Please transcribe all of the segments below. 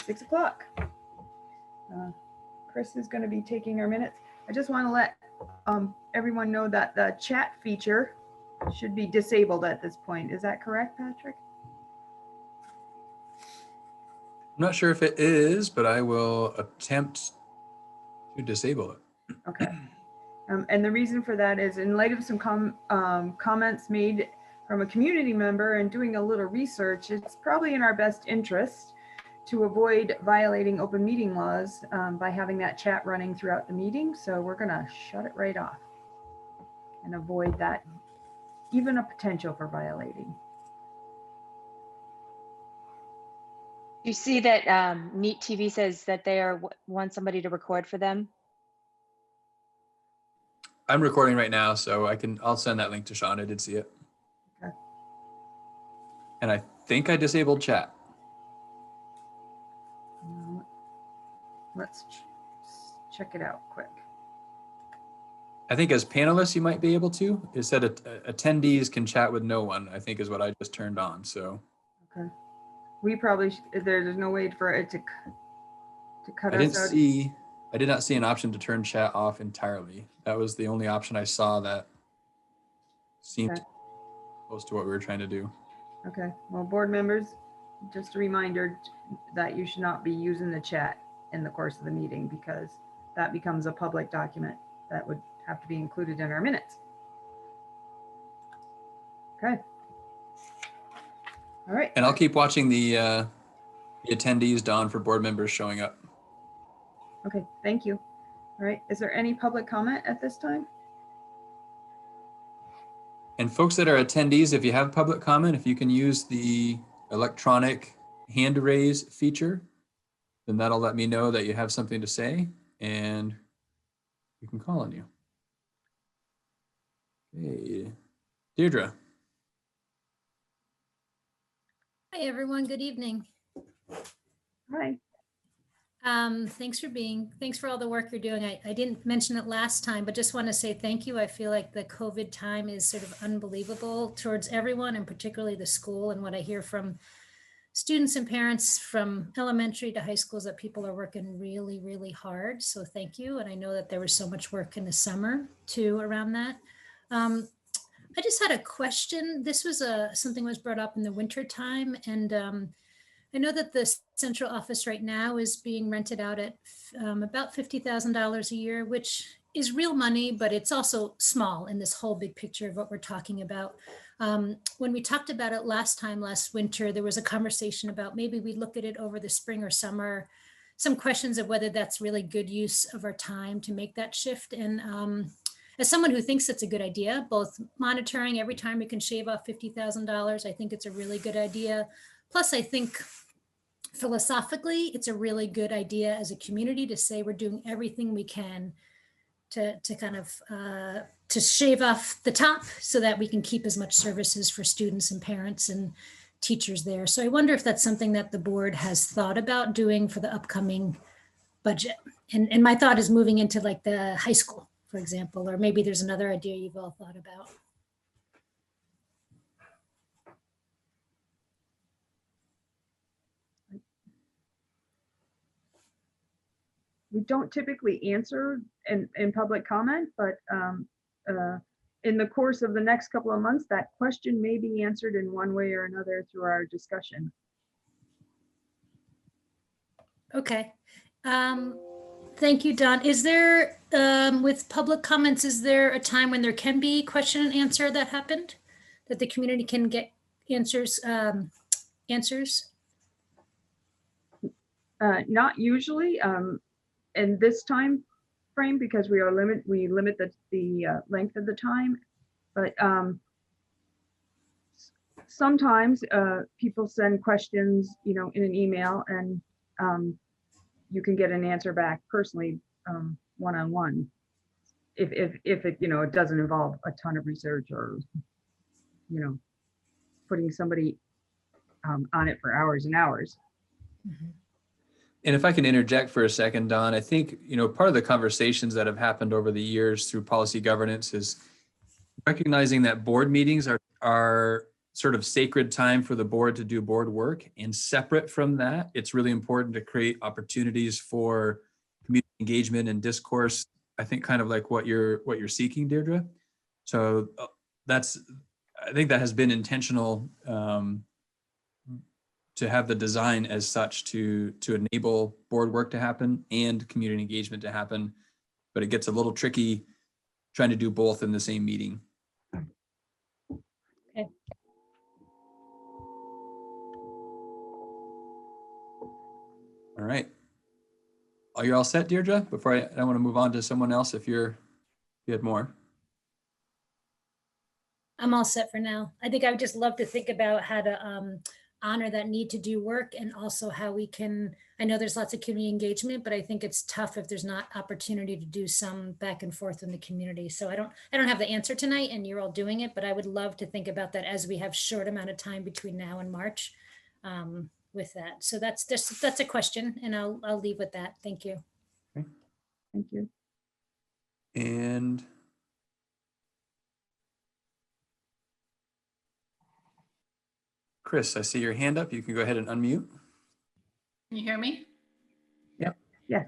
6 o'clock. Chris is going to be taking our minutes. I just want to let everyone know that the chat feature should be disabled at this point. Is that correct, Patrick? I'm not sure if it is, but I will attempt to disable it. Okay. And the reason for that is in light of some comments made from a community member and doing a little research, it's probably in our best interest to avoid violating open meeting laws by having that chat running throughout the meeting. So we're going to shut it right off and avoid that, even a potential for violating. You see that Neat TV says that they want somebody to record for them. I'm recording right now, so I'll send that link to Sean. I did see it. Okay. And I think I disabled chat. Let's check it out quick. I think as panelists, you might be able to. It said attendees can chat with no one, I think is what I just turned on, so. Okay. We probably, there's no way for it to cut us out. I did not see an option to turn chat off entirely. That was the only option I saw that seemed close to what we were trying to do. Okay, well, board members, just a reminder that you should not be using the chat in the course of the meeting because that becomes a public document that would have to be included in our minutes. Okay. All right. And I'll keep watching the attendees, Dawn, for board members showing up. Okay, thank you. All right, is there any public comment at this time? And folks that are attendees, if you have public comment, if you can use the electronic hand raise feature, then that'll let me know that you have something to say and we can call on you. Okay, Deirdre. Hi, everyone. Good evening. Hi. Thanks for all the work you're doing. I didn't mention it last time, but just want to say thank you. I feel like the COVID time is sort of unbelievable towards everyone and particularly the school. And what I hear from students and parents from elementary to high schools that people are working really, really hard. So thank you. And I know that there was so much work in the summer too around that. I just had a question. This was something was brought up in the winter time, and I know that the central office right now is being rented out at about $50,000 a year, which is real money, but it's also small in this whole big picture of what we're talking about. When we talked about it last winter, there was a conversation about maybe we look at it over the spring or summer, some questions of whether that's really good use of our time to make that shift. And as someone who thinks it's a good idea, both monitoring every time we can shave off $50,000, I think it's a really good idea. Plus, I think philosophically, it's a really good idea as a community to say we're doing everything we can to kind of to shave off the top so that we can keep as much services for students and parents and teachers there. So I wonder if that's something that the board has thought about doing for the upcoming budget. And my thought is moving into like the high school, for example, or maybe there's another idea you've all thought about. We don't typically answer in public comment, but in the course of the next couple of months, that question may be answered in one way or another through our discussion. Okay. Thank you, Don. Is there, with public comments, is there a time when there can be question and answer that happened? That the community can get answers? Not usually. In this time frame, because we limit the length of the time, but sometimes people send questions, in an email, and you can get an answer back personally, one-on-one, if it it doesn't involve a ton of research or putting somebody on it for hours and hours. Mm-hmm. And if I can interject for a second, Don, I think, part of the conversations that have happened over the years through policy governance is recognizing that board meetings are sort of sacred time for the board to do board work. And separate from that, it's really important to create opportunities for community engagement and discourse. I think kind of like what you're seeking, Deirdre. So I think that has been intentional, to have the design as such to enable board work to happen and community engagement to happen. But it gets a little tricky trying to do both in the same meeting. Okay. All right. Are you all set, Deirdre? Before I want to move on to someone else if you had more. I'm all set for now. I think I would just love to think about how to honor that need to do work, and also how we can, I know there's lots of community engagement, but I think it's tough if there's not opportunity to do some back and forth in the community. So I don't have the answer tonight, and you're all doing it, but I would love to think about that as we have short amount of time between now and March with that. So that's a question, and I'll leave with that. Thank you. Okay. Thank you. And Chris, I see your hand up. You can go ahead and unmute. Can you hear me? Yep. Yeah.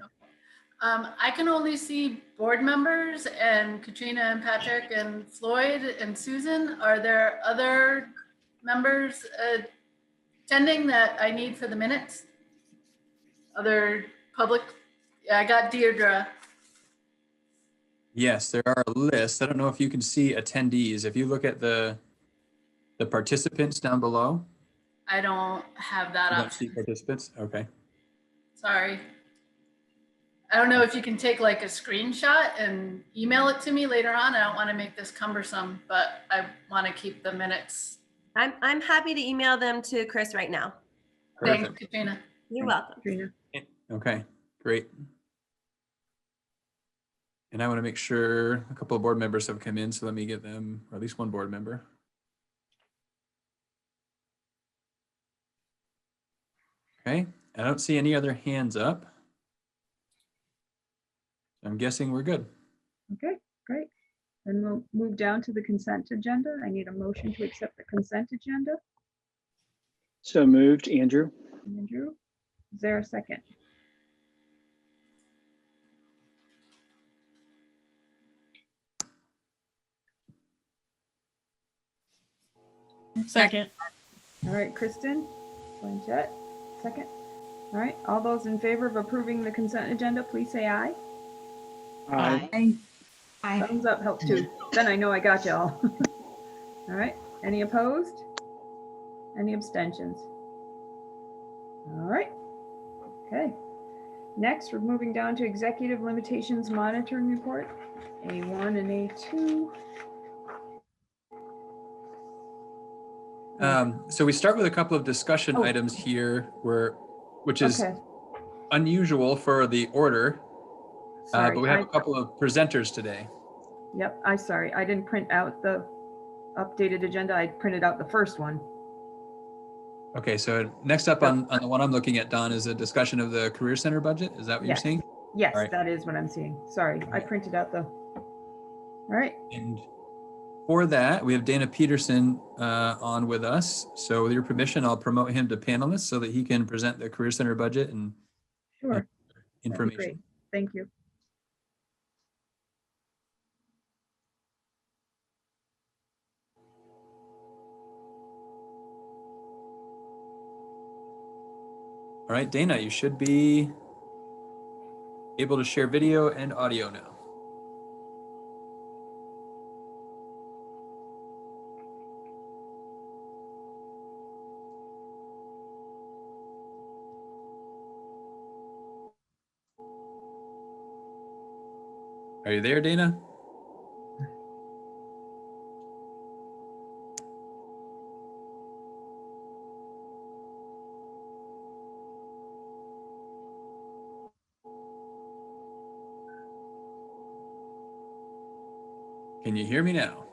I can only see board members and Katrina and Patrick and Floyd and Susan. Are there other members attending that I need for the minutes? Other public? Yeah, I got Deirdre. Yes, there are a list. I don't know if you can see attendees. If you look at the participants down below. I don't have that You don't see option. participants? Okay. Sorry. I don't know if you can take like a screenshot and email it to me later on. I don't want to make this cumbersome, but I want to keep the minutes. I'm happy to email them to Chris right now. Thanks, Perfect. Katrina. You're welcome. Katrina. Okay, great. And I want to make sure a couple of board members have come in, so let me get them, or at least one board member. Okay, I don't see any other hands up. I'm guessing we're good. Okay, great. Then we'll move down to the consent agenda. I need a motion to accept the consent agenda. So moved, Andrew. Andrew, is there a second? Second. All right, Kristen, Blanchett, second. All right, all those in favor of approving the consent agenda, please say aye. Aye. Thumbs up helps too. Then I know I got y'all. All right, any opposed? Any abstentions? All right, okay. Next, we're moving down to executive limitations monitoring report, A1 and A2. So we start with a couple of discussion Oh. items here, which is Okay, unusual for the order, sorry. but we have a couple of presenters today. Yep, I'm sorry. I didn't print out the updated agenda. I printed out the first one. Okay, so next up on the one I'm looking at, Don, is a discussion of the Career Center budget. Is that what you're Yes. saying? Yes, All right. that is what I'm seeing. Sorry, I printed out the, all right. And for that, we have Dana Peterson on with us. So with your permission, I'll promote him to panelist so that he can present the Career Center budget and Sure. That'd be great. information. Thank you. All right, Dana, you should be able to share video and audio now. Are you there, Dana? Can you hear me now?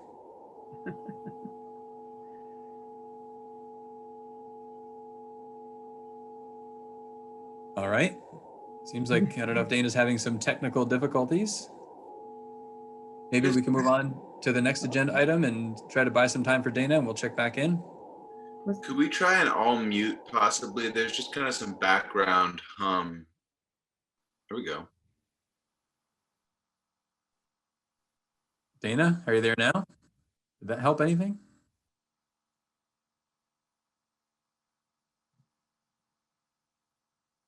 All right. Seems like, I don't know if Dana's having some technical difficulties. Maybe we can move on to the next agenda item and try to buy some time for Dana and we'll check back in. Could we try an all mute possibly? There's just kind of some background hum. There we go. Dana, are you there now? Did that help anything?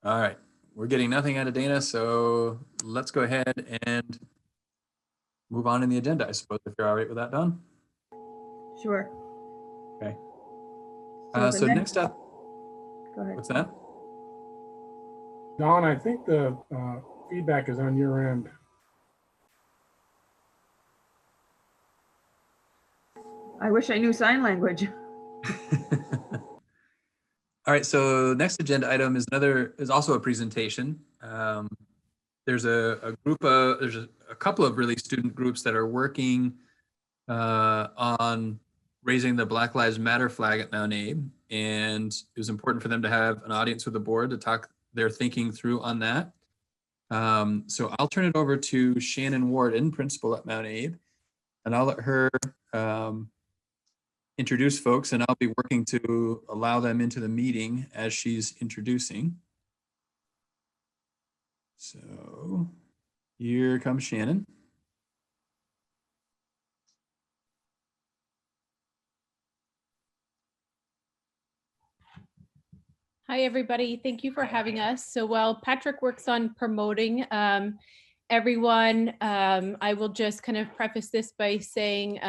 All right, we're getting nothing out of Dana, so let's go ahead and move on in the agenda, I suppose, if you're all right with that, Don. Sure. Okay. So So the next up, Go ahead. what's that? Don, I think the feedback is on your end. I wish I knew sign language. All right, so next agenda item is also a presentation. There's there's a couple of really student groups that are working on raising the Black Lives Matter flag at Mount Abe, and it was important for them to have an audience with the board to talk their thinking through on that. So I'll turn it over to Shannon Warden, principal at Mount Abe, and I'll let her introduce folks, and I'll be working to allow them into the meeting as she's introducing. So here comes Shannon. Hi, everybody. Thank you for having us. So while Patrick works on promoting everyone, I will just kind of preface this by saying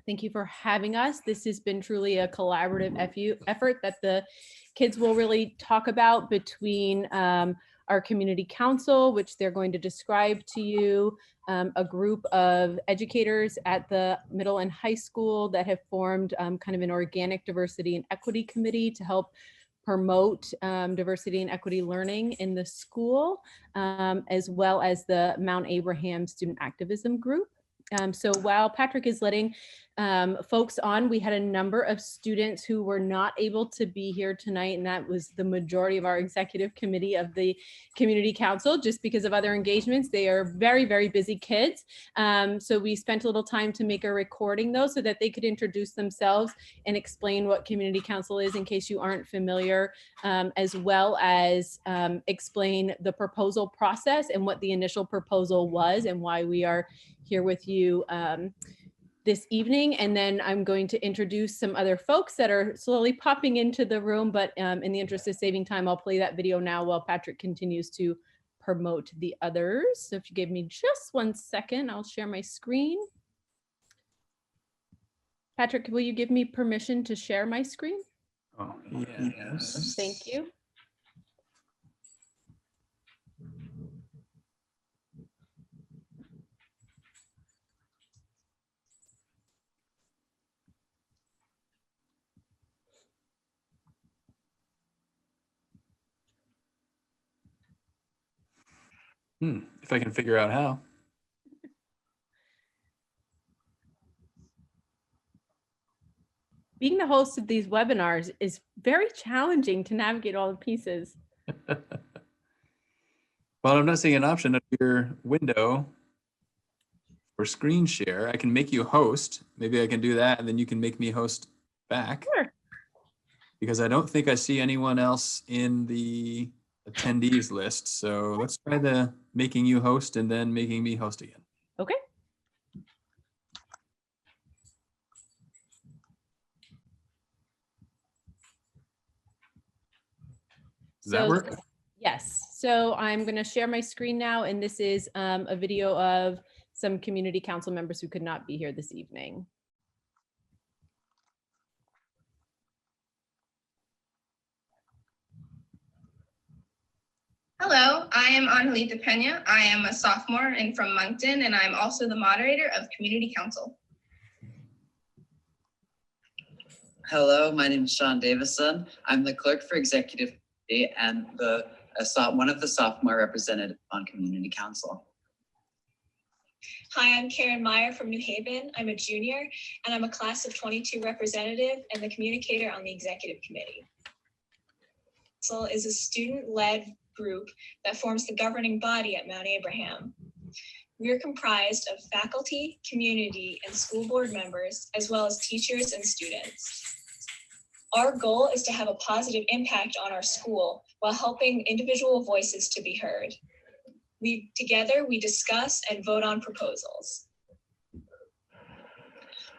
thank you for having us. This has been truly a collaborative effort that the kids will really talk about between our community council, which they're going to describe to you, a group of educators at the middle and high school that have formed kind of an organic diversity and equity committee to help promote diversity and equity learning in the school, as well as the Mount Abraham Student Activism Group. So while Patrick is letting folks on, we had a number of students who were not able to be here tonight, and that was the majority of our executive committee of the community council, just because of other engagements. They are very, very busy kids. So we spent a little time to make a recording though, so that they could introduce themselves and explain what community council is in case you aren't familiar, as well as explain the proposal process and what the initial proposal was and why we are here with you this evening. And then I'm going to introduce some other folks that are slowly popping into the room, but in the interest of saving time, I'll play that video now while Patrick continues to promote the others. So if you give me just 1 second, I'll share my screen. Patrick, will you give me permission to share my screen? Oh, yes. Thank you. If I can figure out how. Being the host of these webinars is very challenging to navigate all the pieces. Well, I'm not seeing an option under your window for screen share. I can make you host. Maybe I can do that, and then you can make me host back. Sure. Because I don't think I see anyone else in the attendees list. So let's try the making you host and then making me host again. Okay. Does that work? Yes. So I'm going to share my screen now, and this is a video of some community council members who could not be here this evening. Hello, I am Angelita Pena. I am a sophomore and from Moncton, and I'm also the moderator of Community Council. Hello, my name is Sean Davison. I'm the clerk for Executive Committee and one of the sophomore representatives on Community Council. Hi, I'm Karen Meyer from New Haven. I'm a junior, and I'm a class of 22 representative and the communicator on the Executive Committee. Council is a student-led group that forms the governing body at Mount Abraham. We are comprised of faculty, community, and school board members, as well as teachers and students. Our goal is to have a positive impact on our school while helping individual voices to be heard. Together, we discuss and vote on proposals.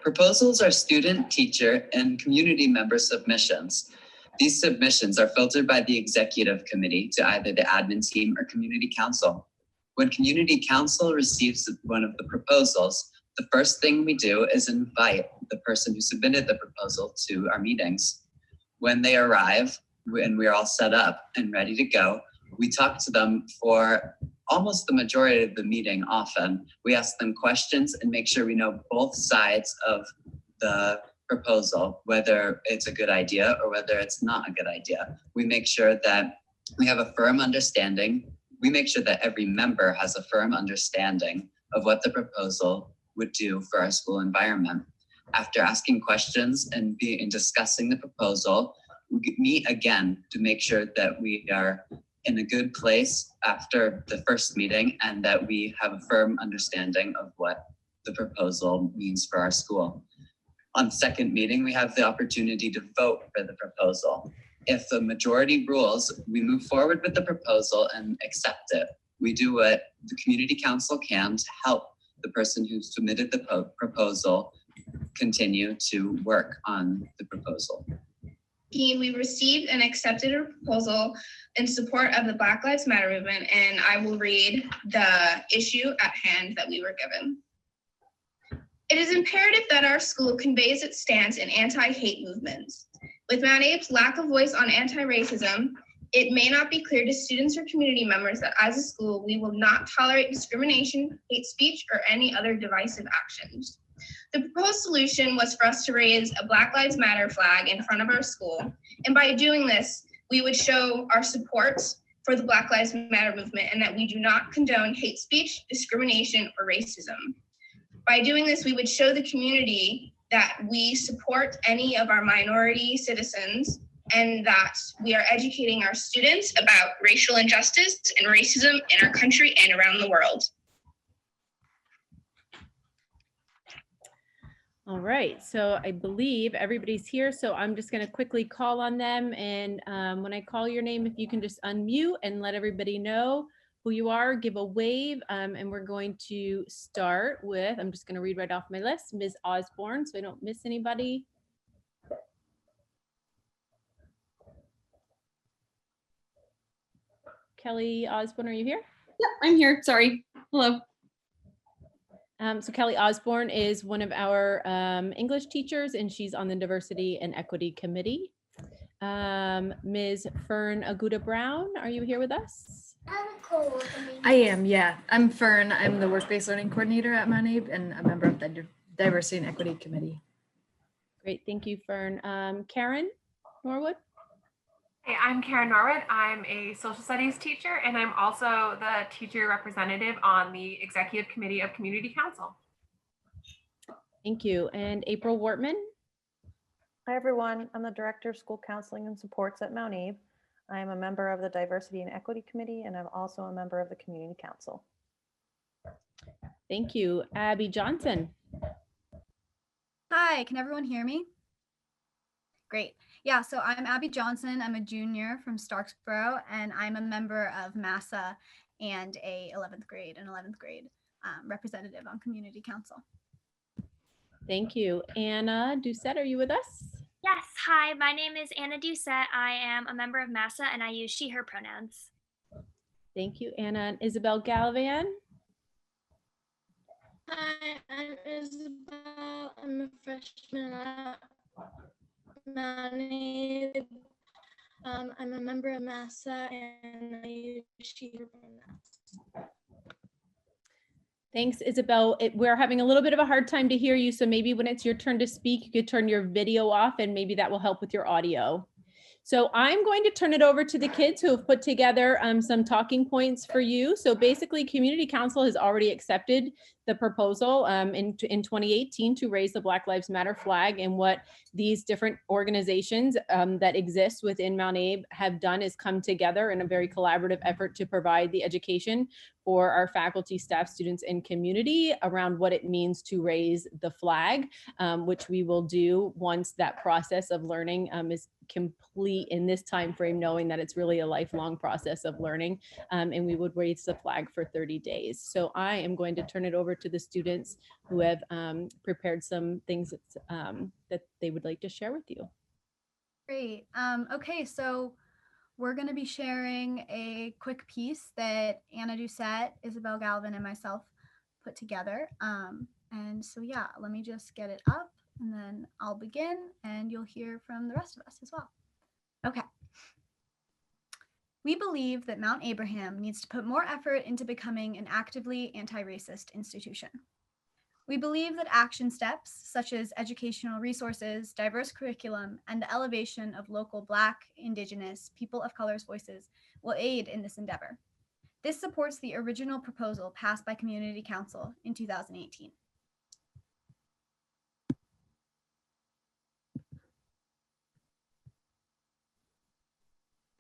Proposals are student, teacher, and community member submissions. These submissions are filtered by the executive committee to either the admin team or community council. When community council receives one of the proposals, the first thing we do is invite the person who submitted the proposal to our meetings. When they arrive and we're all set up and ready to go, we talk to them for almost the majority of the meeting. Often we ask them questions and make sure we know both sides of the proposal, whether it's a good idea or whether it's not a good idea. We make sure that we have a firm understanding. We make sure that every member has a firm understanding of what the proposal would do for our school environment. After asking questions and discussing the proposal, we meet again to make sure that we are in a good place after the first meeting and that we have a firm understanding of what the proposal means for our school. On the second meeting, we have the opportunity to vote for the proposal. If the majority rules, we move forward with the proposal and accept it. We do what the community council can to help the person who submitted the proposal continue to work on the proposal. We received and accepted a proposal in support of the Black Lives Matter movement, and I will read the issue at hand that we were given. It is imperative that our school conveys its stance in anti-hate movements. With Mount Abe's lack of voice on anti-racism, it may not be clear to students or community members that as a school, we will not tolerate discrimination, hate speech, or any other divisive actions. The proposed solution was for us to raise a Black Lives Matter flag in front of our school. And by doing this, we would show our support for the Black Lives Matter movement and that we do not condone hate speech, discrimination, or racism. By doing this, we would show the community that we support any of our minority citizens and that we are educating our students about racial injustice and racism in our country and around the world. All right, so I believe everybody's here, so I'm just going to quickly call on them. And when I call your name, if you can just unmute and let everybody know who you are, give a wave. And we're going to start with, I'm just going to read right off my list, Ms. Osborne, so I don't miss anybody. Kelly Osborne, are you here? Yep, I'm here. Sorry. Hello. So Kelly Osborne is one of our English teachers, and she's on the Diversity and Equity Committee. Ms. Fern Aguda Brown, are you here with us? I am, yeah. I'm Fern. I'm the Work-Based Learning Coordinator at Mount Abe and a member of the Diversity and Equity Committee. Great, thank you, Fern. Karen Norwood? Hey, I'm Karen Norwood. I'm a social studies teacher, and I'm also the teacher representative on the Executive Committee of Community Council. Thank you. And April Wortman? Hi, everyone. I'm the Director of School Counseling and Supports at Mount Abe. I am a member of the Diversity and Equity Committee, and I'm also a member of the Community Council. Thank you. Abby Johnson? Hi, can everyone hear me? Great. Yeah, so I'm Abby Johnson. I'm a junior from Starksboro, and I'm a member of MASA and an 11th grade representative on Community Council. Thank you. Anna Doucette, are you with us? Yes, hi, my name is Anna Doucette. I am a member of MASA and I use she, her pronouns. Thank you, Anna. And Isabel Gallivan? Hi, I'm Isabel. I'm a freshman at Mount Abe. I'm a member of MASA and I use she, her pronouns. Thanks, Isabel. We're having a little bit of a hard time to hear you, so maybe when it's your turn to speak, you could turn your video off and maybe that will help with your audio. So I'm going to turn it over to the kids who have put together some talking points for you. So basically, Community Council has already accepted the proposal in 2018 to raise the Black Lives Matter flag, and what these different organizations that exist within Mount Abe have done is come together in a very collaborative effort to provide the education for our faculty, staff, students, and community around what it means to raise the flag, which we will do once that process of learning is complete in this time frame, knowing that it's really a lifelong process of learning, and we would raise the flag for 30 days. So I am going to turn it over to the students who have prepared some things that they would like to share with you. Great. Okay, so we're going to be sharing a quick piece that Anna Doucette, Isabel Galvin, and myself put together. And so, yeah, let me just get it up and then I'll begin and you'll hear from the rest of us as well. Okay. We believe that Mount Abraham needs to put more effort into becoming an actively anti-racist institution. We believe that action steps such as educational resources, diverse curriculum, and the elevation of local Black, Indigenous, people of color's voices will aid in this endeavor. This supports the original proposal passed by Community Council in 2018.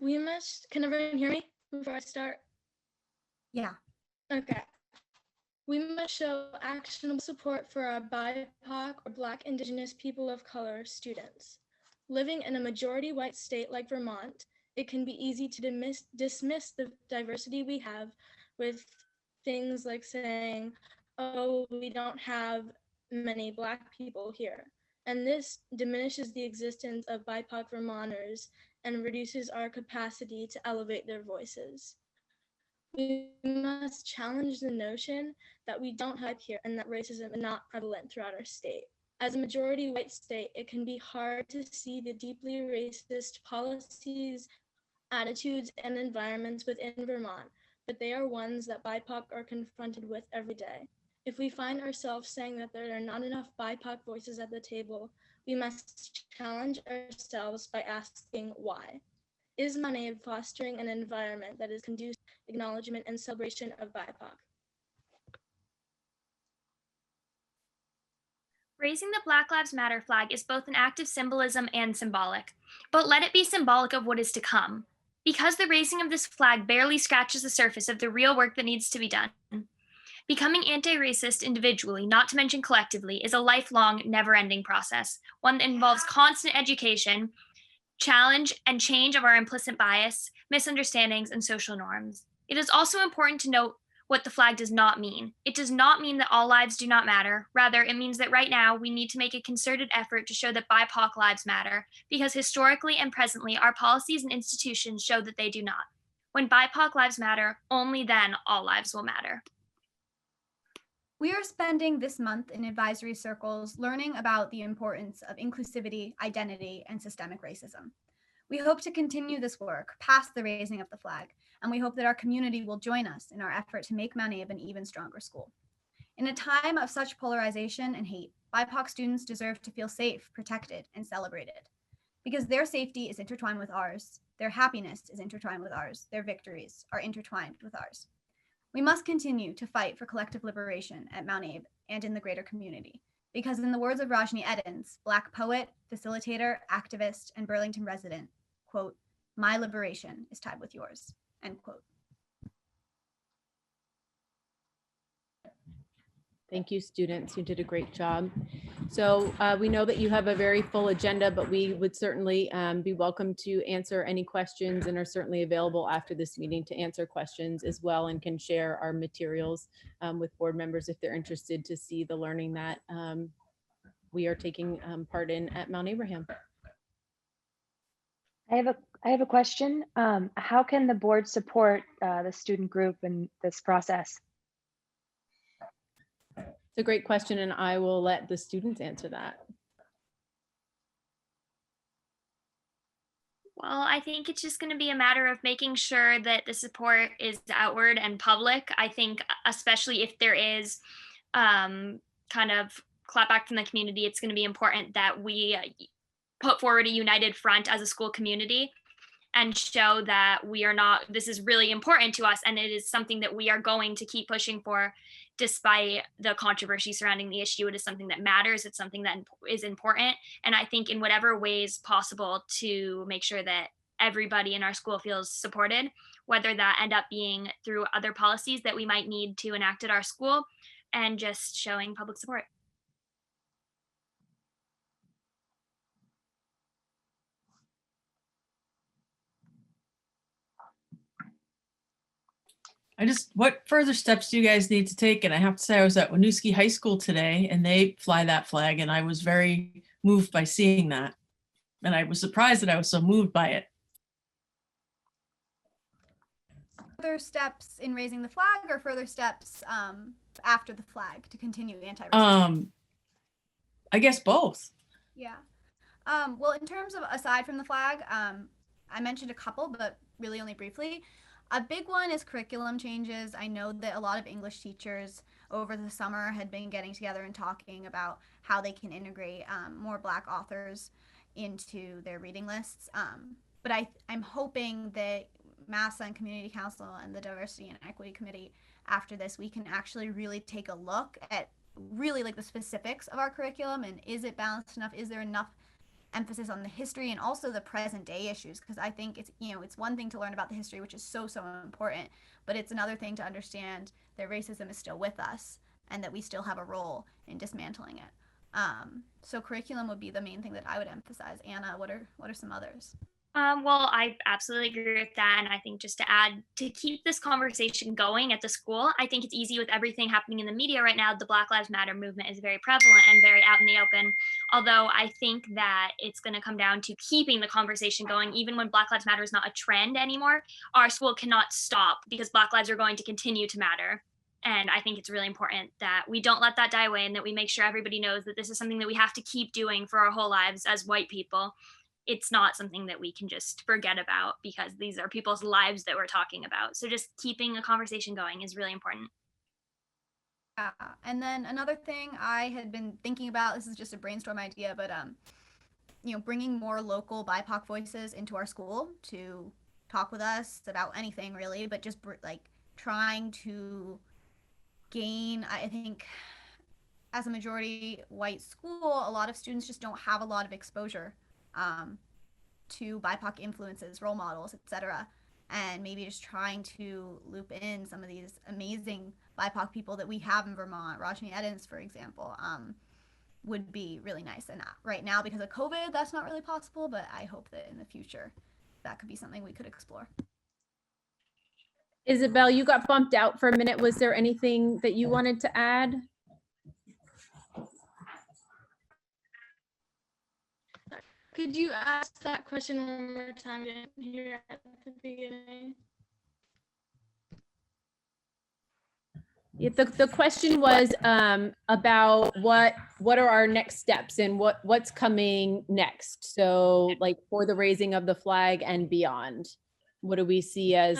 We must, can everyone hear me before I start? Yeah. Okay. We must show actionable support for our BIPOC or Black, Indigenous, people of color students. Living in a majority white state like Vermont, it can be easy to dismiss the diversity we have with things like saying, oh, we don't have many Black people here. And this diminishes the existence of BIPOC Vermonters and reduces our capacity to elevate their voices. We must challenge the notion that we don't have here and that racism is not prevalent throughout our state. As a majority white state, it can be hard to see the deeply racist policies, attitudes, and environments within Vermont, but they are ones that BIPOC are confronted with every day. If we find ourselves saying that there are not enough BIPOC voices at the table, we must challenge ourselves by asking why. Is Mount Abe fostering an environment that is conducive to acknowledgement and celebration of BIPOC? Raising the Black Lives Matter flag is both an act of symbolism and symbolic, but let it be symbolic of what is to come. Because the raising of this flag barely scratches the surface of the real work that needs to be done. Becoming anti-racist individually, not to mention collectively, is a lifelong, never-ending process, one that involves constant education, challenge and change of our implicit bias, misunderstandings, and social norms. It is also important to note what the flag does not mean. It does not mean that all lives do not matter. Rather, it means that right now we need to make a concerted effort to show that BIPOC lives matter, because historically and presently, our policies and institutions show that they do not. When BIPOC lives matter, only then all lives will matter. We are spending this month in advisory circles learning about the importance of inclusivity, identity, and systemic racism. We hope to continue this work past the raising of the flag, and we hope that our community will join us in our effort to make Mount Abe an even stronger school. In a time of such polarization and hate, BIPOC students deserve to feel safe, protected, and celebrated. Because their safety is intertwined with ours, their happiness is intertwined with ours, their victories are intertwined with ours. We must continue to fight for collective liberation at Mount Abe and in the greater community, because in the words of Rajni Edens, Black poet, facilitator, activist, and Burlington resident, quote, "My liberation is tied with yours," end quote. Thank you, students. You did a great job. So we know that you have a very full agenda, but we would certainly be welcome to answer any questions and are certainly available after this meeting to answer questions as well, and can share our materials with board members if they're interested to see the learning that we are taking part in at Mount Abraham. I have a question. How can the board support the student group in this process? It's a great question, and I will let the students answer that. Well, I think it's just going to be a matter of making sure that the support is outward and public. I think especially if there is kind of clapback from the community, it's going to be important that we put forward a united front as a school community. and show that we are not, this is really important to us and it is something that we are going to keep pushing for despite the controversy surrounding the issue. It is something that matters. It's something that is important. And I think in whatever ways possible to make sure that everybody in our school feels supported, whether that end up being through other policies that we might need to enact at our school and just showing public support. What further steps do you guys need to take? And I have to say, I was at Winooski High School today and they fly that flag and I was very moved by seeing that. And I was surprised that I was so moved by it. Further steps in raising the flag or further steps after the flag to continue anti-racism? I guess both. Yeah. Well, in terms of aside from the flag, I mentioned a couple, but really only briefly. A big one is curriculum changes. I know that a lot of English teachers over the summer had been getting together and talking about how they can integrate more Black authors into their reading lists. But I'm hoping that MAUSD and Community Council and the Diversity and Equity Committee, after this, we can actually really take a look at really like the specifics of our curriculum and is it balanced enough? Is there enough emphasis on the history and also the present day issues? Because I think it's, you know, it's one thing to learn about the history, which is so important, but it's another thing to understand that racism is still with us and that we still have a role in dismantling it. So curriculum would be the main thing that I would emphasize. Anna, what are some others? Well, I absolutely agree with that. And I think just to add, to keep this conversation going at the school, I think it's easy with everything happening in the media right now. The Black Lives Matter movement is very prevalent and very out in the open. Although I think that it's going to come down to keeping the conversation going, even when Black Lives Matter is not a trend anymore. Our school cannot stop because Black lives are going to continue to matter. And I think it's really important that we don't let that die away and that we make sure everybody knows that this is something that we have to keep doing for our whole lives as white people. It's not something that we can just forget about because these are people's lives that we're talking about. So just keeping a conversation going is really important. And then another thing I had been thinking about, this is just a brainstorm idea, but you know, bringing more local BIPOC voices into our school to talk with us about anything really, but just like trying to gain, I think as a majority white school, a lot of students just don't have a lot of exposure to BIPOC influences, role models, etc. And maybe just trying to loop in some of these amazing BIPOC people that we have in Vermont, Rajni Edens, for example, would be really nice. And right now, because of COVID, that's not really possible, but I hope that in the future, that could be something we could explore. Isabel, you got bumped out for a minute. Was there anything that you wanted to add? Could you ask that question one more time? I didn't hear at the beginning. Yeah, the question was about what are our next steps and what's coming next. So like for the raising of the flag and beyond, what do we see as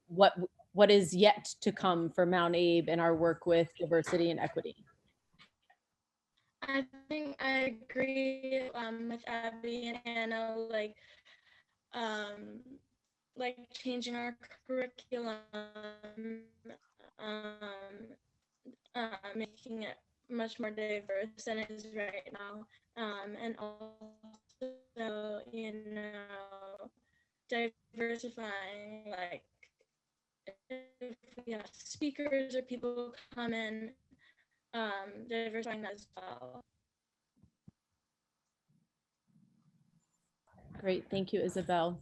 what is yet to come for Mount Abe and our work with diversity and equity? I think I agree with Abby and Anna, like changing our curriculum, making it much more diverse than it is right now, and also, you know, diversifying, like if we have speakers or people come in, diversifying that as well. Great, thank you, Isabel.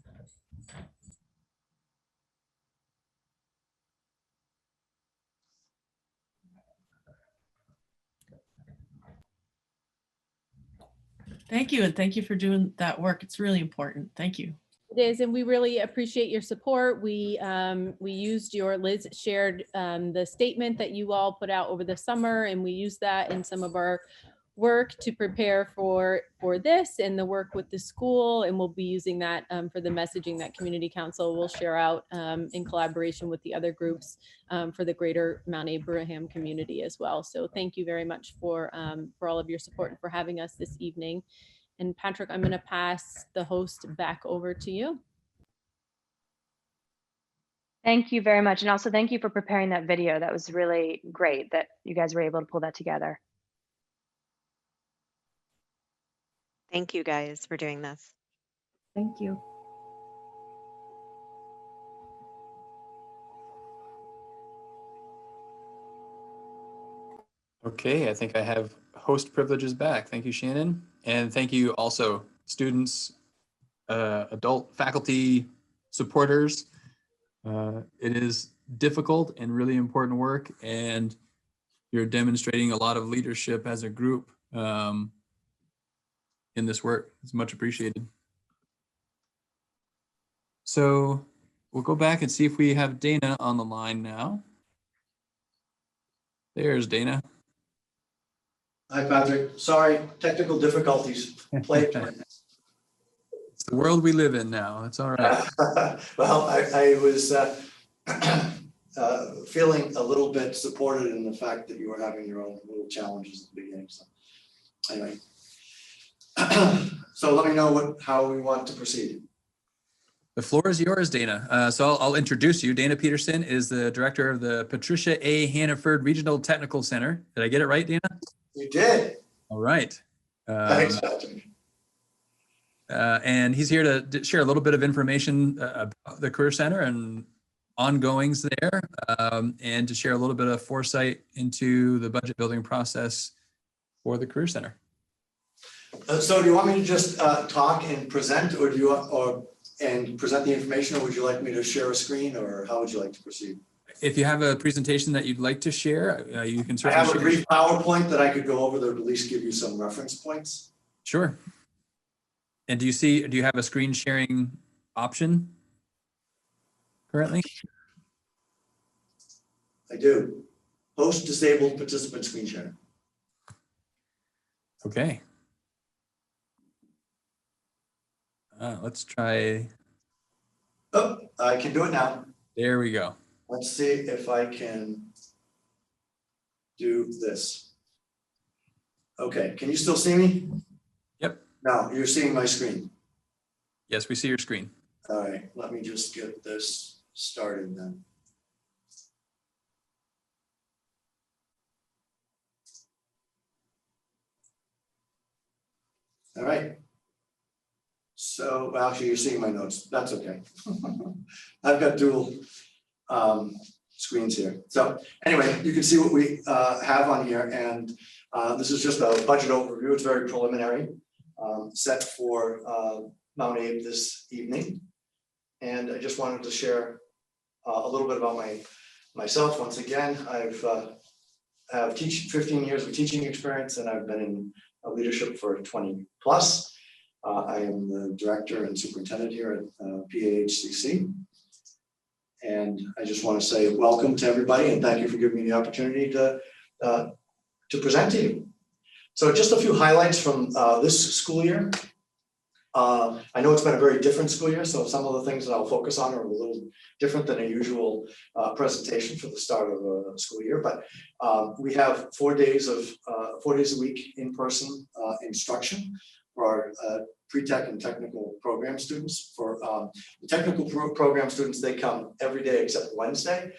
Thank you, and thank you for doing that work. It's really important. Thank you. It is, and we really appreciate your support. We used Liz shared the statement that you all put out over the summer, and we used that in some of our work to prepare for this and the work with the school, and we'll be using that for the messaging that Community Council will share out in collaboration with the other groups for the greater Mount Abraham community as well. So thank you very much for all of your support and for having us this evening. And Patrick, I'm going to pass the host back over to you. Thank you very much. And also thank you for preparing that video. That was really great that you guys were able to pull that together. Thank you guys for doing this. Thank you. Okay, I think I have host privileges back. Thank you, Shannon. And thank you also, students, adult faculty, supporters. It is difficult and really important work, and you're demonstrating a lot of leadership as a group in this work. It's much appreciated. So we'll go back and see if we have Dana on the line now. There's Dana. Hi, Patrick. Sorry, technical difficulties plagued me. It's the world we live in now. That's all right. Well, I was feeling a little bit supported in the fact that you were having your own little challenges at the beginning. So anyway, so let me know how we want to proceed. The floor is yours, Dana. So I'll introduce you. Dana Peterson is the director of the Patricia A. Hannaford Regional Technical Center. Did I get it right, Dana? You did. All right. Thanks, Patrick. And he's here to share a little bit of information about the Career Center and ongoings there, and to share a little bit of foresight into the budget building process for the Career Center. So do you want me to just talk and present, or do you want, and present the information, or would you like me to share a screen, or how would you like to proceed? If you have a presentation that you'd like to share, you can I certainly have a brief PowerPoint that I could go over that would at least give you some reference points. Sure. And do you have a screen sharing option currently? I do. Host disabled participant screen share. Okay. Let's try. Oh, I can do it now. There we go. Let's see if I can do this. Okay, can you still see me? Yep. No, you're seeing my screen. Yes, we see your screen. All right, let me just get this started then. All right. So, well, actually, you're seeing my notes. That's okay. I've got dual screens here. So anyway, you can see what we have on here, and this is just a budget overview. It's very preliminary, set for Mount Abe this evening. And I just wanted to share a little bit about myself. Once again, I have 15 years of teaching experience, and I've been in leadership for 20 plus. I am the director and superintendent here at PAHCC. And I just want to say welcome to everybody, and thank you for giving me the opportunity to present to you. So just a few highlights from this school year. I know it's been a very different school year, so some of the things that I'll focus on are a little different than a usual presentation for the start of a school year. But we have 4 days a week in-person instruction for our pre-tech and technical program students. For the technical program students, they come every day except Wednesday.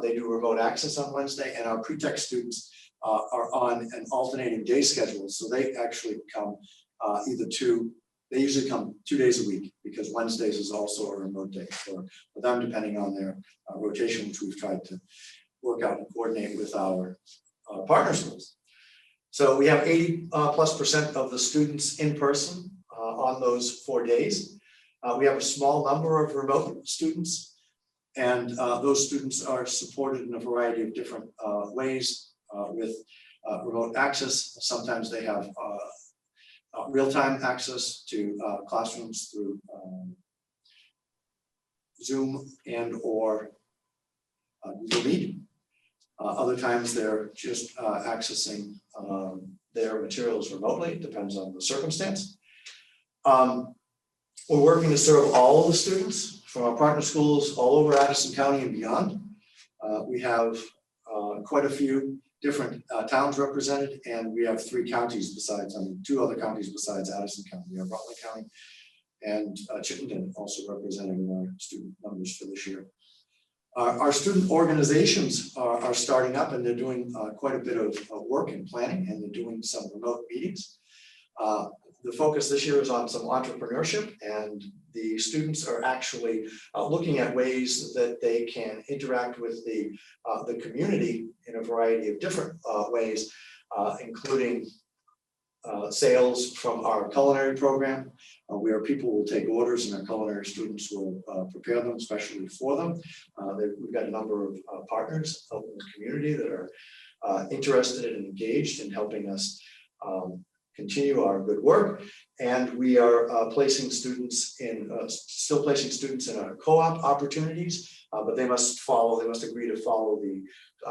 They do remote access on Wednesday, and our pre-tech students are on an alternating day schedule. So they actually come they usually come 2 days a week, because Wednesdays is also a remote day for them, depending on their rotation, which we've tried to work out and coordinate with our partner schools. So we have 80+% of the students in person on those 4 days. We have a small number of remote students, and those students are supported in a variety of different ways with remote access. Sometimes they have real-time access to classrooms through Zoom and or Google Meet. Other times they're just accessing their materials remotely. It depends on the circumstance. We're working to serve all of the students from our partner schools all over Addison County and beyond. We have quite a few different towns represented, and we have 2 other counties besides Addison County. We have Rutland County and Chittenden also representing our student numbers for this year. Our student organizations are starting up, and they're doing quite a bit of work and planning, and they're doing some remote meetings. The focus this year is on some entrepreneurship, and the students are actually looking at ways that they can interact with the community in a variety of different ways, including sales from our culinary program, where people will take orders and our culinary students will prepare them especially for them. We've got a number of partners out in the community that are interested and engaged in helping us continue our good work. And we are placing students in, still placing students in our co-op opportunities, but they must agree to follow the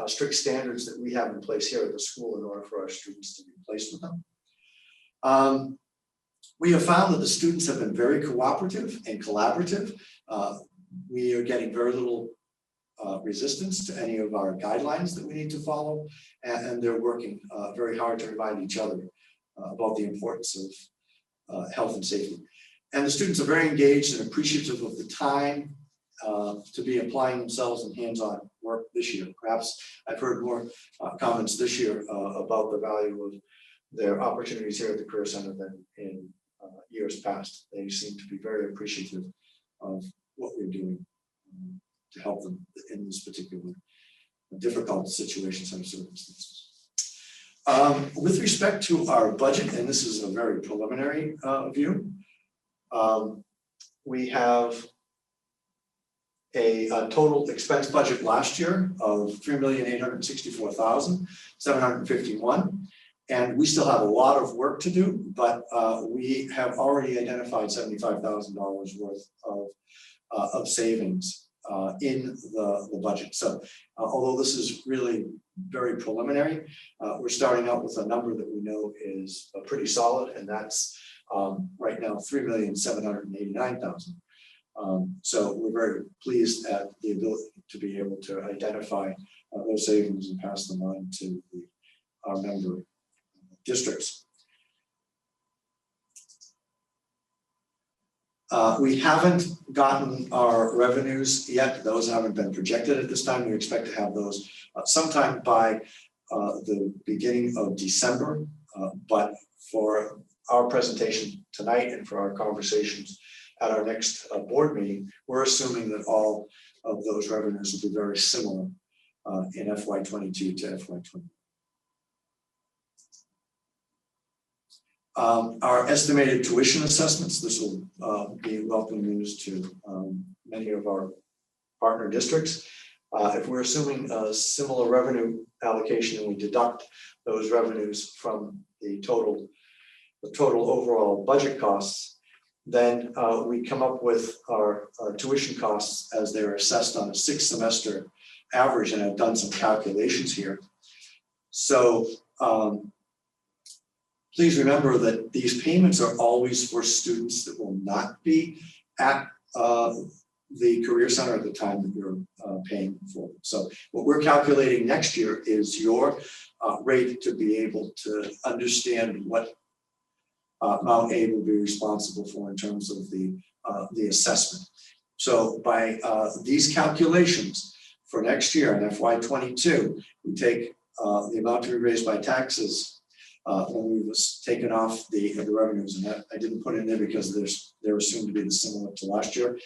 strict standards that we have in place here at the school in order for our students to be placed with them. We have found that the students have been very cooperative and collaborative. We are getting very little resistance to any of our guidelines that we need to follow, and they're working very hard to remind each other about the importance of health and safety. And the students are very engaged and appreciative of the time to be applying themselves in hands-on work this year. Perhaps I've heard more comments this year about the value of their opportunities here at the Career Center than in years past. They seem to be very appreciative of what we're doing to help them in this particular difficult situations and circumstances. With respect to our budget, and this is a very preliminary view, we have a total expense budget last year of $3,864,751. And we still have a lot of work to do, but we have already identified $75,000 worth of savings in the budget. So although this is really very preliminary, we're starting out with a number that we know is pretty solid, and that's right now $3,789,000. So we're very pleased at the ability to be able to identify those savings and pass them on to our member districts. We haven't gotten our revenues yet. Those haven't been projected at this time. We expect to have those sometime by the beginning of December. But for our presentation tonight and for our conversations at our next board meeting, we're assuming that all of those revenues will be very similar in FY22 to FY20. Our estimated tuition assessments, this will be welcome news to many of our partner districts. If we're assuming a similar revenue allocation and we deduct those revenues from the total overall budget costs, then we come up with our tuition costs as they're assessed on a 6-semester average, and I've done some calculations here. So please remember that these payments are always for students that will not be at the Career Center at the time that you're paying for. So what we're calculating next year is your rate to be able to understand what Mount A will be responsible for in terms of the assessment. So by these calculations for next year in FY22, we take the amount to be raised by taxes when we was taken off the revenues, and that I didn't put in there because they're assumed to be the similar to last year.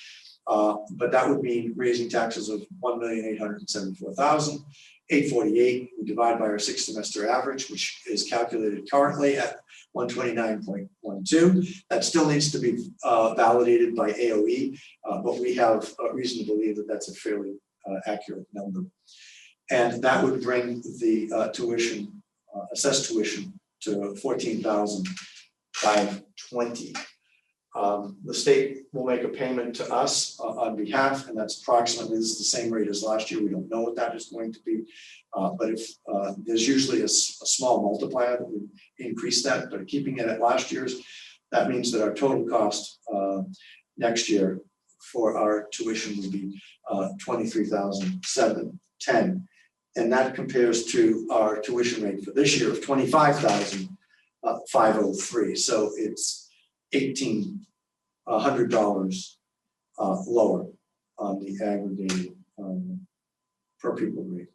But that would mean raising taxes of $1,874,848. We divide by our 6-semester average, which is calculated currently at 129.12. That still needs to be validated by AOE, but we have a reason to believe that that's a fairly accurate number. And that would bring the tuition, assessed tuition, to $14,520. The state will make a payment to us on behalf, and that's approximately, this is the same rate as last year. We don't know what that is going to be, but if there's usually a small multiplier that would increase that, but keeping it at last year's, that means that our total cost next year for our tuition would be $23,710. And that compares to our tuition rate for this year of $25,503. So it's $1,800 lower on the aggregated per pupil rate.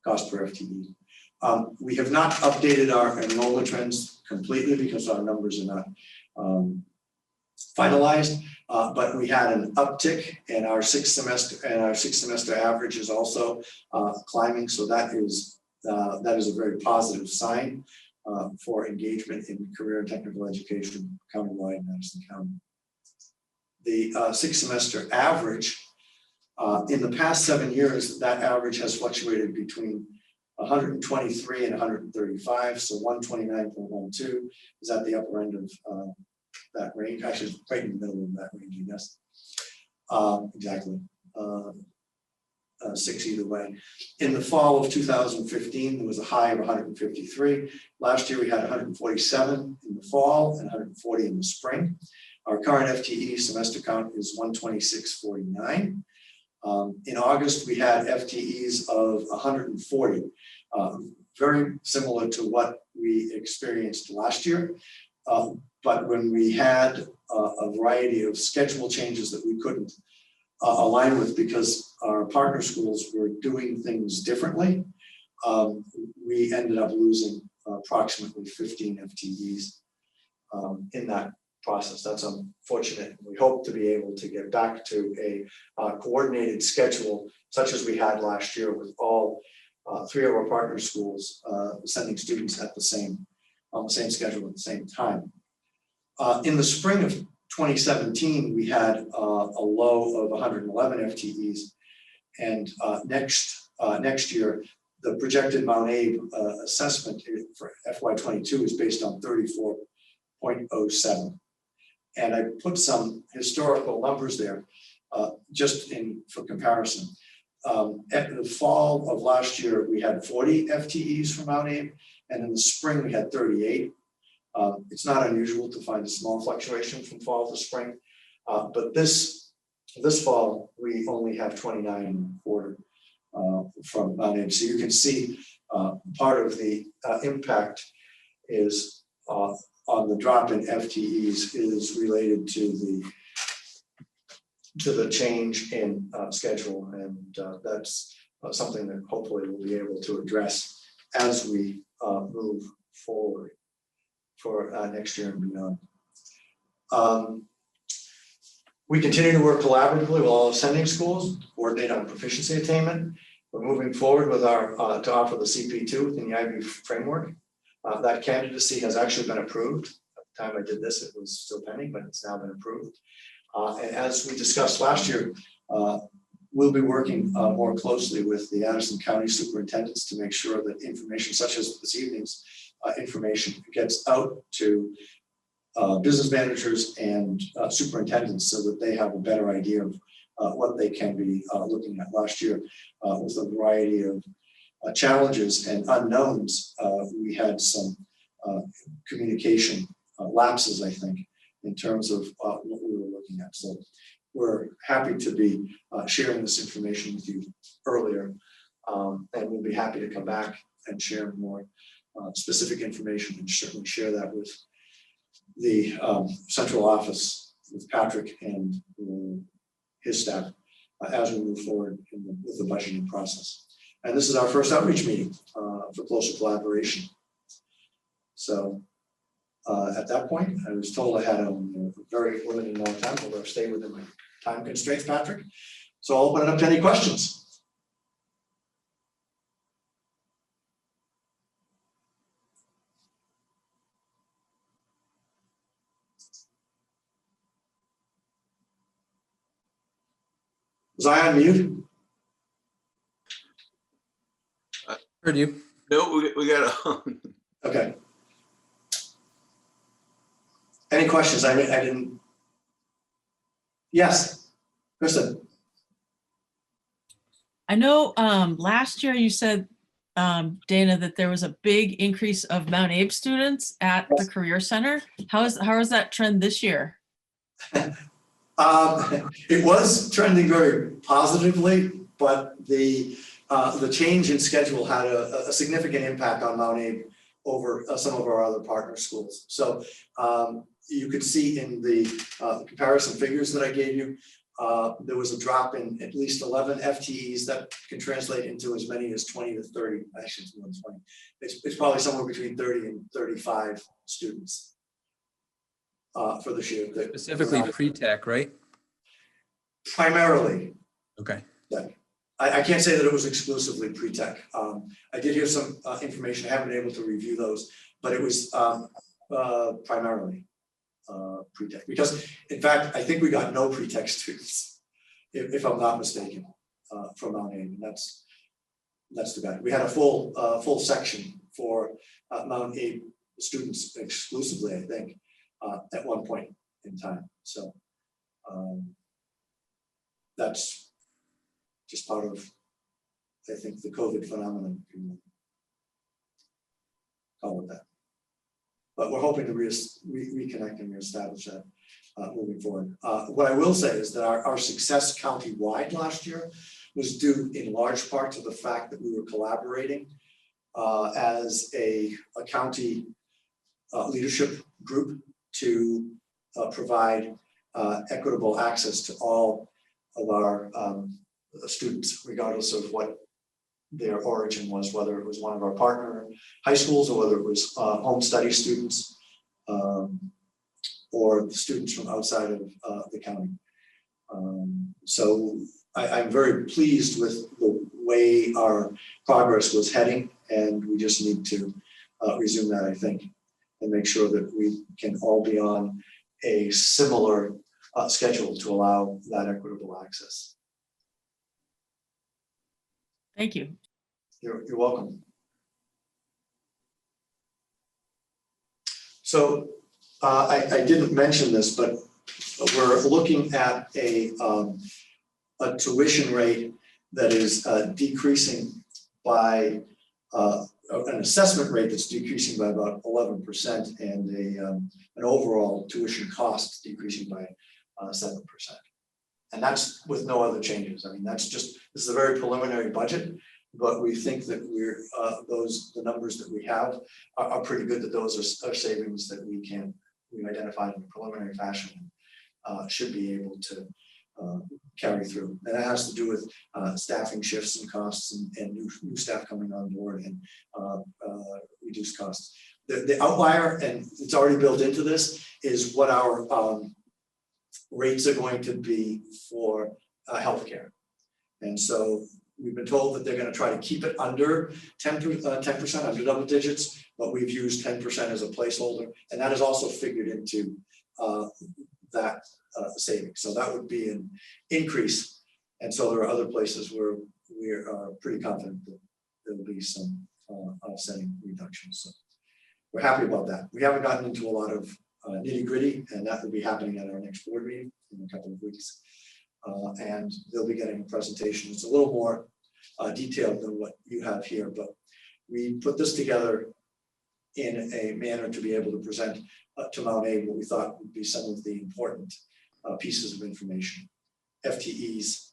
Cost per FTE. We have not updated our enrollment trends completely because our numbers are not finalized, but we had an uptick in our sixth semester average is also climbing. So that is a very positive sign for engagement in career and technical education countywide in Madison County. The sixth semester average, in the past 7 years, that average has fluctuated between 123 and 135. So 129.12 is at the upper end of that range, actually right in the middle of that range, I guess. Exactly. 6 either way. In the fall of 2015, there was a high of 153. Last year we had 147 in the fall and 140 in the spring. Our current FTE semester count is 126.49. In August, we had FTEs of 140, very similar to what we experienced last year. But when we had a variety of schedule changes that we couldn't align with because our partner schools were doing things differently, we ended up losing approximately 15 FTEs in that process. That's unfortunate. We hope to be able to get back to a coordinated schedule such as we had last year with all 3 of our partner schools sending students at the same schedule at the same time. In the spring of 2017, we had a low of 111 FTEs, and next year, the projected Mount Abe assessment for FY22 is based on 34.07. And I put some historical numbers there just for comparison. At the fall of last year, we had 40 FTEs for Mount Abe, and in the spring, we had 38. It's not unusual to find a small fluctuation from fall to spring, but this fall, we only have 29 and a quarter from Mount Abe. So you can see part of the impact is on the drop in FTEs is related to the change in schedule, and that's something that hopefully we'll be able to address as we move forward for next year and beyond. We continue to work collaboratively with all sending schools, coordinate on proficiency attainment. We're moving forward with our to offer the CP2 within the IB framework. That candidacy has actually been approved. At the time I did this, it was still pending, but it's now been approved. And as we discussed last year, we'll be working more closely with the Addison County superintendents to make sure that information such as this evening's information gets out to business managers and superintendents so that they have a better idea of what they can be looking at. Last year, with a variety of challenges and unknowns, we had some communication lapses, I think, in terms of what we were looking at. So we're happy to be sharing this information with you earlier, and we'll be happy to come back and share more specific information, and certainly share that with the central office, with Patrick and his staff as we move forward with the budgeting process. And this is our first outreach meeting for closer collaboration. So at that point, I was told I had a very limited amount of time, although I've stayed within my time constraints, Patrick. So I'll open it up to any questions. Was I on mute? Heard you. No, we got to. Okay. Any questions? I didn't. Yes, Kristen. I know last year you said, Dana, that there was a big increase of Mount Abe students at the Career Center. How is that trend this year? It was trending very positively, but the change in schedule had a significant impact on Mount Abe over some of our other partner schools. So you could see in the comparison figures that I gave you, there was a drop in at least 11 FTEs that can translate into as many as 20 to 30, actually it's more than 20. It's probably somewhere between 30 and 35 students for this year. Specifically pre-tech, right? Primarily. Okay. Yeah. I can't say that it was exclusively pre-tech. I did hear some information. I haven't been able to review those, but it was primarily pre-tech, because in fact, I think we got no pre-tech students, if I'm not mistaken, from Mount Abe, and that's too bad. We had a full section for Mount Abe students exclusively, I think, at one point in time. So that's just part of, I think, the COVID phenomenon, if you call it that. But we're hoping to reconnect and reestablish that moving forward. What I will say is that our success county-wide last year was due in large part to the fact that we were collaborating as a county leadership group to provide equitable access to all of our students, regardless of what their origin was, whether it was one of our partner high schools or whether it was home study students or the students from outside of the county. So I'm very pleased with the way our progress was heading, and we just need to resume that, I think, and make sure that we can all be on a similar schedule to allow that equitable access. Thank you. You're welcome. So I didn't mention this, but we're looking at a tuition rate that is decreasing by an assessment rate that's decreasing by about 11%, and an overall tuition cost decreasing by 7%. And that's with no other changes. I mean, this is a very preliminary budget, but we think that the numbers that we have are pretty good, that those are savings that we've identified in a preliminary fashion, should be able to carry through. And that has to do with staffing shifts and costs and new staff coming on board and reduced costs. The outlier, and it's already built into this, is what our rates are going to be for healthcare. And so we've been told that they're going to try to keep it under 10%, under double digits, but we've used 10% as a placeholder, and that is also figured into that savings. So that would be an increase. And so there are other places where we are pretty confident that there will be some offsetting reductions. So we're happy about that. We haven't gotten into a lot of nitty gritty, and that will be happening at our next board meeting in a couple of weeks. And they'll be getting a presentation. It's a little more detailed than what you have here, but we put this together in a manner to be able to present to Mount Abe what we thought would be some of the important pieces of information, FTEs,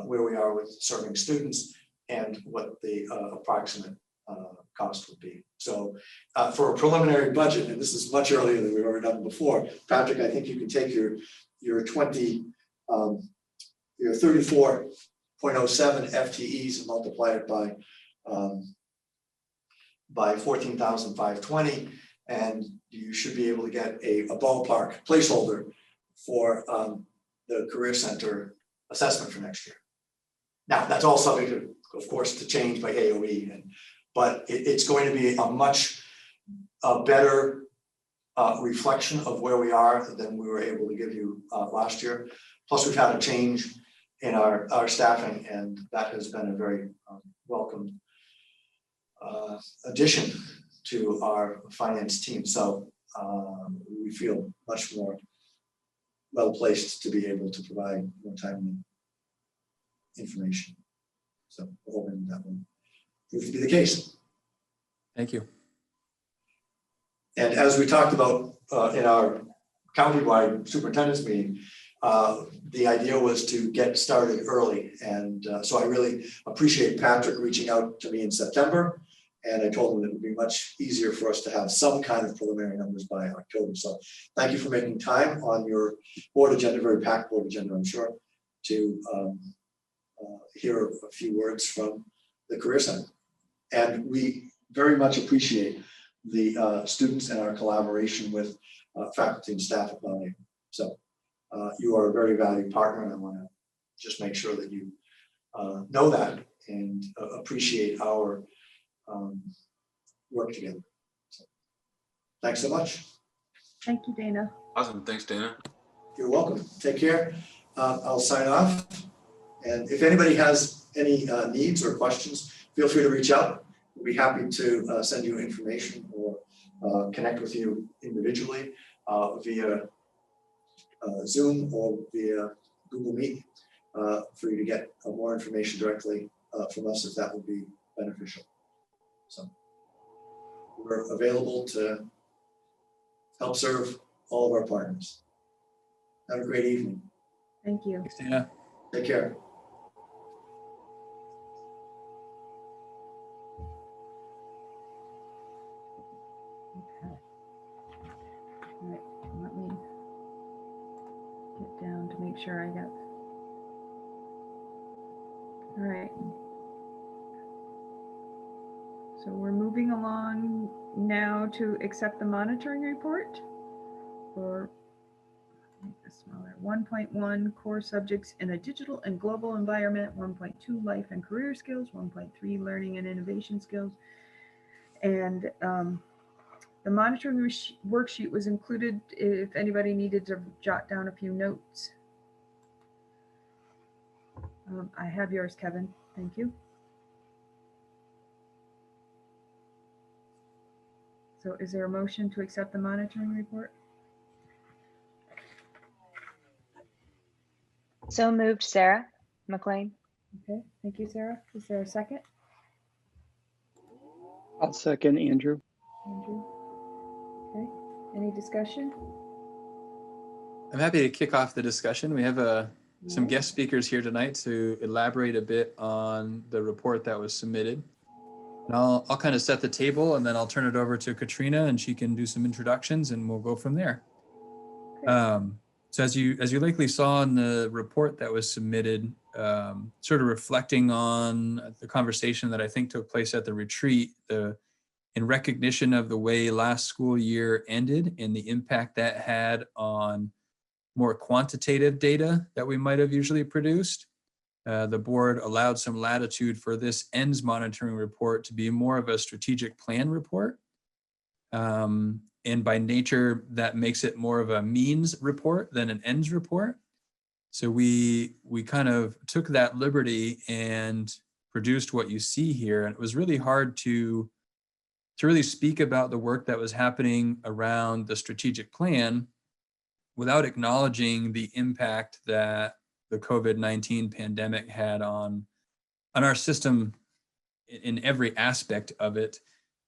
where we are with serving students, and what the approximate cost would be. So for a preliminary budget, and this is much earlier than we've ever done before, Patrick, I think you can take your 34.07 FTEs and multiply it by 14,520, and you should be able to get a ballpark placeholder for the Career Center assessment for next year. Now, that's all subject to, of course, to change by AOE, but it's going to be a much better reflection of where we are than we were able to give you last year. Plus, we've had a change in our staffing, and that has been a very welcome addition to our finance team. So we feel much more well placed to be able to provide more timely information. So we're hoping that will prove to be the case. Thank you. And as we talked about in our countywide superintendent's meeting, the idea was to get started early. And so I really appreciate Patrick reaching out to me in September. And I told him that it would be much easier for us to have some kind of preliminary numbers by October. So thank you for making time on your board agenda, very packed board agenda, I'm sure. to hear a few words from the Career Center. And we very much appreciate the students and our collaboration with faculty and staff at Mount Airy. So you are a very valued partner, and I want to just make sure that you know that and appreciate our work together. So, thanks so much. Thank you, Dana. Awesome. Thanks, Dana. You're welcome. Take care. I'll sign off. And if anybody has any needs or questions, feel free to reach out. We'll be happy to send you information or connect with you individually via Zoom or via Google Meet for you to get more information directly from us if that would be beneficial. So we're available to help serve all of our partners. Have a great evening. Thank you. Thanks, Dana. Take care. Okay. All right, let me get down to make sure I got. All right. So we're moving along now to accept the monitoring report for make this smaller. 1.1 core subjects in a digital and global environment, 1.2 life and career skills, 1.3 learning and innovation skills. And the monitoring worksheet was included if anybody needed to jot down a few notes. I have yours, Kevin. Thank you. So is there a motion to accept the monitoring report? So moved, Sarah McLean. Okay, thank you, Sarah. Is there a second? I'll second Andrew. Andrew. Okay, any discussion? I'm happy to kick off the discussion. We have some guest speakers here tonight to elaborate a bit on the report that was submitted. And I'll kind of set the table, and then I'll turn it over to Katrina, and she can do some introductions, and we'll go from there. So as you likely saw in the report that was submitted, sort of reflecting on the conversation that I think took place at the retreat, in recognition of the way last school year ended and the impact that had on more quantitative data that we might have usually produced. The board allowed some latitude for this ends monitoring report to be more of a strategic plan report. And by nature, that makes it more of a means report than an ends report. So we kind of took that liberty and produced what you see here. And it was really hard to really speak about the work that was happening around the strategic plan without acknowledging the impact that the COVID-19 pandemic had on our system in every aspect of it,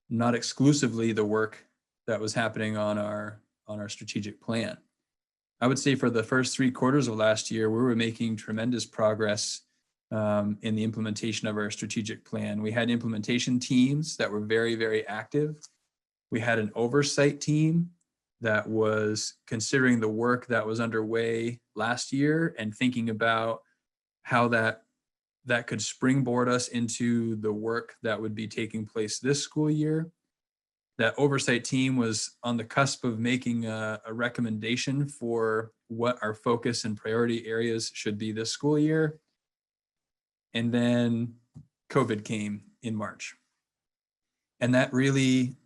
not exclusively the work that was happening on our strategic plan. I would say for the first 3 quarters of last year, we were making tremendous progress in the implementation of our strategic plan. We had implementation teams that were very, very active. We had an oversight team that was considering the work that was underway last year and thinking about how that could springboard us into the work that would be taking place this school year. That oversight team was on the cusp of making a recommendation for what our focus and priority areas should be this school year. And then COVID came in March. And that really,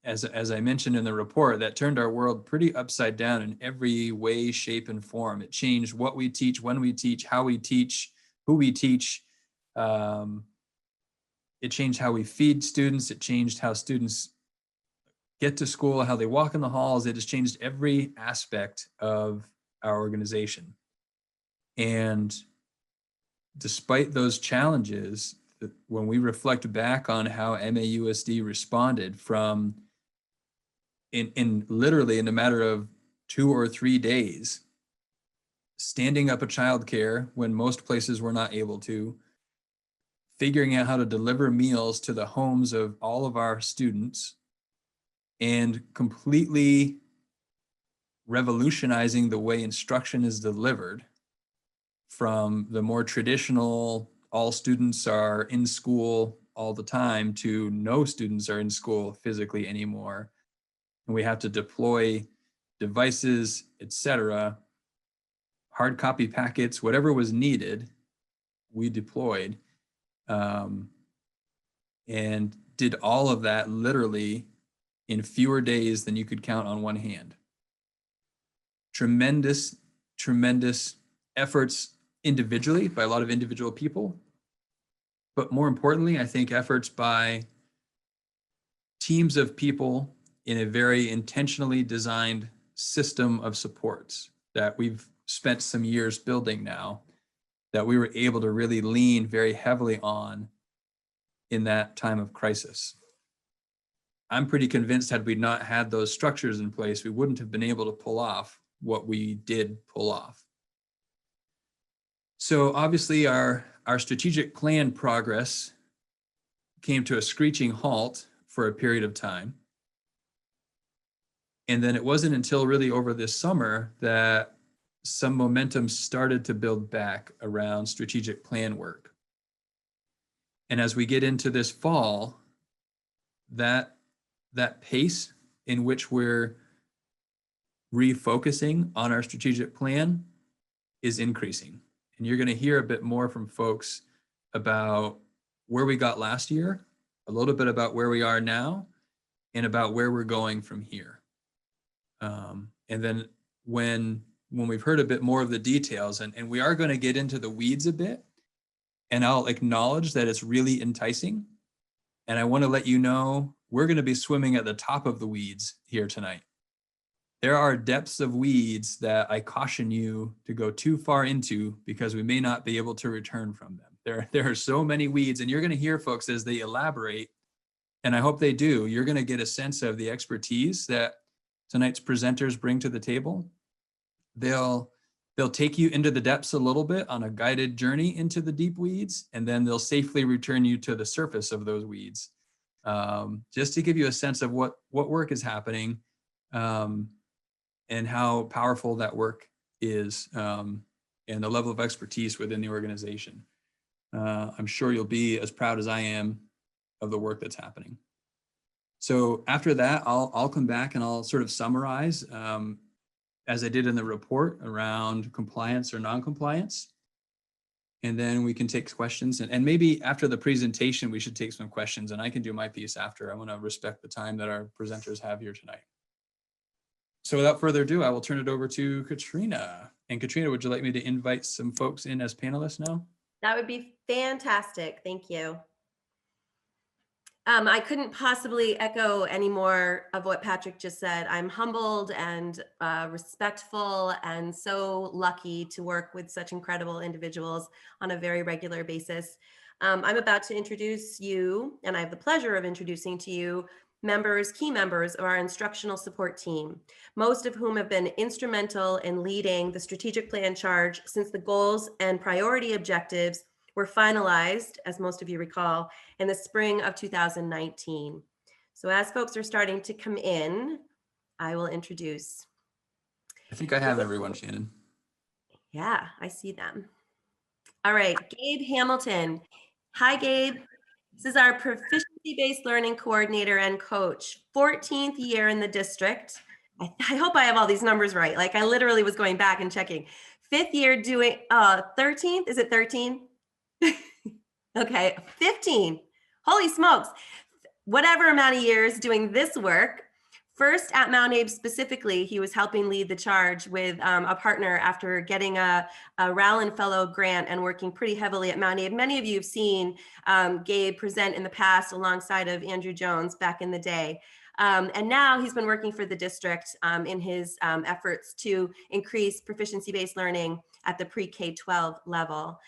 as I mentioned in the report, that turned our world pretty upside down in every way, shape, and form. It changed what we teach, when we teach, how we teach, who we teach. It changed how we feed students. It changed how students get to school, how they walk in the halls. It has changed every aspect of our organization. And despite those challenges, when we reflect back on how MAUSD responded from in literally in a matter of 2 or 3 days, standing up a childcare when most places were not able to, figuring out how to deliver meals to the homes of all of our students, and completely revolutionizing the way instruction is delivered from the more traditional, all students are in school all the time, to no students are in school physically anymore. And we have to deploy devices, etc. Hard copy packets, whatever was needed, we deployed, and did all of that literally in fewer days than you could count on one hand. Tremendous, tremendous efforts individually by a lot of individual people. But more importantly, I think efforts by teams of people in a very intentionally designed system of supports that we've spent some years building now, that we were able to really lean very heavily on in that time of crisis. I'm pretty convinced had we not had those structures in place, we wouldn't have been able to pull off what we did pull off. So obviously our strategic plan progress came to a screeching halt for a period of time. And then it wasn't until really over this summer that some momentum started to build back around strategic plan work. And as we get into this fall, that pace in which we're refocusing on our strategic plan is increasing. And you're going to hear a bit more from folks about where we got last year, a little bit about where we are now, and about where we're going from here. And then when we've heard a bit more of the details, and we are going to get into the weeds a bit, and I'll acknowledge that it's really enticing. And I want to let you know, we're going to be swimming at the top of the weeds here tonight. There are depths of weeds that I caution you to go too far into, because we may not be able to return from them. There are so many weeds, and you're going to hear folks as they elaborate, and I hope they do. You're going to get a sense of the expertise that tonight's presenters bring to the table. They'll take you into the depths a little bit on a guided journey into the deep weeds, and then they'll safely return you to the surface of those weeds, just to give you a sense of what work is happening, and how powerful that work is, and the level of expertise within the organization. I'm sure you'll be as proud as I am of the work that's happening. So after that, I'll come back and I'll sort of summarize, as I did in the report, around compliance or non-compliance. And then we can take questions, and maybe after the presentation, we should take some questions, and I can do my piece after. I want to respect the time that our presenters have here tonight. So without further ado, I will turn it over to Katrina. And Katrina, would you like me to invite some folks in as panelists now? That would be fantastic. Thank you. I couldn't possibly echo any more of what Patrick just said. I'm humbled and respectful and so lucky to work with such incredible individuals on a very regular basis. I'm about to introduce you, and I have the pleasure of introducing to you key members of our instructional support team, most of whom have been instrumental in leading the strategic plan charge since the goals and priority objectives were finalized, as most of you recall, in the spring of 2019. So as folks are starting to come in, I will introduce. I think I have everyone, Shannon. Yeah, I see them. All right, Gabe Hamilton. Hi, Gabe. This is our proficiency-based learning coordinator and coach, 14th year in the district. I hope I have all these numbers right. Like, I literally was going back and checking. 5th year doing 13th, is it 13? Okay, 15. Holy smokes. Whatever amount of years doing this work. First at Mount Abe specifically, he was helping lead the charge with a partner after getting a Rowland Fellow grant and working pretty heavily at Mount Abe. Many of you have seen Gabe present in the past alongside of Andrew Jones back in the day. And now he's been working for the district in his efforts to increase proficiency-based learning at the pre-K-12 level.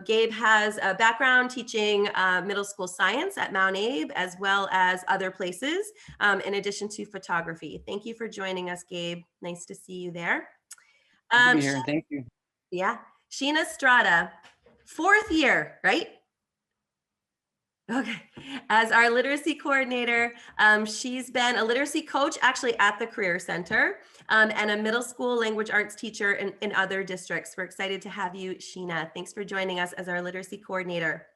Gabe has a background teaching middle school science at Mount Abe, as well as other places, in addition to photography. Thank you for joining us, Gabe. Nice to see you there. Good to be here. Thank you. Yeah. Sheena Strada, 4th year, right? Okay, as our literacy coordinator, she's been a literacy coach actually at the Career Center and a middle school language arts teacher in other districts. We're excited to have you, Sheena. Thanks for joining us as our literacy coordinator.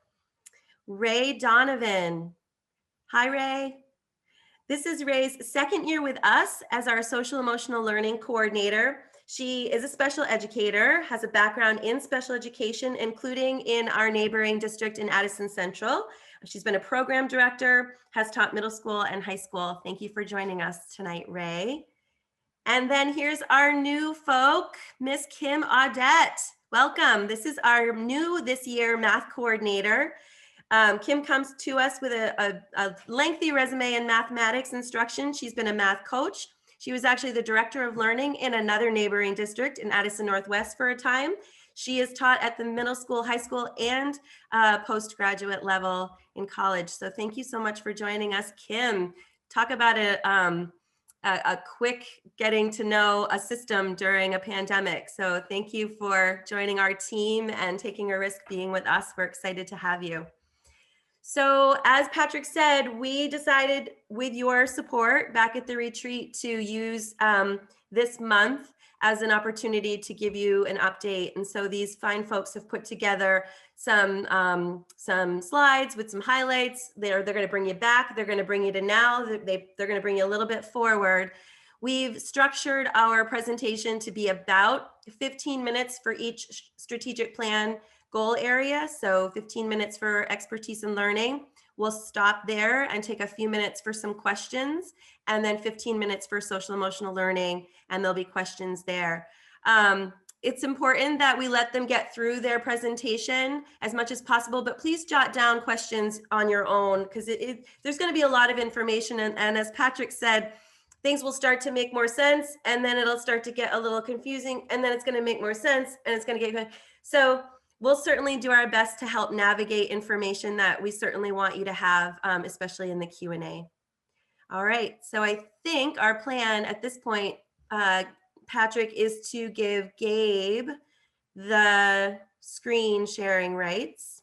Ray Donovan. Hi, Ray. This is Ray's second year with us as our social emotional learning coordinator. She is a special educator, has a background in special education, including in our neighboring district in Addison Central. She's been a program director, has taught middle school and high school. Thank you for joining us tonight, Ray. And then here's our new folk, Miss Kim Audette. Welcome. This is our new this year math coordinator. Kim comes to us with a lengthy resume in mathematics instruction. She's been a math coach. She was actually the director of learning in another neighboring district in Addison Northwest for a time. She is taught at the middle school, high school, and postgraduate level in college. So thank you so much for joining us, Kim. Talk about a quick getting to know a system during a pandemic. So thank you for joining our team and taking a risk being with us. We're excited to have you. So as Patrick said, we decided with your support back at the retreat to use this month as an opportunity to give you an update. And so these fine folks have put together some slides with some highlights. They're going to bring you back. They're going to bring you to now. They're going to bring you a little bit forward. We've structured our presentation to be about 15 minutes for each strategic plan goal area. So 15 minutes for expertise in learning. We'll stop there and take a few minutes for some questions, and then 15 minutes for social emotional learning, and there'll be questions there. It's important that we let them get through their presentation as much as possible, but please jot down questions on your own, because there's going to be a lot of information, and as Patrick said, things will start to make more sense, and then it'll start to get a little confusing, and then it's going to make more sense, and it's going to get so. We'll certainly do our best to help navigate information that we certainly want you to have, especially in the Q&A. All right, so I think our plan at this point, Patrick, is to give Gabe the screen sharing rights,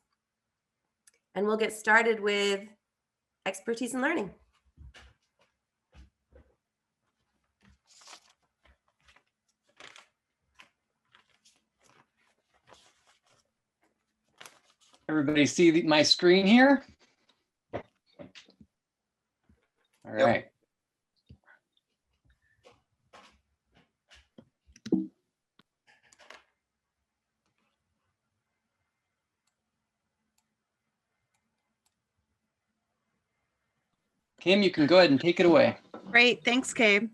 and we'll get started with expertise in learning. Everybody see my screen here? All right. Kim, you can go ahead and take it away. Great, thanks, Gabe.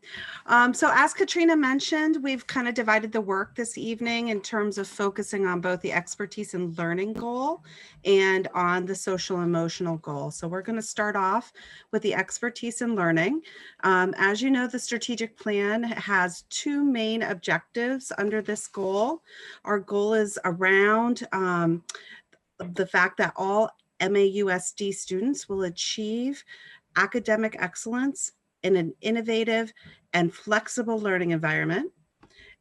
So as Katrina mentioned, we've kind of divided the work this evening in terms of focusing on both the expertise and learning goal and on the social emotional goal. So we're going to start off with the expertise in learning. As you know, the strategic plan has two main objectives under this goal. Our goal is around the fact that all MAUSD students will achieve academic excellence in an innovative and flexible learning environment.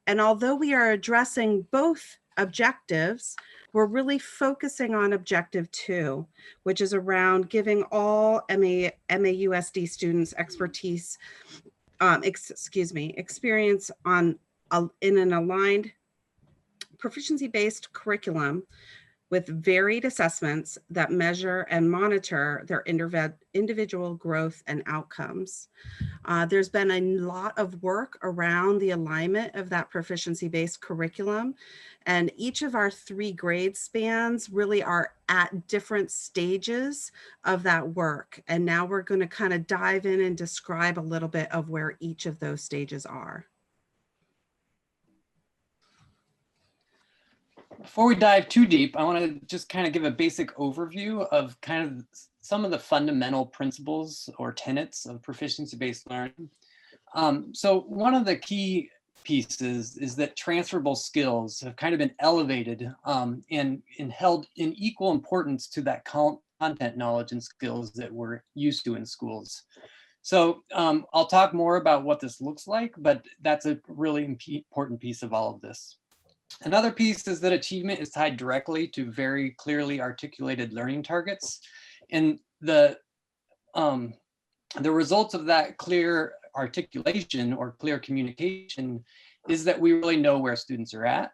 And although we are addressing both objectives, we're really focusing on objective 2, which is around giving all MAUSD students expertise, experience in an aligned proficiency-based curriculum with varied assessments that measure and monitor their individual growth and outcomes. There's been a lot of work around the alignment of that proficiency-based curriculum, and each of our 3 grade spans really are at different stages of that work. And now we're going to kind of dive in and describe a little bit of where each of those stages are. Before we dive too deep, I want to just kind of give a basic overview of kind of some of the fundamental principles or tenets of proficiency-based learning. So one of the key pieces is that transferable skills have kind of been elevated and held in equal importance to that content knowledge and skills that we're used to in schools. So I'll talk more about what this looks like, but that's a really important piece of all of this. Another piece is that achievement is tied directly to very clearly articulated learning targets. And the results of that clear articulation or clear communication is that we really know where students are at.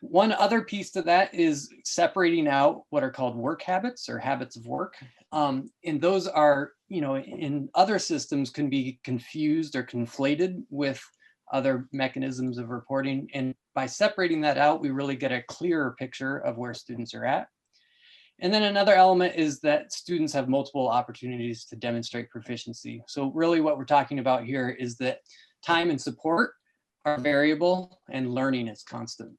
One other piece to that is separating out what are called work habits or habits of work. And those are, in other systems can be confused or conflated with other mechanisms of reporting. And by separating that out, we really get a clearer picture of where students are at. And then another element is that students have multiple opportunities to demonstrate proficiency. So really what we're talking about here is that time and support are variable and learning is constant.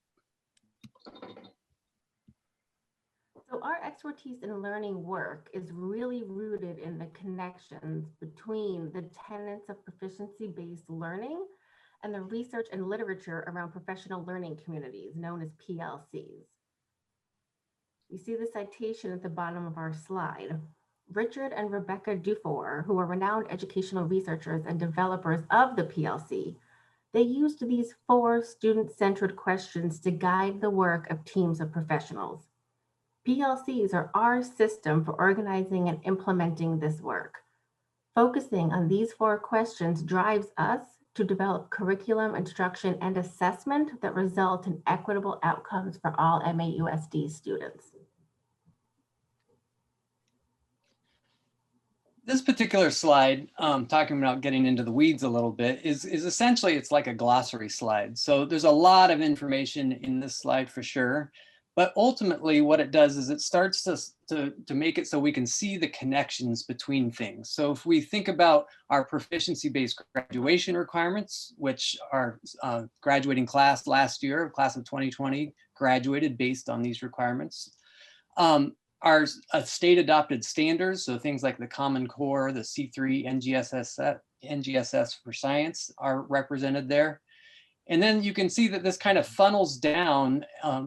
So our expertise in learning work is really rooted in the connections between the tenets of proficiency-based learning and the research and literature around professional learning communities known as PLCs. You see the citation at the bottom of our slide. Richard and Rebecca Dufour, who are renowned educational researchers and developers of the PLC, they used these 4 student-centered questions to guide the work of teams of professionals. PLCs are our system for organizing and implementing this work. Focusing on these 4 questions drives us to develop curriculum, instruction, and assessment that result in equitable outcomes for all MAUSD students. This particular slide, talking about getting into the weeds a little bit, is essentially, it's like a glossary slide. So there's a lot of information in this slide for sure. But ultimately what it does is it starts to make it so we can see the connections between things. So if we think about our proficiency-based graduation requirements, which our graduating class last year, class of 2020, graduated based on these requirements. Our state adopted standards, so things like the Common Core, the C3, NGSS for science are represented there. And then you can see that this kind of funnels down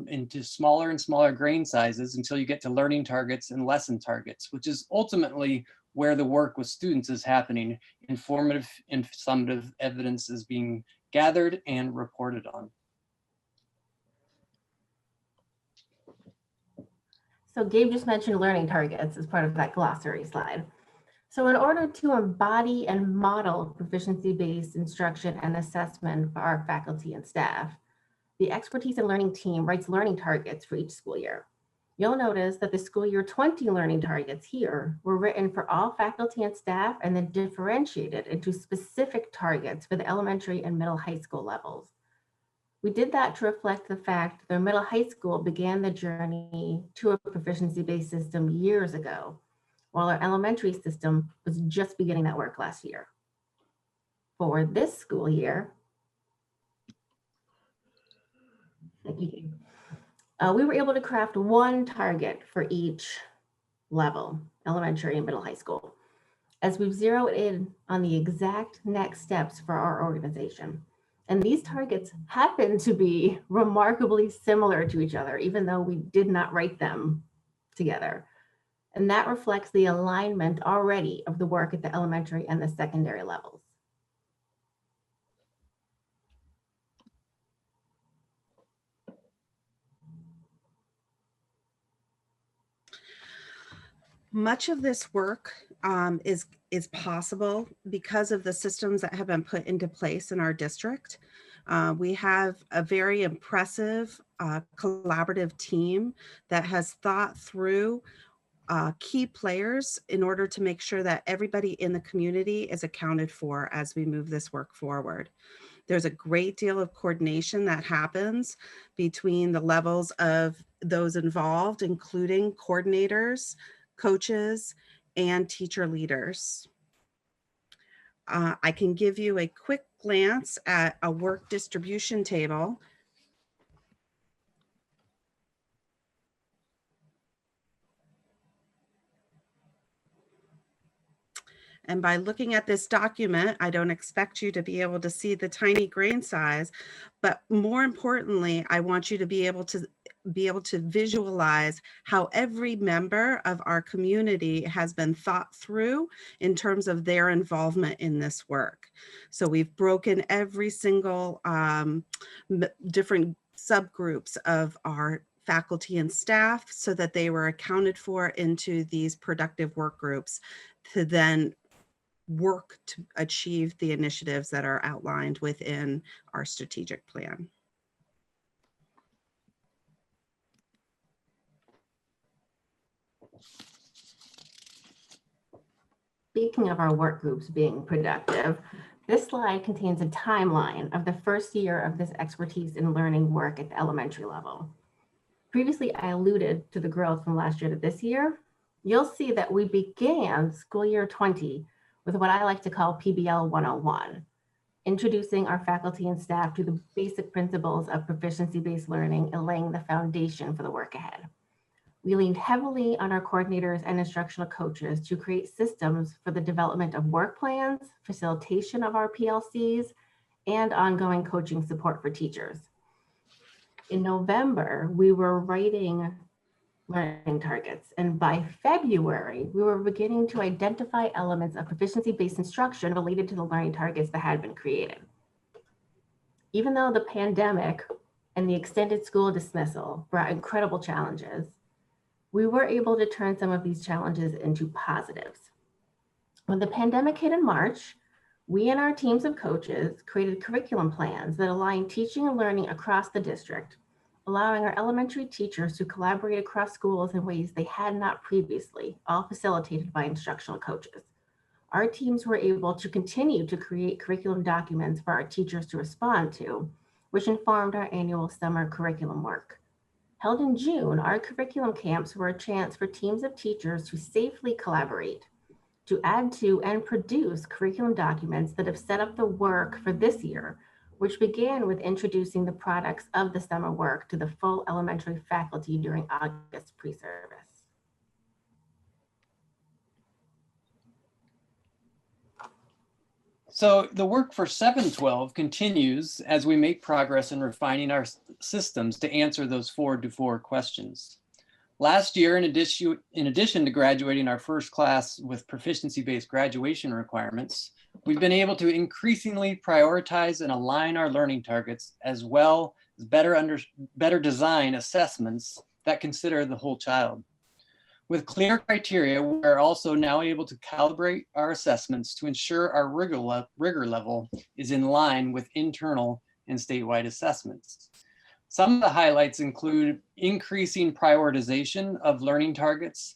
into smaller and smaller grain sizes until you get to learning targets and lesson targets, which is ultimately where the work with students is happening. Informative and summative evidence is being gathered and reported on. So Gabe just mentioned learning targets as part of that glossary slide. So in order to embody and model proficiency-based instruction and assessment for our faculty and staff, the expertise and learning team writes learning targets for each school year. You'll notice that the school year 20 learning targets here were written for all faculty and staff and then differentiated into specific targets for the elementary and middle high school levels. We did that to reflect the fact that middle high school began the journey to a proficiency-based system years ago, while our elementary system was just beginning that work last year. For this school year, we were able to craft 1 target for each level, elementary and middle high school, as we've zeroed in on the exact next steps for our organization. And these targets happen to be remarkably similar to each other, even though we did not write them together. And that reflects the alignment already of the work at the elementary and the secondary levels. Much of this work is possible because of the systems that have been put into place in our district. We have a very impressive collaborative team that has thought through key players in order to make sure that everybody in the community is accounted for as we move this work forward. There's a great deal of coordination that happens between the levels of those involved, including coordinators, coaches, and teacher leaders. I can give you a quick glance at a work distribution table. And by looking at this document, I don't expect you to be able to see the tiny grain size, but more importantly, I want you to be able to visualize how every member of our community has been thought through in terms of their involvement in this work. So we've broken every single different subgroups of our faculty and staff so that they were accounted for into these productive work groups to then work to achieve the initiatives that are outlined within our strategic plan. Speaking of our work groups being productive, this slide contains a timeline of the first year of this expertise in learning work at the elementary level. Previously, I alluded to the growth from last year to this year. You'll see that we began school year 20 with what I like to call PBL 101, introducing our faculty and staff to the basic principles of proficiency-based learning and laying the foundation for the work ahead. We leaned heavily on our coordinators and instructional coaches to create systems for the development of work plans, facilitation of our PLCs, and ongoing coaching support for teachers. In November, we were writing learning targets, and by February, we were beginning to identify elements of proficiency-based instruction related to the learning targets that had been created. Even though the pandemic and the extended school dismissal brought incredible challenges, we were able to turn some of these challenges into positives. When the pandemic hit in March, we and our teams of coaches created curriculum plans that align teaching and learning across the district, allowing our elementary teachers to collaborate across schools in ways they had not previously, all facilitated by instructional coaches. Our teams were able to continue to create curriculum documents for our teachers to respond to, which informed our annual summer curriculum work. Held in June, our curriculum camps were a chance for teams of teachers to safely collaborate, to add to and produce curriculum documents that have set up the work for this year, which began with introducing the products of the summer work to the full elementary faculty during August pre-service. So the work for 7-12 continues as we make progress in refining our systems to answer those 4-4 questions. Last year, in addition to graduating our first class with proficiency-based graduation requirements, we've been able to increasingly prioritize and align our learning targets, as well as better design assessments that consider the whole child. With clear criteria, we are also now able to calibrate our assessments to ensure our rigor level is in line with internal and statewide assessments. Some of the highlights include increasing prioritization of learning targets.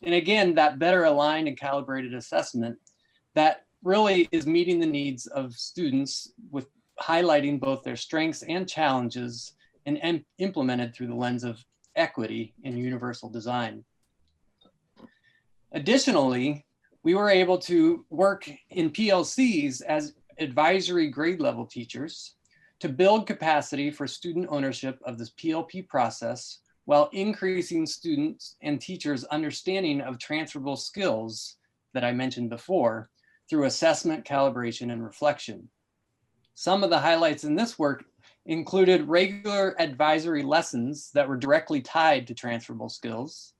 And again, that better aligned and calibrated assessment that really is meeting the needs of students with highlighting both their strengths and challenges and implemented through the lens of equity and universal design. Additionally, we were able to work in PLCs as advisory grade level teachers to build capacity for student ownership of this PLP process while increasing students and teachers' understanding of transferable skills that I mentioned before through assessment, calibration, and reflection. Some of the highlights in this work included regular advisory lessons that were directly tied to transferable skills,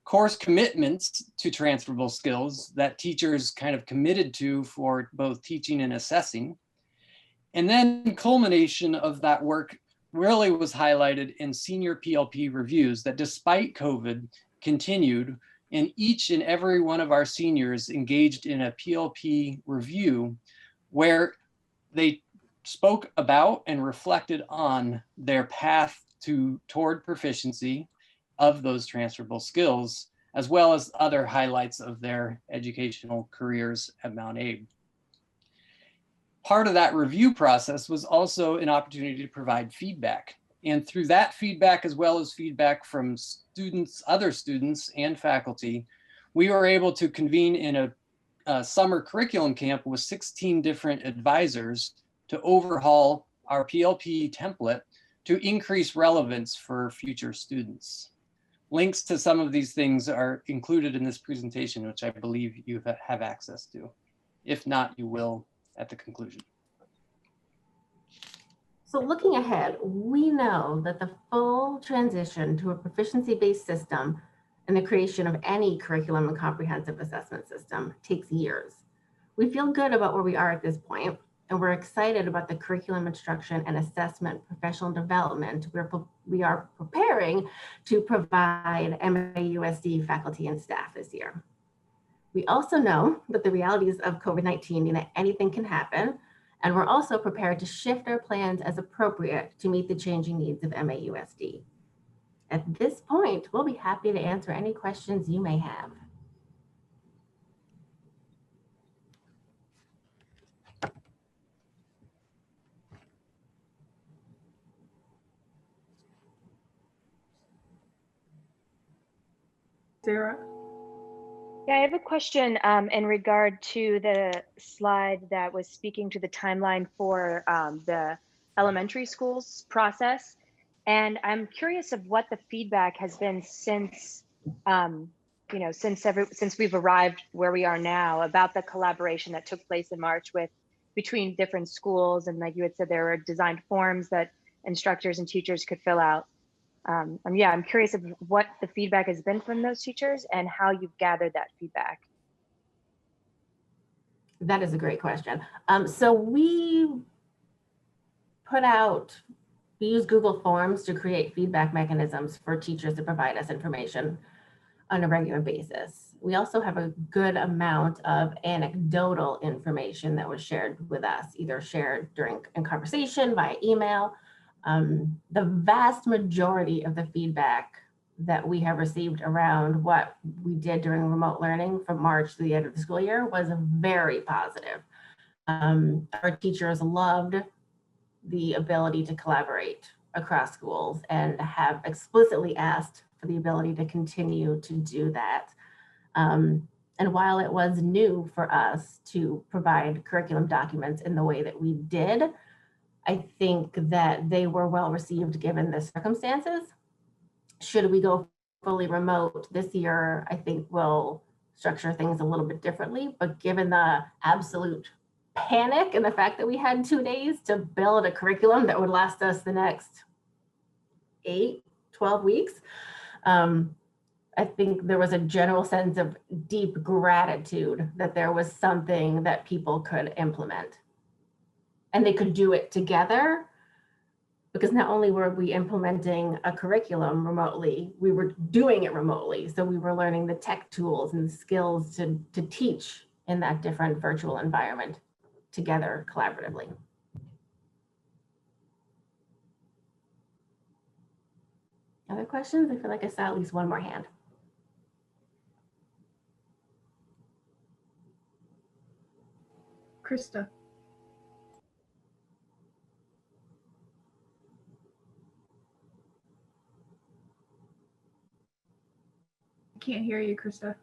course commitments to transferable skills that teachers kind of committed to for both teaching and assessing. And then culmination of that work really was highlighted in senior PLP reviews that despite COVID continued, and each and every one of our seniors engaged in a PLP review where they spoke about and reflected on their path toward proficiency of those transferable skills, as well as other highlights of their educational careers at Mount Abe. Part of that review process was also an opportunity to provide feedback. And through that feedback, as well as feedback from students, other students and faculty, we were able to convene in a summer curriculum camp with 16 different advisors to overhaul our PLP template to increase relevance for future students. Links to some of these things are included in this presentation, which I believe you have access to. If not, you will at the conclusion. So looking ahead, we know that the full transition to a proficiency-based system and the creation of any curriculum and comprehensive assessment system takes years. We feel good about where we are at this point, And we're excited about the curriculum instruction and assessment professional development we are preparing to provide MAUSD faculty and staff this year. We also know that the realities of COVID-19 mean that anything can happen, and we're also prepared to shift our plans as appropriate to meet the changing needs of MAUSD. At this point, we'll be happy to answer any questions you may have. Sarah? Yeah, I have a question in regard to the slide that was speaking to the timeline for the elementary schools process. And I'm curious of what the feedback has been since, you know, since we've arrived where we are now about the collaboration that took place in March between different schools. And like you had said, there were designed forms that instructors and teachers could fill out. Yeah, I'm curious of what the feedback has been from those teachers and how you've gathered that feedback. That is a great question. So we use Google Forms to create feedback mechanisms for teachers to provide us information on a regular basis. We also have a good amount of anecdotal information that was shared with us, either shared in conversation, via email. The vast majority of the feedback that we have received around what we did during remote learning from March to the end of the school year was very positive. Our teachers loved the ability to collaborate across schools and have explicitly asked for the ability to continue to do that. And while it was new for us to provide curriculum documents in the way that we did, I think that they were well received given the circumstances. Should we go fully remote this year, I think we'll structure things a little bit differently, but given the absolute panic and the fact that we had 2 days to build a curriculum that would last us the next 8-12 weeks, I think there was a general sense of deep gratitude that there was something that people could implement. And they could do it together, because not only were we implementing a curriculum remotely, we were doing it remotely. So we were learning the tech tools and skills to teach in that different virtual environment together collaboratively. Other questions? I feel like I saw at least one more hand. Krista. I can't hear you, Krista.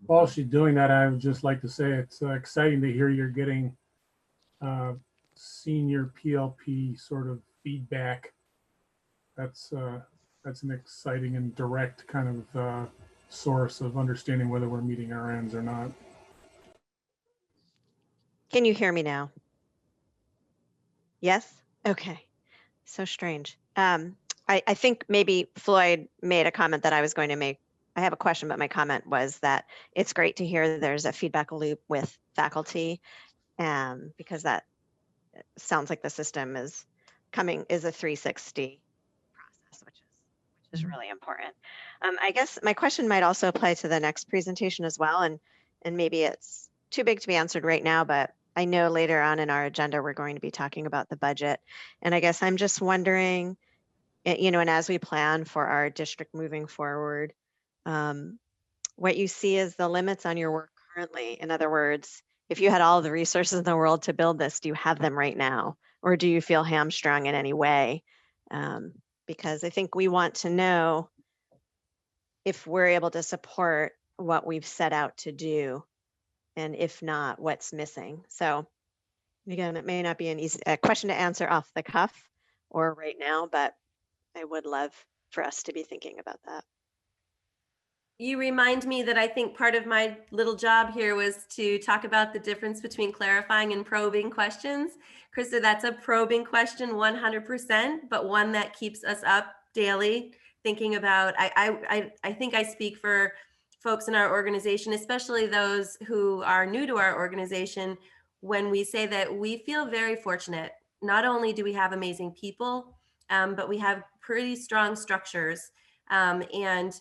While she's doing that, I would just like to say it's exciting to hear you're getting senior PLP sort of feedback. That's an exciting and direct kind of source of understanding whether we're meeting our ends or not. Can you hear me now? Yes? Okay. So strange. I think maybe Floyd made a comment that I was going to make. I have a question, but my comment was that it's great to hear there's a feedback loop with faculty, because that sounds like the system is a 360 process, which is really important. I guess my question might also apply to the next presentation as well, and maybe it's too big to be answered right now, but I know later on in our agenda we're going to be talking about the budget, and I guess I'm just wondering, you know, and as we plan for our district moving forward, what you see as the limits on your work currently. In other words, if you had all the resources in the world to build this, do you have them right now? Or do you feel hamstrung in any way? Because I think we want to know if we're able to support what we've set out to do, and if not, what's missing. So again, it may not be an easy question to answer off the cuff or right now, but I would love for us to be thinking about that. You remind me that I think part of my little job here was to talk about the difference between clarifying and probing questions. Krista, that's a probing question 100%, but one that keeps us up daily thinking about, I think I speak for folks in our organization, especially those who are new to our organization, when we say that we feel very fortunate. Not only do we have amazing people, but we have pretty strong structures. And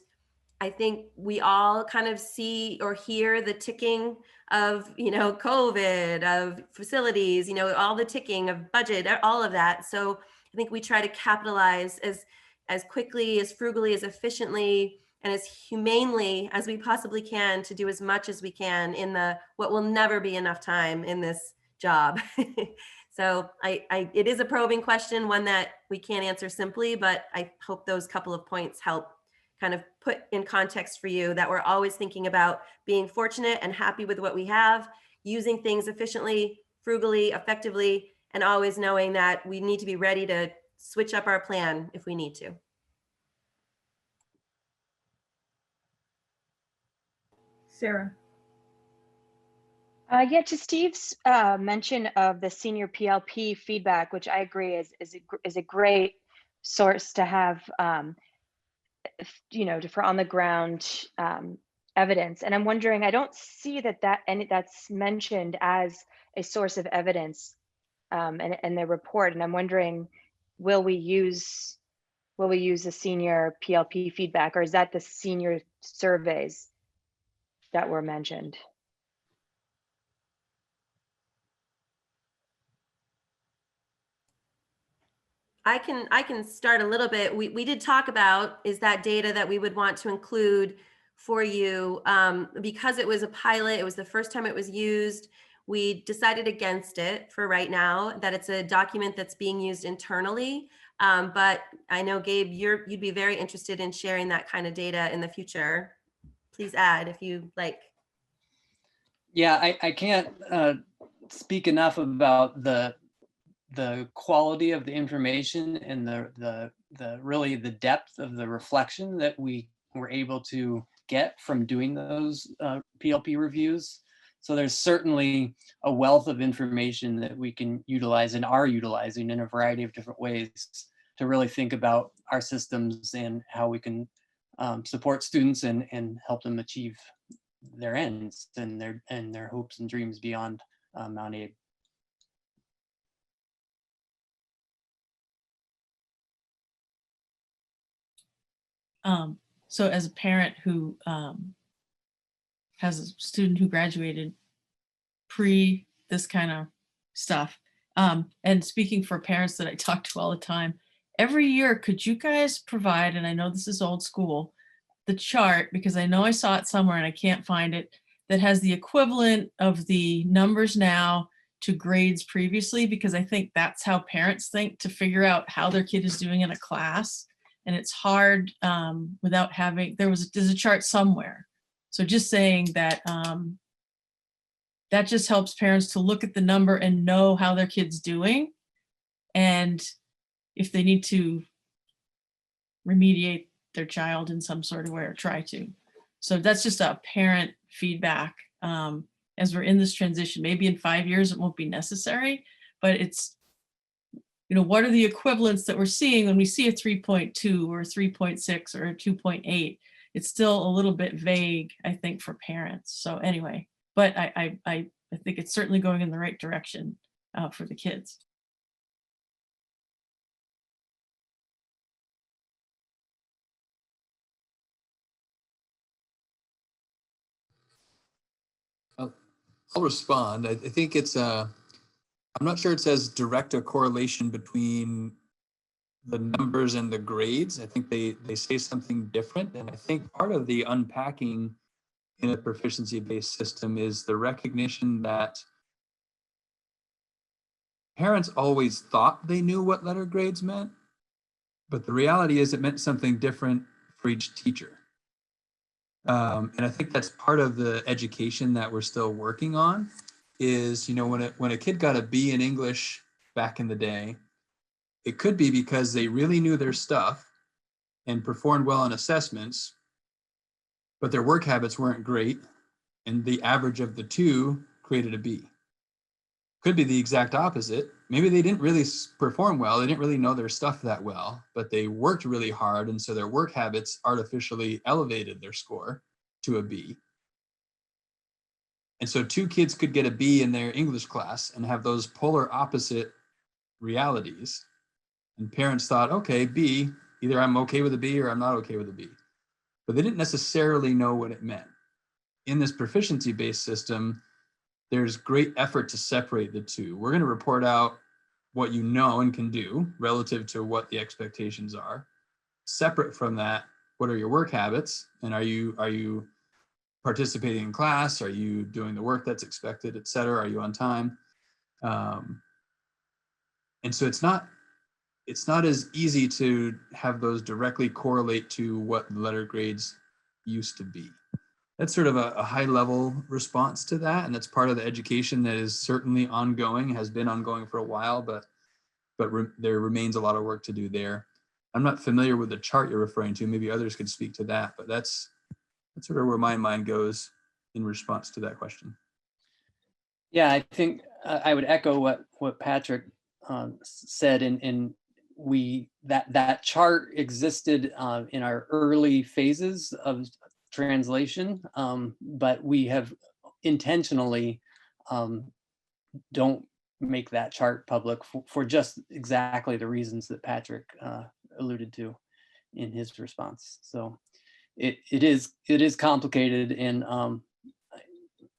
I think we all kind of see or hear the ticking of, COVID, of facilities, all the ticking of budget, all of that. So I think we try to capitalize as quickly, as frugally, as efficiently, and as humanely as we possibly can to do as much as we can in what will never be enough time in this job. So it is a probing question, one that we can't answer simply, but I hope those couple of points help kind of put in context for you that we're always thinking about being fortunate and happy with what we have, using things efficiently, frugally, effectively, and always knowing that we need to be ready to switch up our plan if we need to. Sarah. Yeah, to Steve's mention of the senior PLP feedback, which I agree is a great source to have, for on the ground evidence. And I'm wondering, I don't see that's mentioned as a source of evidence in the report. And I'm wondering, will we use the senior PLP feedback, or is that the senior surveys that were mentioned? I can start a little bit. We did talk about, is that data that we would want to include for you, because it was a pilot, it was the first time it was used. We decided against it for right now, that it's a document that's being used internally. But I know, Gabe, you'd be very interested in sharing that kind of data in the future. Please add if you like. Yeah, I can't speak enough about the quality of the information and really the depth of the reflection that we were able to get from doing those PLP reviews. So there's certainly a wealth of information that we can utilize and are utilizing in a variety of different ways to really think about our systems and how we can support students and help them achieve their ends and their hopes and dreams beyond Mount Abe. So as a parent who has a student who graduated pre this kind of stuff, and speaking for parents that I talk to all the time, every year, could you guys provide, and I know this is old school, the chart, because I know I saw it somewhere and I can't find it, that has the equivalent of the numbers now to grades previously, because I think that's how parents think to figure out how their kid is doing in a class. And it's hard without having, there's a chart somewhere. So just saying that that just helps parents to look at the number and know how their kid's doing. And if they need to remediate their child in some sort of way or try to. So that's just a parent feedback as we're in this transition. Maybe in 5 years it won't be necessary, but it's, what are the equivalents that we're seeing when we see a 3.2 or a 3.6 or a 2.8? It's still a little bit vague, I think, for parents. So anyway, but I think it's certainly going in the right direction for the kids. I'll respond. I think it's I'm not sure it says direct a correlation between the numbers and the grades. I think they say something different. And I think part of the unpacking in a proficiency-based system is the recognition that parents always thought they knew what letter grades meant, but the reality is it meant something different for each teacher. And I think that's part of the education that we're still working on is, when a kid got a B in English back in the day, it could be because they really knew their stuff and performed well on assessments, but their work habits weren't great. And the average of the two created a B. Could be the exact opposite. maybe they didn't really perform well, they didn't really know their stuff that well, but they worked really hard, and so their work habits artificially elevated their score to a B. And so two kids could get a B in their English class and have those polar opposite realities. And parents thought, okay, B, either I'm okay with a B or I'm not okay with a B. But they didn't necessarily know what it meant. In this proficiency-based system, there's great effort to separate the two. We're going to report out what you know and can do relative to what the expectations are. Separate from that, what are your work habits? And are you participating in class? Are you doing the work that's expected, et cetera? Are you on time? And so it's not as easy to have those directly correlate to what the letter grades used to be. That's sort of a high level response to that. And that's part of the education that is certainly ongoing, has been ongoing for a while, but there remains a lot of work to do there. I'm not familiar with the chart you're referring to. Maybe others could speak to that, but that's sort of where my mind goes in response to that question. Yeah, I think I would echo what Patrick said, and that chart existed in our early phases of translation, but we have intentionally don't make that chart public for just exactly the reasons that Patrick alluded to in his response. So it is complicated, and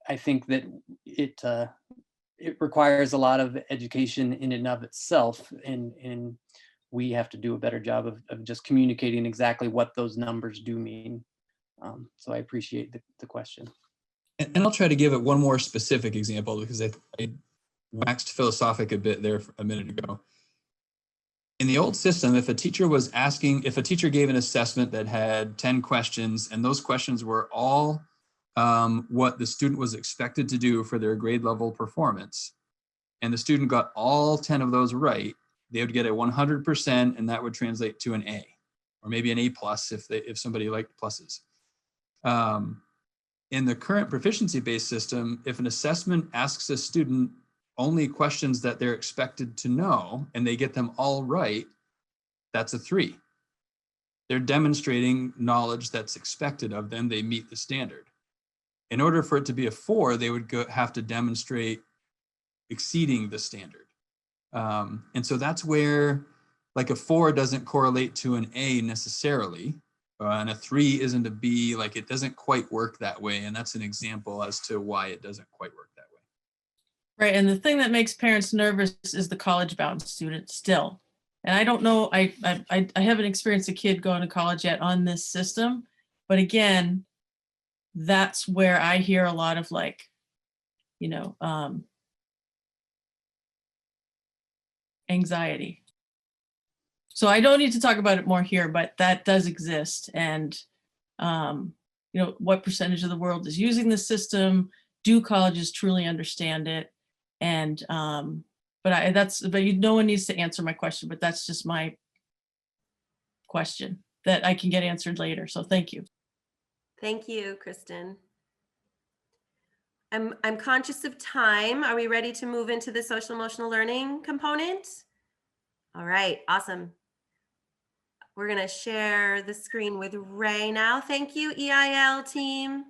I think that it requires a lot of education in and of itself, and we have to do a better job of just communicating exactly what those numbers do mean. So I appreciate the question. And I'll try to give it one more specific example, because I waxed philosophic a bit there a minute ago. In the old system, if a teacher gave an assessment that had 10 questions, and those questions were all what the student was expected to do for their grade level performance, and the student got all 10 of those right, they would get a 100%, and that would translate to an A, or maybe an A plus if somebody liked pluses. In the current proficiency-based system, if an assessment asks a student only questions that they're expected to know, and they get them all right, that's a 3. They're demonstrating knowledge that's expected of them. They meet the standard. In order for it to be a 4, they would have to demonstrate exceeding the standard. And so that's where, like, a 4 doesn't correlate to an A necessarily, and a 3 isn't a B. Like, it doesn't quite work that way. And that's an example as to why it doesn't quite work that way. Right, and the thing that makes parents nervous is the college-bound student still. And I don't know, I haven't experienced a kid going to college yet on this system, but again, that's where I hear a lot of, like, anxiety. So I don't need to talk about it more here, but that does exist. And, what percentage of the world is using the system? Do colleges truly understand it? And, no one needs to answer my question, but that's just my question that I can get answered later. So thank you. Thank you, Kristen. I'm conscious of time. Are we ready to move into the social emotional learning component? All right, awesome. We're gonna share the screen with Ray now. Thank you, EIL team.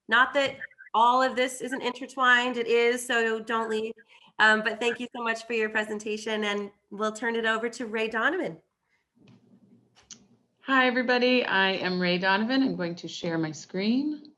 Not that all of this isn't intertwined, it is, so don't leave. But thank you so much for your presentation, and we'll turn it over to Ray Donovan. Hi, everybody. I am Ray Donovan. I'm going to share my screen.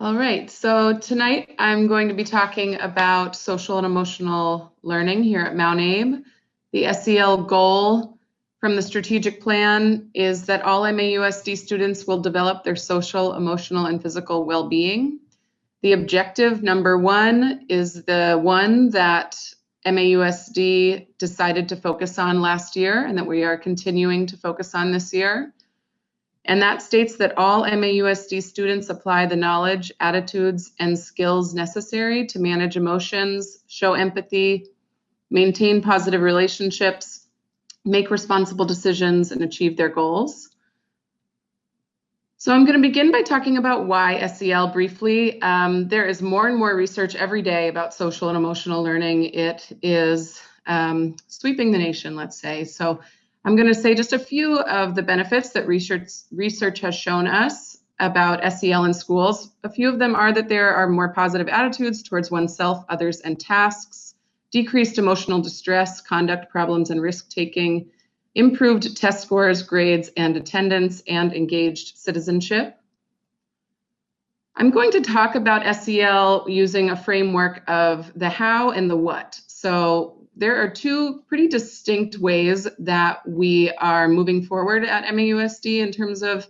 All right, so tonight I'm going to be talking about social and emotional learning here at Mount Abe. The SEL goal from the strategic plan is that all MAUSD students will develop their social, emotional, and physical well-being. The objective number 1 is the one that MAUSD decided to focus on last year and that we are continuing to focus on this year. And that states that all MAUSD students apply the knowledge, attitudes, and skills necessary to manage emotions, show empathy, maintain positive relationships, make responsible decisions, and achieve their goals. So I'm going to begin by talking about why SEL briefly. There is more and more research every day about social and emotional learning. It is sweeping the nation, let's say. So I'm going to say just a few of the benefits that research has shown us about SEL in schools. A few of them are that there are more positive attitudes towards oneself, others, and tasks, decreased emotional distress, conduct problems, and risk-taking, improved test scores, grades, and attendance, and engaged citizenship. I'm going to talk about SEL using a framework of the how and the what. So there are two pretty distinct ways that we are moving forward at MAUSD in terms of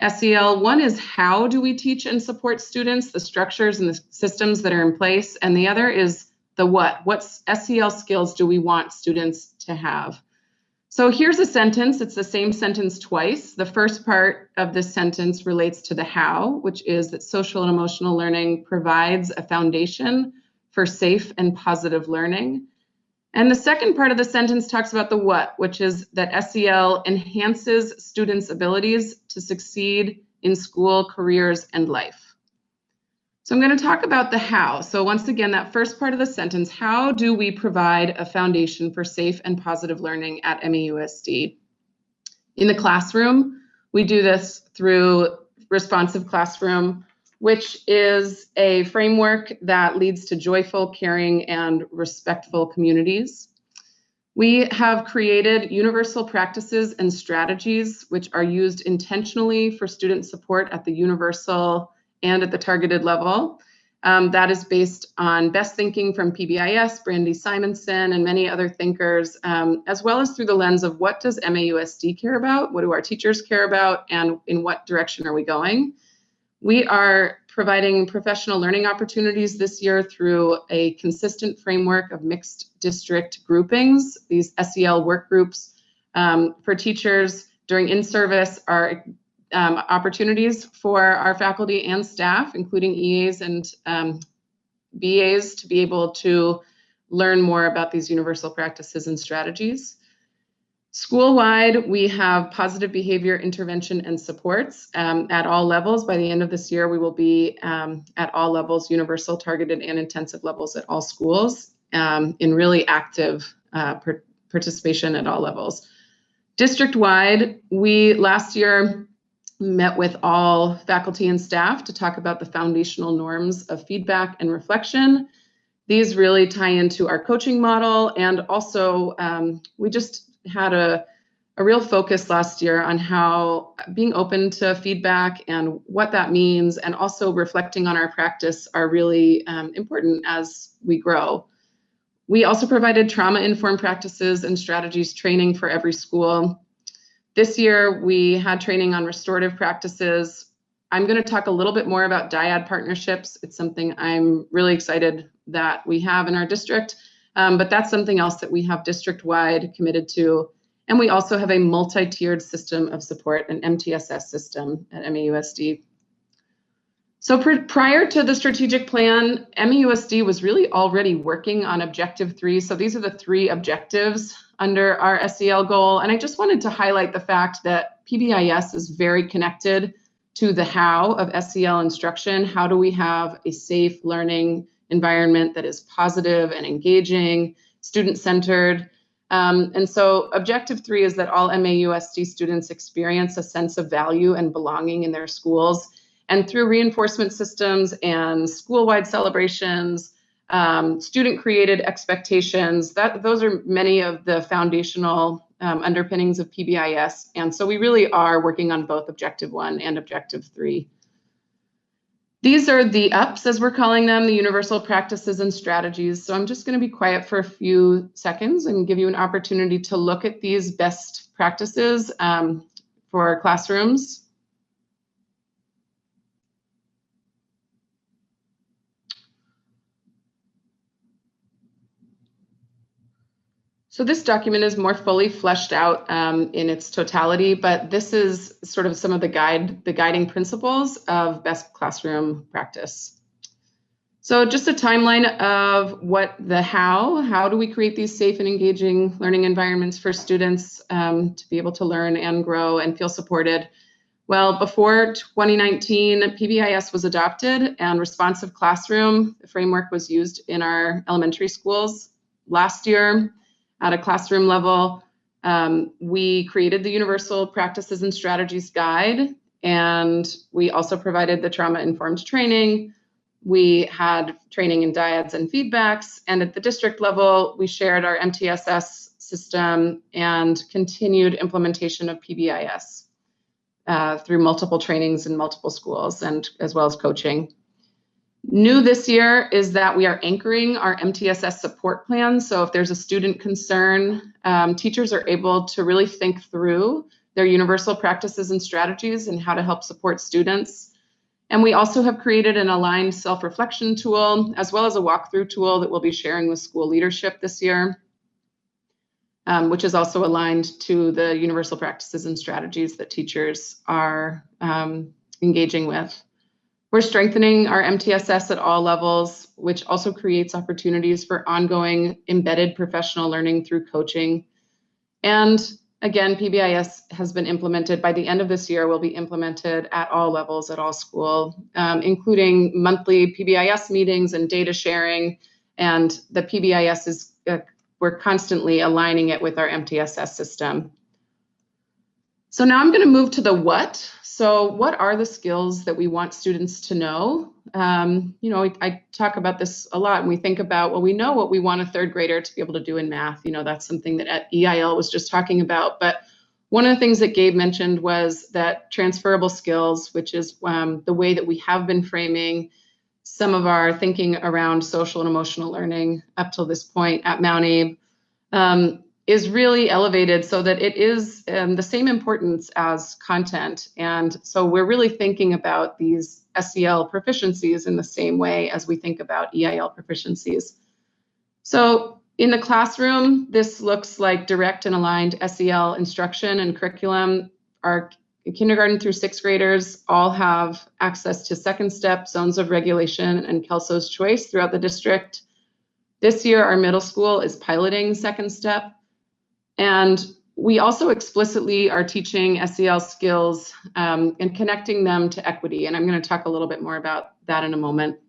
SEL. One is how do we teach and support students, the structures and the systems that are in place, and the other is the what. What SEL skills do we want students to have? So here's a sentence. It's the same sentence twice. The first part of this sentence relates to the how, which is that social and emotional learning provides a foundation for safe and positive learning. And the second part of the sentence talks about the what, which is that SEL enhances students' abilities to succeed in school, careers, and life. So I'm going to talk about the how. So once again, that first part of the sentence, how do we provide a foundation for safe and positive learning at MAUSD? In the classroom, we do this through Responsive Classroom, which is a framework that leads to joyful, caring, and respectful communities. We have created universal practices and strategies which are used intentionally for student support at the universal and at the targeted level. That is based on best thinking from PBIS, Brandy Simonson, and many other thinkers, as well as through the lens of what does MAUSD care about, what do our teachers care about, and in what direction are we going? We are providing professional learning opportunities this year through a consistent framework of mixed district groupings. These SEL work groups for teachers during in-service are opportunities for our faculty and staff, including EAs and BAs, to be able to learn more about these universal practices and strategies. School-wide, we have positive behavior intervention and supports at all levels. By the end of this year, we will be at all levels, universal, targeted, and intensive levels at all schools in really active participation at all levels. District-wide, we last year met with all faculty and staff to talk about the foundational norms of feedback and reflection. These really tie into our coaching model, and also we just had a real focus last year on how being open to feedback and what that means, and also reflecting on our practice, are really important as we grow. We also provided trauma-informed practices and strategies training for every school. This year, we had training on restorative practices. I'm going to talk a little bit more about dyad partnerships. It's something I'm really excited that we have in our district, but that's something else that we have district-wide committed to. And we also have a multi-tiered system of support, an MTSS system at MAUSD. So prior to the strategic plan, MAUSD was really already working on Objective 3. So these are the 3 objectives under our SEL goal. And I just wanted to highlight the fact that PBIS is very connected to the how of SEL instruction. How do we have a safe learning environment that is positive and engaging, student-centered? And so Objective 3 is that all MAUSD students experience a sense of value and belonging in their schools. And through reinforcement systems and school-wide celebrations, student-created expectations, those are many of the foundational underpinnings of PBIS. And so we really are working on both Objective 1 and Objective 3. These are the UPS, as we're calling them, the universal practices and strategies. So I'm just going to be quiet for a few seconds and give you an opportunity to look at these best practices for classrooms. So this document is more fully fleshed out in its totality, but this is sort of some of the guiding principles of best classroom practice. So just a timeline of what how do we create these safe and engaging learning environments for students to be able to learn and grow and feel supported. Well, before 2019, PBIS was adopted and responsive classroom, the framework was used in our elementary schools. Last year, at a classroom level, we created the Universal Practices and Strategies Guide, and we also provided the trauma-informed training. We had training in dyads and feedbacks, and at the district level, we shared our MTSS system and continued implementation of PBIS through multiple trainings in multiple schools and as well as coaching. New this year is that we are anchoring our MTSS support plan. So if there's a student concern, teachers are able to really think through their universal practices and strategies and how to help support students. And we also have created an aligned self-reflection tool, as well as a walkthrough tool that we'll be sharing with school leadership this year, which is also aligned to the universal practices and strategies that teachers are engaging with. We're strengthening our MTSS at all levels, which also creates opportunities for ongoing embedded professional learning through coaching. And again, PBIS has been implemented. By the end of this year, will be implemented at all levels, at all school, including monthly PBIS meetings and data sharing. And the PBIS is, we're constantly aligning it with our MTSS system. So now I'm going to move to the what. So what are the skills that we want students to know? You know, I talk about this a lot, and we think about, well, we know what we want a third grader to be able to do in math. You know, that's something that EIL was just talking about. But one of the things that Gabe mentioned was that transferable skills, which is the way that we have been framing some of our thinking around social and emotional learning up till this point at Mount Abe, is really elevated so that it is the same importance as content. And so we're really thinking about these SEL proficiencies in the same way as we think about EIL proficiencies. So in the classroom, this looks like direct and aligned SEL instruction and curriculum. Our kindergarten through sixth graders all have access to second step, zones of regulation, and Kelso's choice throughout the district. This year, our middle school is piloting second step. And we also explicitly are teaching SEL skills and connecting them to equity. And I'm going to talk a little bit more about that in a moment.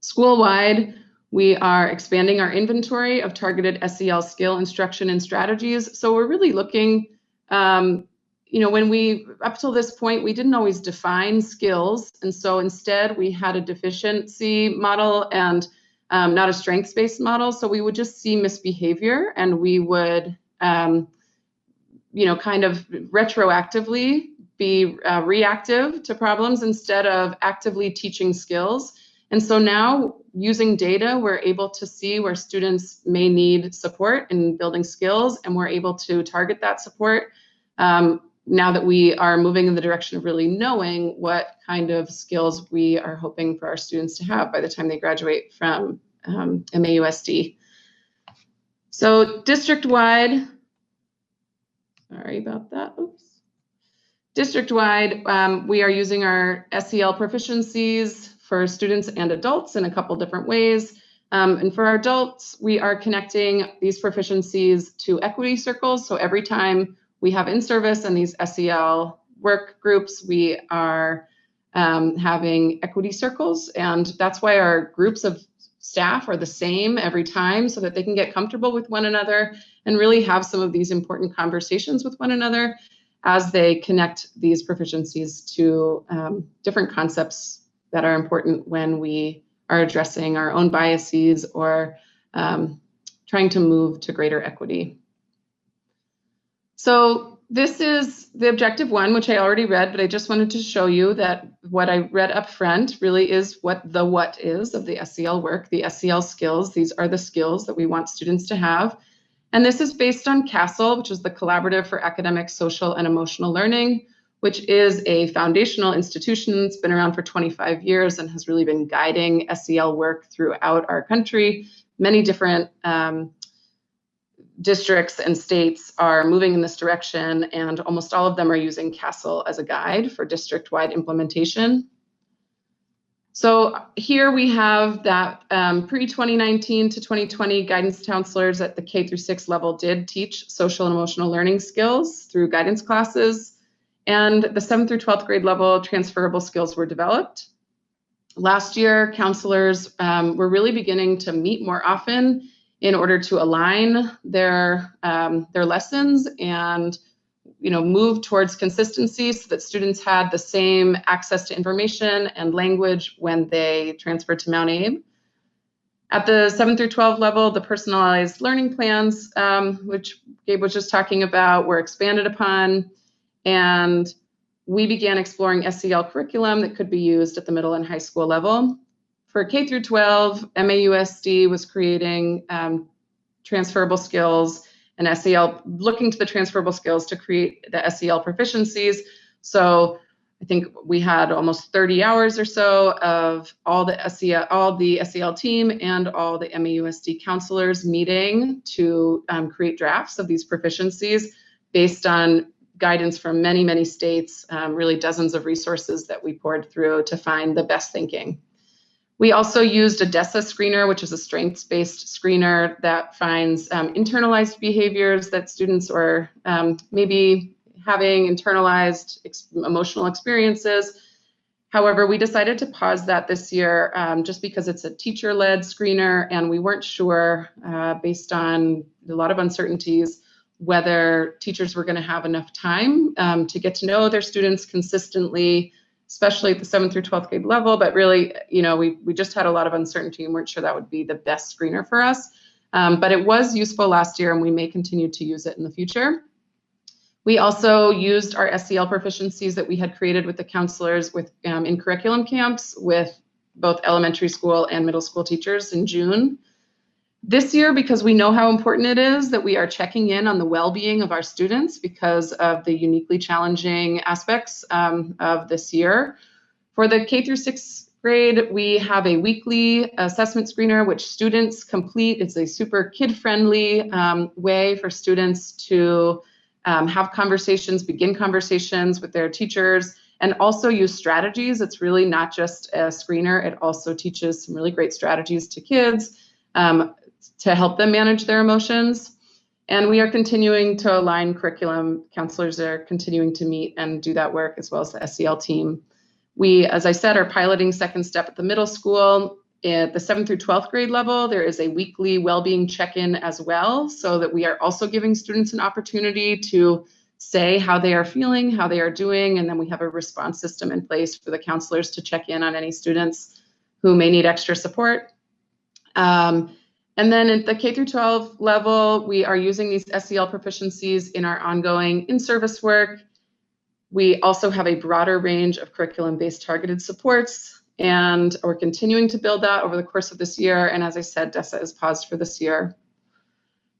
School-wide, we are expanding our inventory of targeted SEL skill instruction and strategies. So we're really looking, you know, when we, up till this point, we didn't always define skills. And so instead we had a deficiency model and not a strengths-based model. So we would just see misbehavior and we would, you know, kind of retroactively be reactive to problems instead of actively teaching skills. And so now using data, we're able to see where students may need support in building skills, and we're able to target that support now that we are moving in the direction of really knowing what kind of skills we are hoping for our students to have by the time they graduate from MAUSD. So district-wide, sorry about that, oops. District-wide, we are using our SEL proficiencies for students and adults in a couple different ways. And for our adults, we are connecting these proficiencies to equity circles. So every time we have in-service and these SEL work groups, we are having equity circles. And that's why our groups of staff are the same every time so that they can get comfortable with one another and really have some of these important conversations with one another as they connect these proficiencies to different concepts that are important when we are addressing our own biases or trying to move to greater equity. So this is the objective one, which I already read, but I just wanted to show you that what I read up front really is what is of the SEL work, the SEL skills. These are the skills that we want students to have. And this is based on CASEL, which is the Collaborative for Academic, Social, and Emotional Learning, which is a foundational institution. It's been around for 25 years and has really been guiding SEL work throughout our country. Many different districts and states are moving in this direction, and almost all of them are using CASEL as a guide for district-wide implementation. So here we have that pre-2019 to 2020 guidance counselors at the K through 6 level did teach social and emotional learning skills through guidance classes, and the 7th through 12th grade level transferable skills were developed. Last year, counselors were really beginning to meet more often in order to align their lessons and move towards consistency so that students had the same access to information and language when they transferred to Mount Abe. At the 7 through 12 level, the personalized learning plans, which Gabe was just talking about, were expanded upon, and we began exploring SEL curriculum that could be used at the middle and high school level. For K through 12, MAUSD was creating transferable skills and SEL, looking to the transferable skills to create the SEL proficiencies. So I think we had almost 30 hours or so of all the SEL team and all the MAUSD counselors meeting to create drafts of these proficiencies based on guidance from many, many states, really dozens of resources that we poured through to find the best thinking. We also used a DESA screener, which is a strengths-based screener that finds internalized behaviors that students are maybe having internalized emotional experiences. However, we decided to pause that this year just because it's a teacher-led screener, and we weren't sure, based on a lot of uncertainties, whether teachers were going to have enough time to get to know their students consistently, especially at the 7th through 12th grade level. But really, we just had a lot of uncertainty and weren't sure that would be the best screener for us. But it was useful last year, and we may continue to use it in the future. We also used our SEL proficiencies that we had created with the counselors in curriculum camps with both elementary school and middle school teachers in June. This year, because we know how important it is that we are checking in on the well-being of our students because of the uniquely challenging aspects of this year. For the K through 6th grade, we have a weekly assessment screener which students complete. It's a super kid-friendly way for students to have conversations, begin conversations with their teachers, and also use strategies. It's really not just a screener. It also teaches some really great strategies to kids to help them manage their emotions. And we are continuing to align curriculum. Counselors are continuing to meet and do that work, as well as the SEL team. We, as I said, are piloting Second Step at the middle school. At the 7th through 12th grade level, there is a weekly well-being check-in as well, so that we are also giving students an opportunity to say how they are feeling, how they are doing, and then we have a response system in place for the counselors to check in on any students who may need extra support. And then at the K through 12 level, we are using these SEL proficiencies in our ongoing in-service work. We also have a broader range of curriculum-based targeted supports, and we're continuing to build that over the course of this year. And as I said, DESA is paused for this year.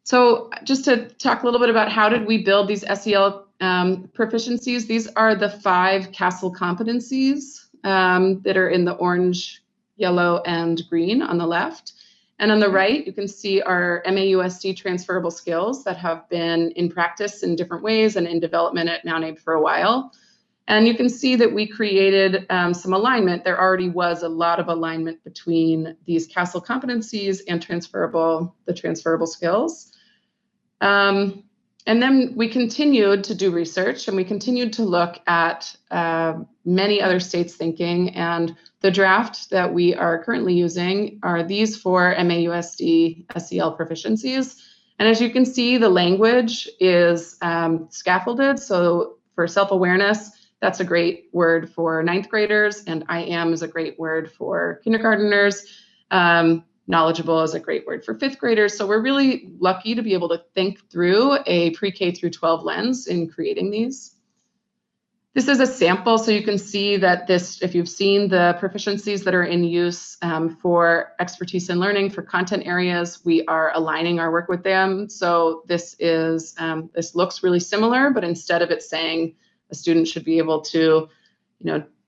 So just to talk a little bit about how did we build these SEL proficiencies, these are the 5 CASEL competencies that are in the orange, yellow, and green on the left. And on the right, you can see our MAUSD transferable skills that have been in practice in different ways and in development at Mount Abe for a while. And you can see that we created some alignment. There already was a lot of alignment between these CASEL competencies and the transferable skills. And then we continued to do research, and we continued to look at many other states' thinking. And the draft that we are currently using are these 4 MAUSD SEL proficiencies. And as you can see, the language is scaffolded. So for self-awareness, that's a great word for 9th graders, and I am is a great word for kindergarteners. Knowledgeable is a great word for 5th graders. So we're really lucky to be able to think through a pre-K through 12 lens in creating these. This is a sample, so you can see that this, if you've seen the proficiencies that are in use for expertise in learning for content areas, we are aligning our work with them. So this is, this looks really similar, but instead of it saying a student should be able to,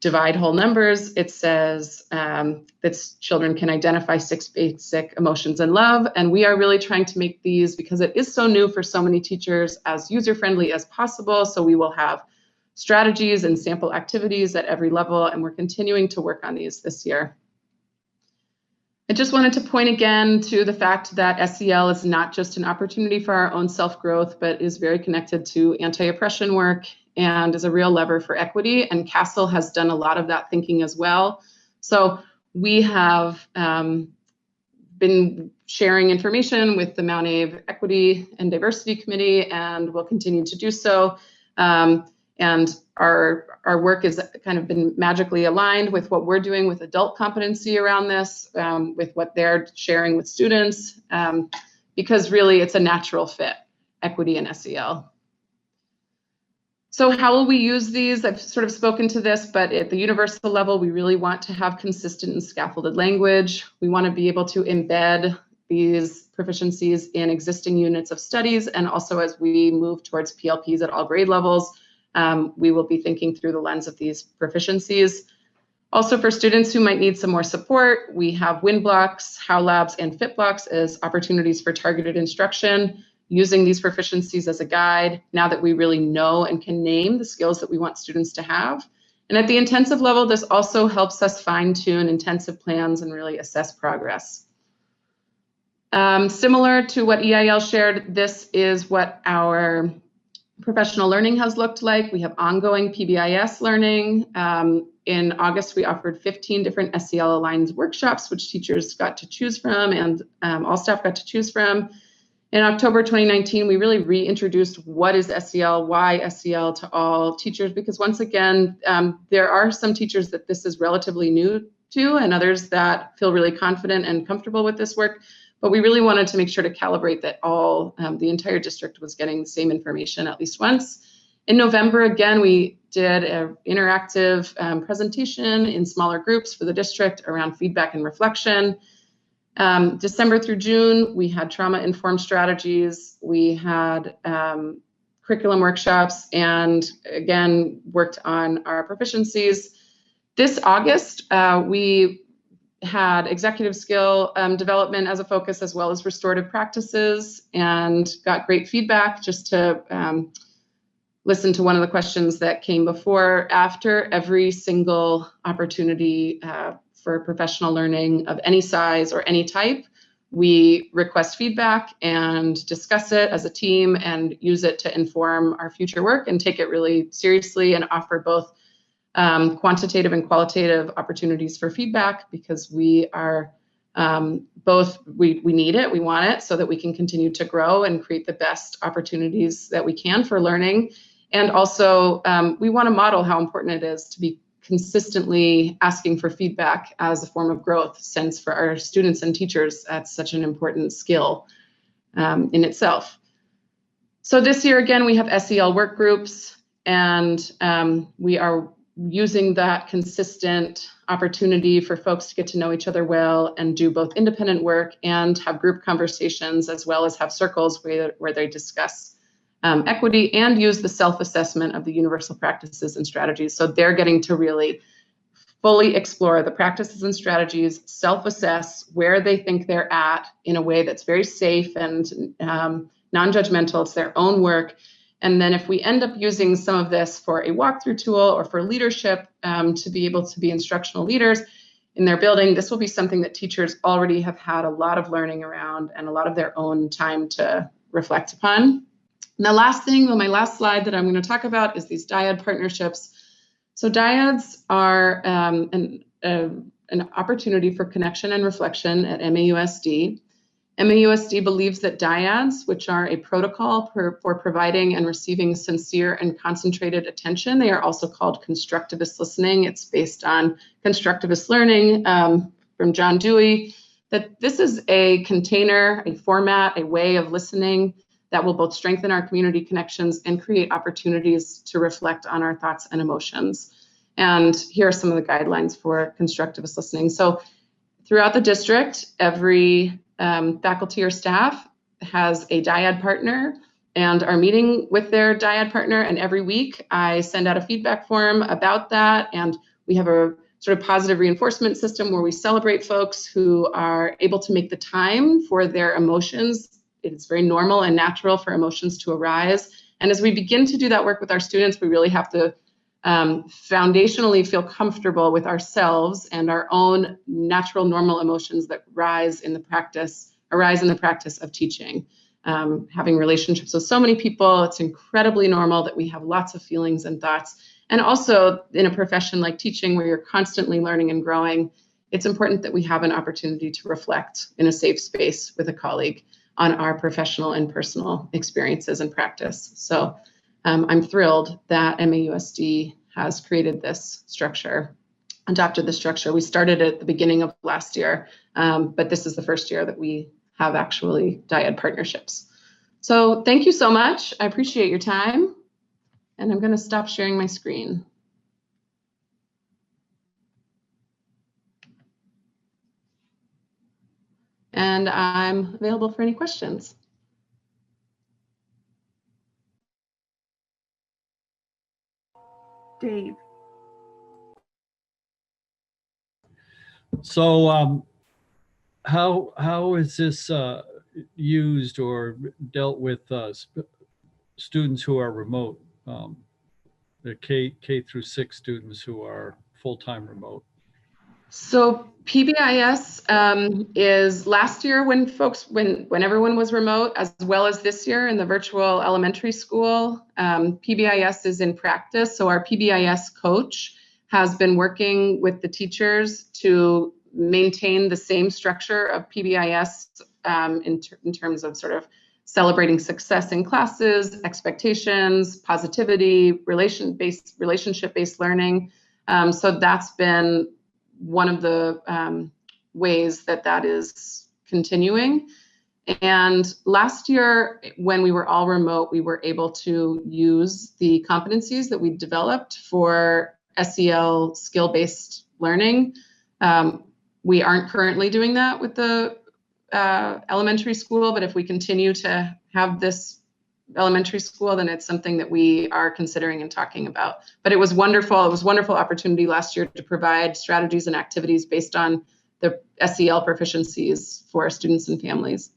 divide whole numbers, it says that children can identify 6 basic emotions and love. And we are really trying to make these, because it is so new for so many teachers, as user-friendly as possible. So we will have strategies and sample activities at every level, and we're continuing to work on these this year. I just wanted to point again to the fact that SEL is not just an opportunity for our own self-growth, but is very connected to anti-oppression work and is a real lever for equity. And CASEL has done a lot of that thinking as well. So we have been sharing information with the Mount Abe Equity and Diversity Committee, and will continue to do so. And our work has kind of been magically aligned with what we're doing with adult competency around this, with what they're sharing with students, because really it's a natural fit, equity and SEL. So how will we use these? I've sort of spoken to this, but at the universal level, we really want to have consistent and scaffolded language. We want to be able to embed these proficiencies in existing units of studies, and also as we move towards PLPs at all grade levels, we will be thinking through the lens of these proficiencies. Also, for students who might need some more support, we have WIN blocks, HOW Labs, and FIT blocks as opportunities for targeted instruction, using these proficiencies as a guide now that we really know and can name the skills that we want students to have. And at the intensive level, this also helps us fine-tune intensive plans and really assess progress. Similar to what EIL shared, this is what our professional learning has looked like. We have ongoing PBIS learning. In August, we offered 15 different SEL aligned workshops, which teachers got to choose from, and all staff got to choose from. In October 2019, we really reintroduced what is SEL, why SEL to all teachers, because once again, there are some teachers that this is relatively new to, and others that feel really confident and comfortable with this work. But we really wanted to make sure to calibrate that all, the entire district was getting the same information at least once. In November, again, we did an interactive presentation in smaller groups for the district around feedback and reflection. December through June, we had trauma-informed strategies, we had curriculum workshops, and again, worked on our proficiencies. This August, we had executive skill development as a focus, as well as restorative practices, and got great feedback. Just to listen to one of the questions that came before, after every single opportunity for professional learning of any size or any type, we request feedback and discuss it as a team and use it to inform our future work, and take it really seriously and offer both quantitative and qualitative opportunities for feedback, because we are we need it, we want it, so that we can continue to grow and create the best opportunities that we can for learning. And also, we want to model how important it is to be consistently asking for feedback as a form of growth, since for our students and teachers, that's such an important skill in itself. So this year, again, we have SEL work groups, and we are using that consistent opportunity for folks to get to know each other well and do both independent work and have group conversations, as well as have circles where they discuss equity and use the self-assessment of the universal practices and strategies. So they're getting to really fully explore the practices and strategies, self-assess where they think they're at in a way that's very safe and non-judgmental. It's their own work. And then if we end up using some of this for a walkthrough tool or for leadership to be able to be instructional leaders in their building, this will be something that teachers already have had a lot of learning around and a lot of their own time to reflect upon. And the last thing, my last slide that I'm going to talk about is these dyad partnerships. So dyads are an opportunity for connection and reflection at MAUSD. MAUSD believes that dyads, which are a protocol for providing and receiving sincere and concentrated attention, they are also called constructivist listening. It's based on constructivist learning from John Dewey, that this is a container, a format, a way of listening that will both strengthen our community connections and create opportunities to reflect on our thoughts and emotions. And here are some of the guidelines for constructivist listening. So throughout the district, every faculty or staff has a dyad partner and are meeting with their dyad partner. And every week I send out a feedback form about that. And we have a sort of positive reinforcement system where we celebrate folks who are able to make the time for their emotions. It's very normal and natural for emotions to arise. And as we begin to do that work with our students, we really have to foundationally feel comfortable with ourselves and our own natural, normal emotions that arise in the practice of teaching. Having relationships with so many people, it's incredibly normal that we have lots of feelings and thoughts. And also in a profession like teaching, where you're constantly learning and growing, it's important that we have an opportunity to reflect in a safe space with a colleague on our professional and personal experiences and practice. So I'm thrilled that MAUSD has created this structure, adopted the structure. We started at the beginning of last year, but this is the first year that we have actually dyad partnerships. So thank you so much. I appreciate your time. And I'm going to stop sharing my screen. And I'm available for any questions. Dave. So how is this used or dealt with students who are remote, the K through 6 students who are full-time remote? So PBIS is last year when everyone was remote, as well as this year in the virtual elementary school. PBIS is in practice. So our PBIS coach has been working with the teachers to maintain the same structure of PBIS in terms of sort of celebrating success in classes, expectations, positivity, relationship-based learning. So that's been one of the ways that is continuing. And last year, when we were all remote, we were able to use the competencies that we developed for SEL skill-based learning. We aren't currently doing that with the elementary school, but if we continue to have this elementary school, then it's something that we are considering and talking about. But it was wonderful. It was a wonderful opportunity last year to provide strategies and activities based on the SEL proficiencies for our students and families.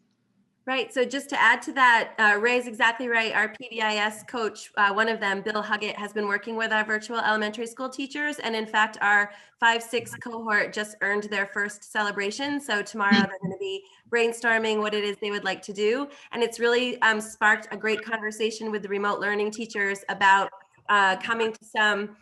Right. So just to add to that, Ray is exactly right. Our PBIS coach, one of them, Bill Huggett, has been working with our virtual elementary school teachers. And in fact, our 5-6 cohort just earned their first celebration. So tomorrow they're going to be brainstorming what it is they would like to do. And it's really sparked a great conversation with the remote learning teachers about coming to some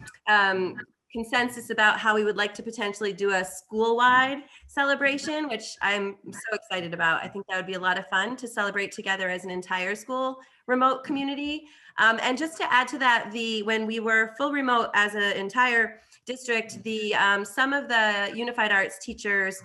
consensus about how we would like to potentially do a school-wide celebration, which I'm so excited about. I think that would be a lot of fun to celebrate together as an entire school remote community. And just to add to that, when we were full remote as an entire district, some of the Unified Arts teachers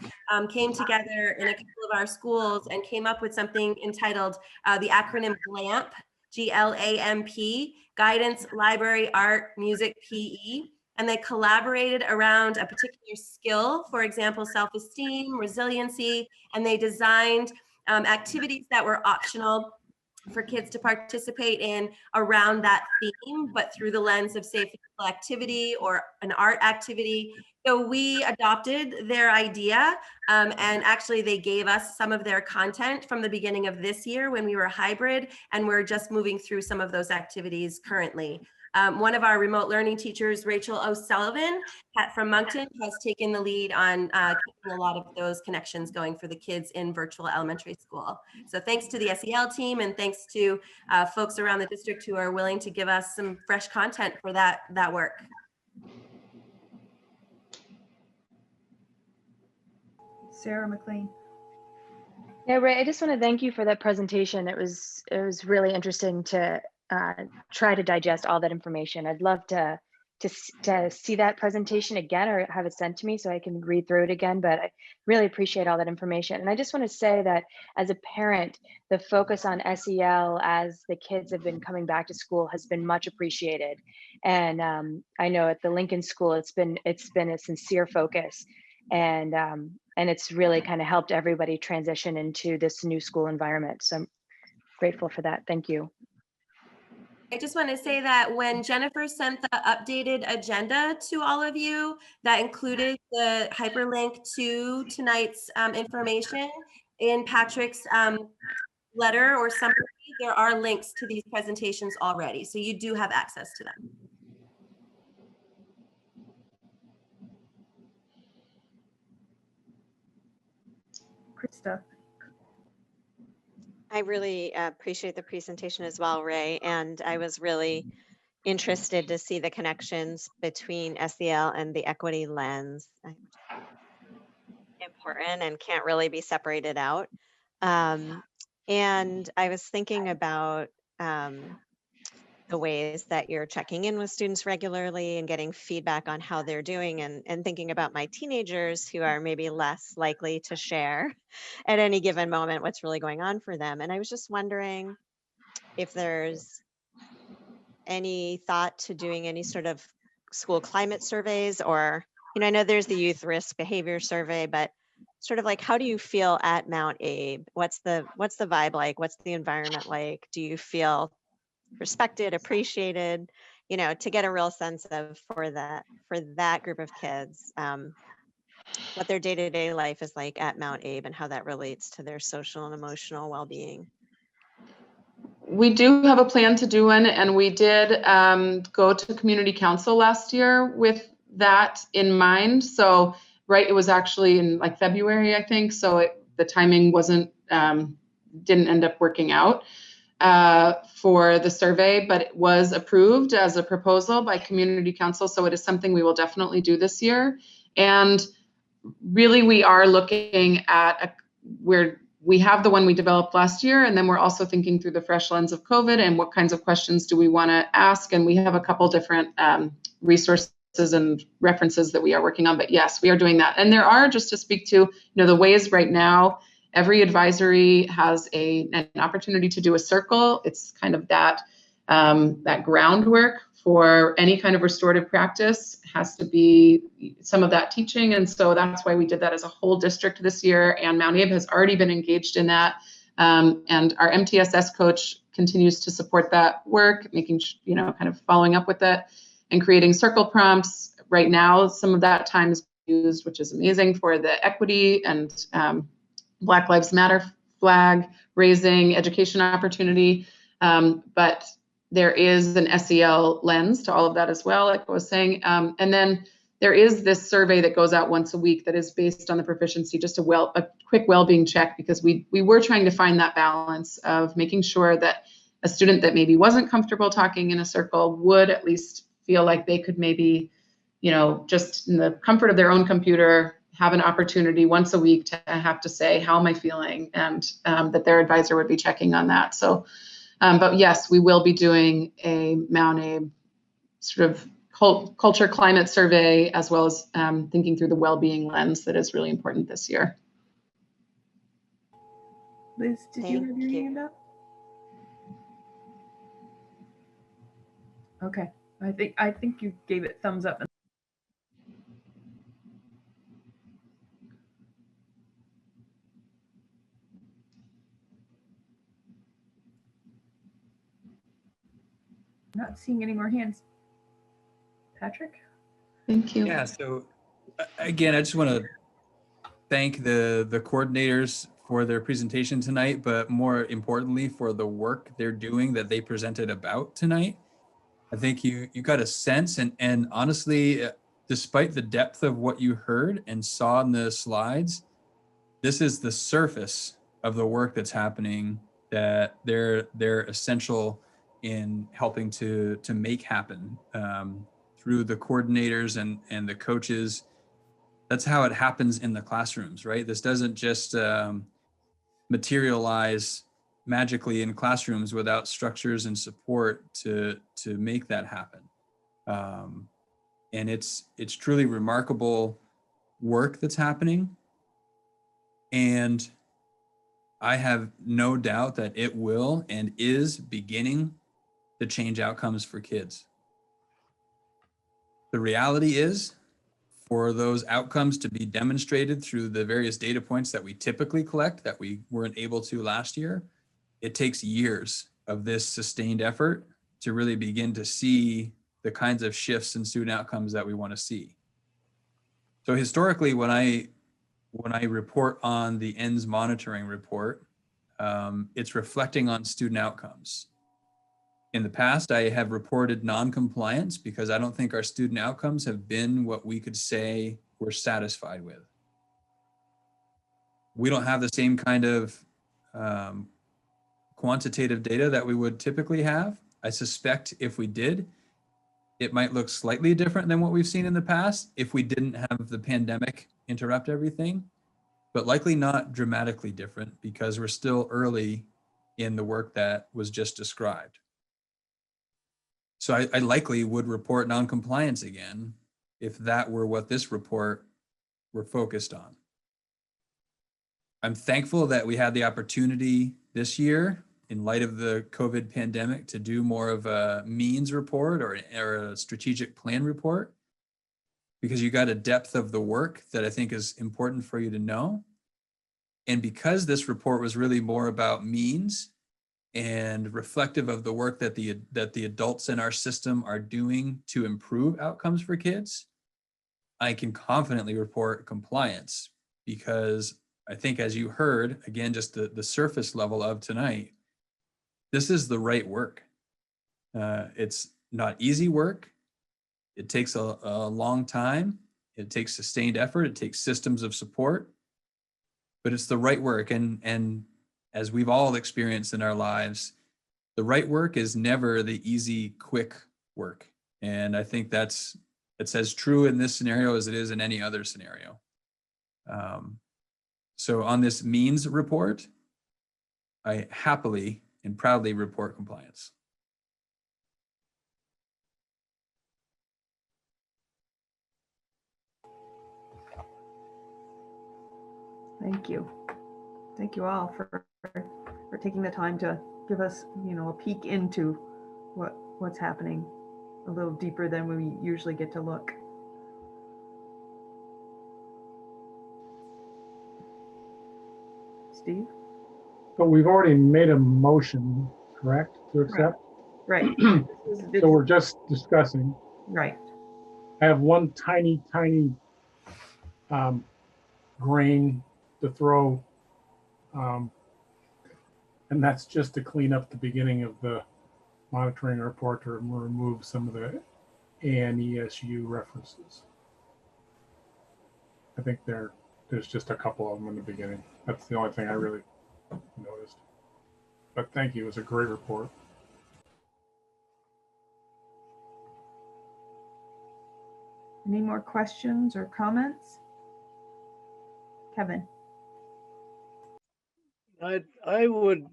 came together in a couple of our schools and came up with something entitled the acronym GLAMP, G-L-A-M-P, Guidance, Library, Art, Music, PE. And they collaborated around a particular skill, for example, self-esteem, resiliency, and they designed activities that were optional for kids to participate in around that theme, but through the lens of, say, physical activity or an art activity. So we adopted their idea, and actually they gave us some of their content from the beginning of this year when we were hybrid, and we're just moving through some of those activities currently. One of our remote learning teachers, Rachel O'Sullivan from Moncton, has taken the lead on keeping a lot of those connections going for the kids in virtual elementary school. So thanks to the SEL team and thanks to folks around the district who are willing to give us some fresh content for that work. Sarah McLean. Yeah, Ray, I just want to thank you for that presentation. It was really interesting to try to digest all that information. I'd love to see that presentation again or have it sent to me so I can read through it again, but I really appreciate all that information. And I just want to say that as a parent, the focus on SEL as the kids have been coming back to school has been much appreciated. And I know at the Lincoln School, it's been a sincere focus. And it's really kind of helped everybody transition into this new school environment. So I'm grateful for that. Thank you. I just want to say that when Jennifer sent the updated agenda to all of you, that included the hyperlink to tonight's information in Patrick's letter or summary. There are links to these presentations already, so you do have access to them. Krista. I really appreciate the presentation as well, Ray. And I was really interested to see the connections between SEL and the equity lens. Important and can't really be separated out. And I was thinking about the ways that you're checking in with students regularly and getting feedback on how they're doing, and thinking about my teenagers who are maybe less likely to share at any given moment what's really going on for them. And I was just wondering if there's any thought to doing any sort of school climate surveys, or, I know there's the youth risk behavior survey, but sort of like, how do you feel at Mount Abe? What's the vibe like? What's the environment like? Do you feel respected, appreciated, to get a real sense of for that group of kids, what their day-to-day life is like at Mount Abe and how that relates to their social and emotional well-being. We do have a plan to do one, and we did go to community council last year with that in mind. So, right, it was actually in like February, I think. So the timing wasn't, didn't end up working out for the survey, but it was approved as a proposal by community council. So it is something we will definitely do this year. And really, we are looking at where we have the one we developed last year, and then we're also thinking through the fresh lens of COVID and what kinds of questions do we want to ask. And we have a couple different resources and references that we are working on. But yes, we are doing that. And there are, just to speak to, the ways right now, every advisory has an opportunity to do a circle. It's kind of that groundwork for any kind of restorative practice has to be some of that teaching. And so that's why we did that as a whole district this year. And Mount Abe has already been engaged in that. And our MTSS coach continues to support that work, making, kind of following up with it and creating circle prompts. Right now, some of that time is used, which is amazing, for the equity and Black Lives Matter flag raising, education opportunity. But there is an SEL lens to all of that as well, like I was saying. And then there is this survey that goes out once a week that is based on the proficiency, just a quick well-being check, because we were trying to find that balance of making sure that a student that maybe wasn't comfortable talking in a circle would at least feel like they could maybe, just in the comfort of their own computer, have an opportunity once a week to have to say, how am I feeling? And that their advisor would be checking on that. So, but yes, we will be doing a Mount Abe sort of culture climate survey, as well as thinking through the well-being lens that is really important this year. Liz, did you have your hand up? Okay, I think you gave it thumbs up. Not seeing any more hands. Patrick? Thank you. Yeah, so again, I just want to thank the coordinators for their presentation tonight, but more importantly for the work they're doing that they presented about tonight. I think you got a sense, and honestly, despite the depth of what you heard and saw in the slides, this is the surface of the work that's happening that they're essential in helping to make happen through the coordinators and the coaches. That's how it happens in the classrooms, right? This doesn't just materialize magically in classrooms without structures and support to make that happen. And it's truly remarkable work that's happening. And I have no doubt that it will and is beginning to change outcomes for kids. The reality is, for those outcomes to be demonstrated through the various data points that we typically collect that we weren't able to last year, it takes years of this sustained effort to really begin to see the kinds of shifts in student outcomes that we want to see. So historically, when I report on the ENDS monitoring report, it's reflecting on student outcomes. In the past, I have reported non-compliance because I don't think our student outcomes have been what we could say we're satisfied with. we don't have the same kind of quantitative data that we would typically have. I suspect if we did, it might look slightly different than what we've seen in the past if we didn't have the pandemic interrupt everything, but likely not dramatically different because we're still early in the work that was just described. So I likely would report noncompliance again if that were what this report were focused on. I'm thankful that we had the opportunity this year in light of the COVID pandemic to do more of a means report or a strategic plan report, because you got a depth of the work that I think is important for you to know. And because this report was really more about means and reflective of the work that the adults in our system are doing to improve outcomes for kids, I can confidently report compliance, because I think, as you heard, again, just the surface level of tonight, this is the right work. It's not easy work. It takes a long time. It takes sustained effort. It takes systems of support, but it's the right work. And as we've all experienced in our lives, the right work is never the easy, quick work. And I think it's as true in this scenario as it is in any other scenario. So on this means report, I happily and proudly report compliance. Thank you. Thank you all for taking the time to give us, a peek into what's happening a little deeper than we usually get to look. Steve? But we've already made a motion, correct, to accept? Right. So we're just discussing. Right. I have one tiny grain to throw, and that's just to clean up the beginning of the monitoring report to remove some of the ANESU references. I think there's just a couple of them in the beginning. That's the only thing I really noticed. But thank you, it was a great report. Any more questions or comments? Kevin? I would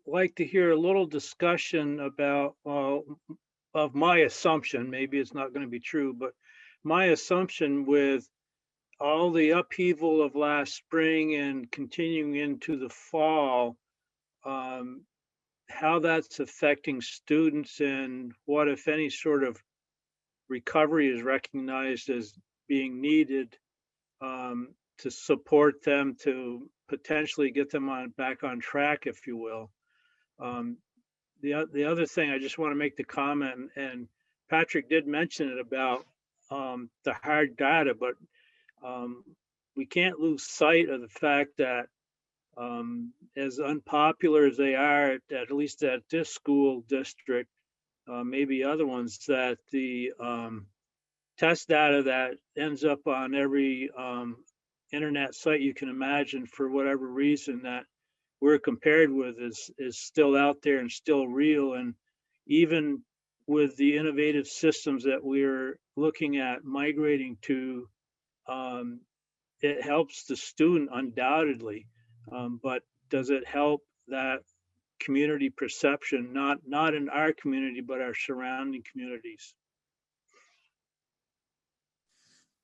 like to hear a little discussion about of my assumption. Maybe it's not going to be true, but my assumption with all the upheaval of last spring and continuing into the fall, how that's affecting students and what, if any, sort of recovery is recognized as being needed to support them, to potentially get them back on track, if you will. The other thing, I just want to make the comment, and Patrick did mention it about the hard data, but we can't lose sight of the fact that as unpopular as they are, at least at this school district, maybe other ones, that the test data that ends up on every internet site you can imagine, for whatever reason, that we're compared with is still out there and still real. And even with the innovative systems that we're looking at migrating to, it helps the student undoubtedly, but does it help that community perception, not in our community, but our surrounding communities?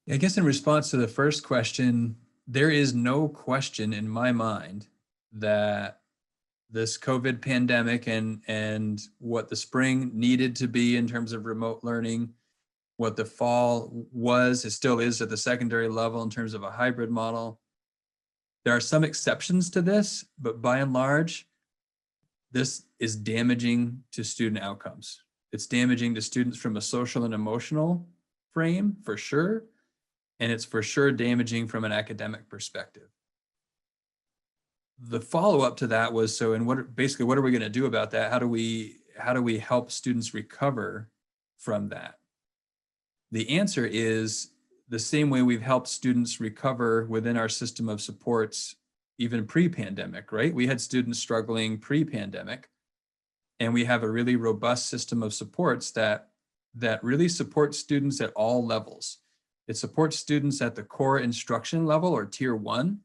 I guess in response to the first question, there is no question in my mind that this COVID pandemic and what the spring needed to be in terms of remote learning, what the fall was, it still is at the secondary level in terms of a hybrid model. There are some exceptions to this, but by and large, this is damaging to student outcomes. It's damaging to students from a social and emotional frame, for sure. And it's for sure damaging from an academic perspective. The follow-up to that was, so, and what are we going to do about that? How do we help students recover from that? The answer is the same way we've helped students recover within our system of supports, even pre-pandemic, right? We had students struggling pre-pandemic, and we have a really robust system of supports that really supports students at all levels. It supports students at the core instruction level, or tier 1,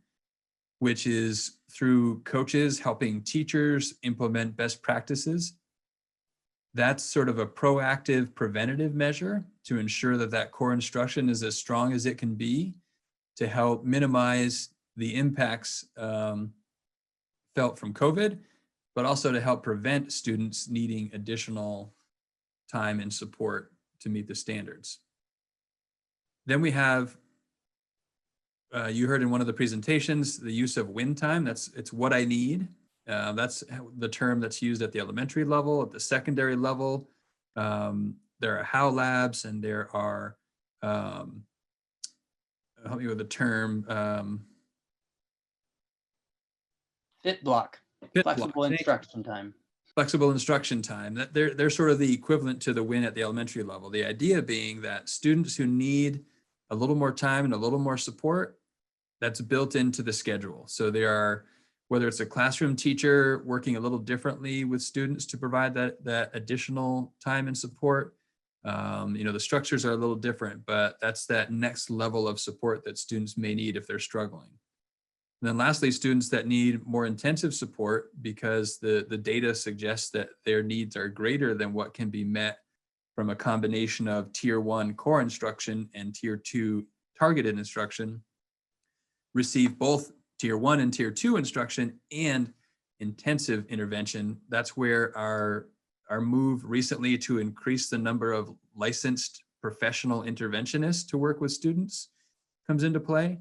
which is through coaches helping teachers implement best practices. That's sort of a proactive preventative measure to ensure that that core instruction is as strong as it can be to help minimize the impacts felt from COVID, but also to help prevent students needing additional time and support to meet the standards. Then we have, you heard in one of the presentations, the use of win time. It's what I need. That's the term that's used at the elementary level. At the secondary level, there are how labs, and there are, help me with the term. Fit block, flexible instruction time. Flexible instruction time. That they're sort of the equivalent to the win at the elementary level. The idea being that students who need a little more time and a little more support, that's built into the schedule. So there are, whether it's a classroom teacher working a little differently with students to provide that additional time and support, the structures are a little different, but that's that next level of support that students may need if they're struggling. And then lastly, students that need more intensive support because the data suggests that their needs are greater than what can be met from a combination of tier 1 core instruction and tier 2 targeted instruction, receive both tier 1 and tier 2 instruction and intensive intervention. That's where our move recently to increase the number of licensed professional interventionists to work with students comes into play.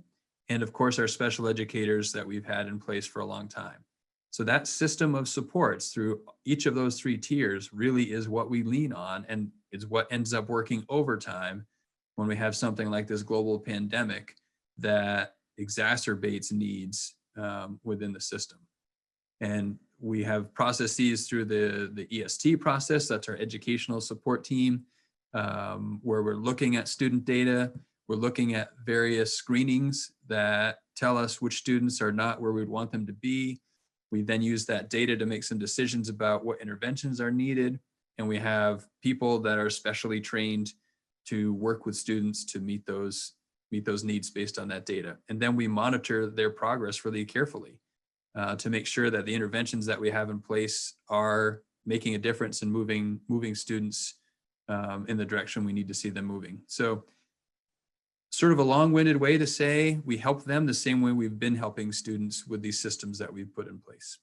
And of course, our special educators that we've had in place for a long time. So that system of supports through each of those 3 tiers really is what we lean on, and is what ends up working overtime when we have something like this global pandemic that exacerbates needs within the system. And we have processes through the EST process, that's our educational support team, where we're looking at student data. We're looking at various screenings that tell us which students are not where we'd want them to be. We then use that data to make some decisions about what interventions are needed. And we have people that are specially trained to work with students to meet those needs based on that data. And then we monitor their progress really carefully to make sure that the interventions that we have in place are making a difference in moving students in the direction we need to see them moving. So sort of a long-winded way to say we help them the same way we've been helping students with these systems that we've put in place.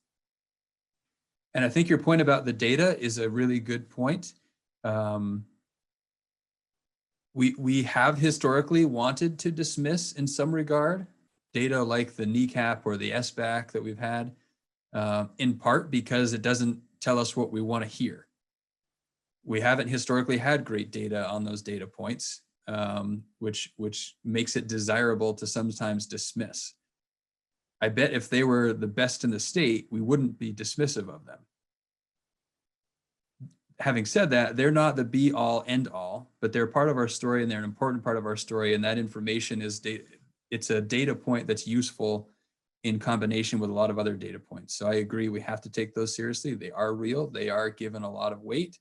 And I think your point about the data is a really good point. We have historically wanted to dismiss, in some regard, data like the NECAP or the SBAC that we've had, in part because it doesn't tell us what we want to hear. We haven't historically had great data on those data points, which makes it desirable to sometimes dismiss. I bet if they were the best in the state, we wouldn't be dismissive of them. Having said that, they're not the be all end all, but they're part of our story, and they're an important part of our story. And that information is data. It's a data point that's useful in combination with a lot of other data points. So I agree, we have to take those seriously. They are real. They are given a lot of weight.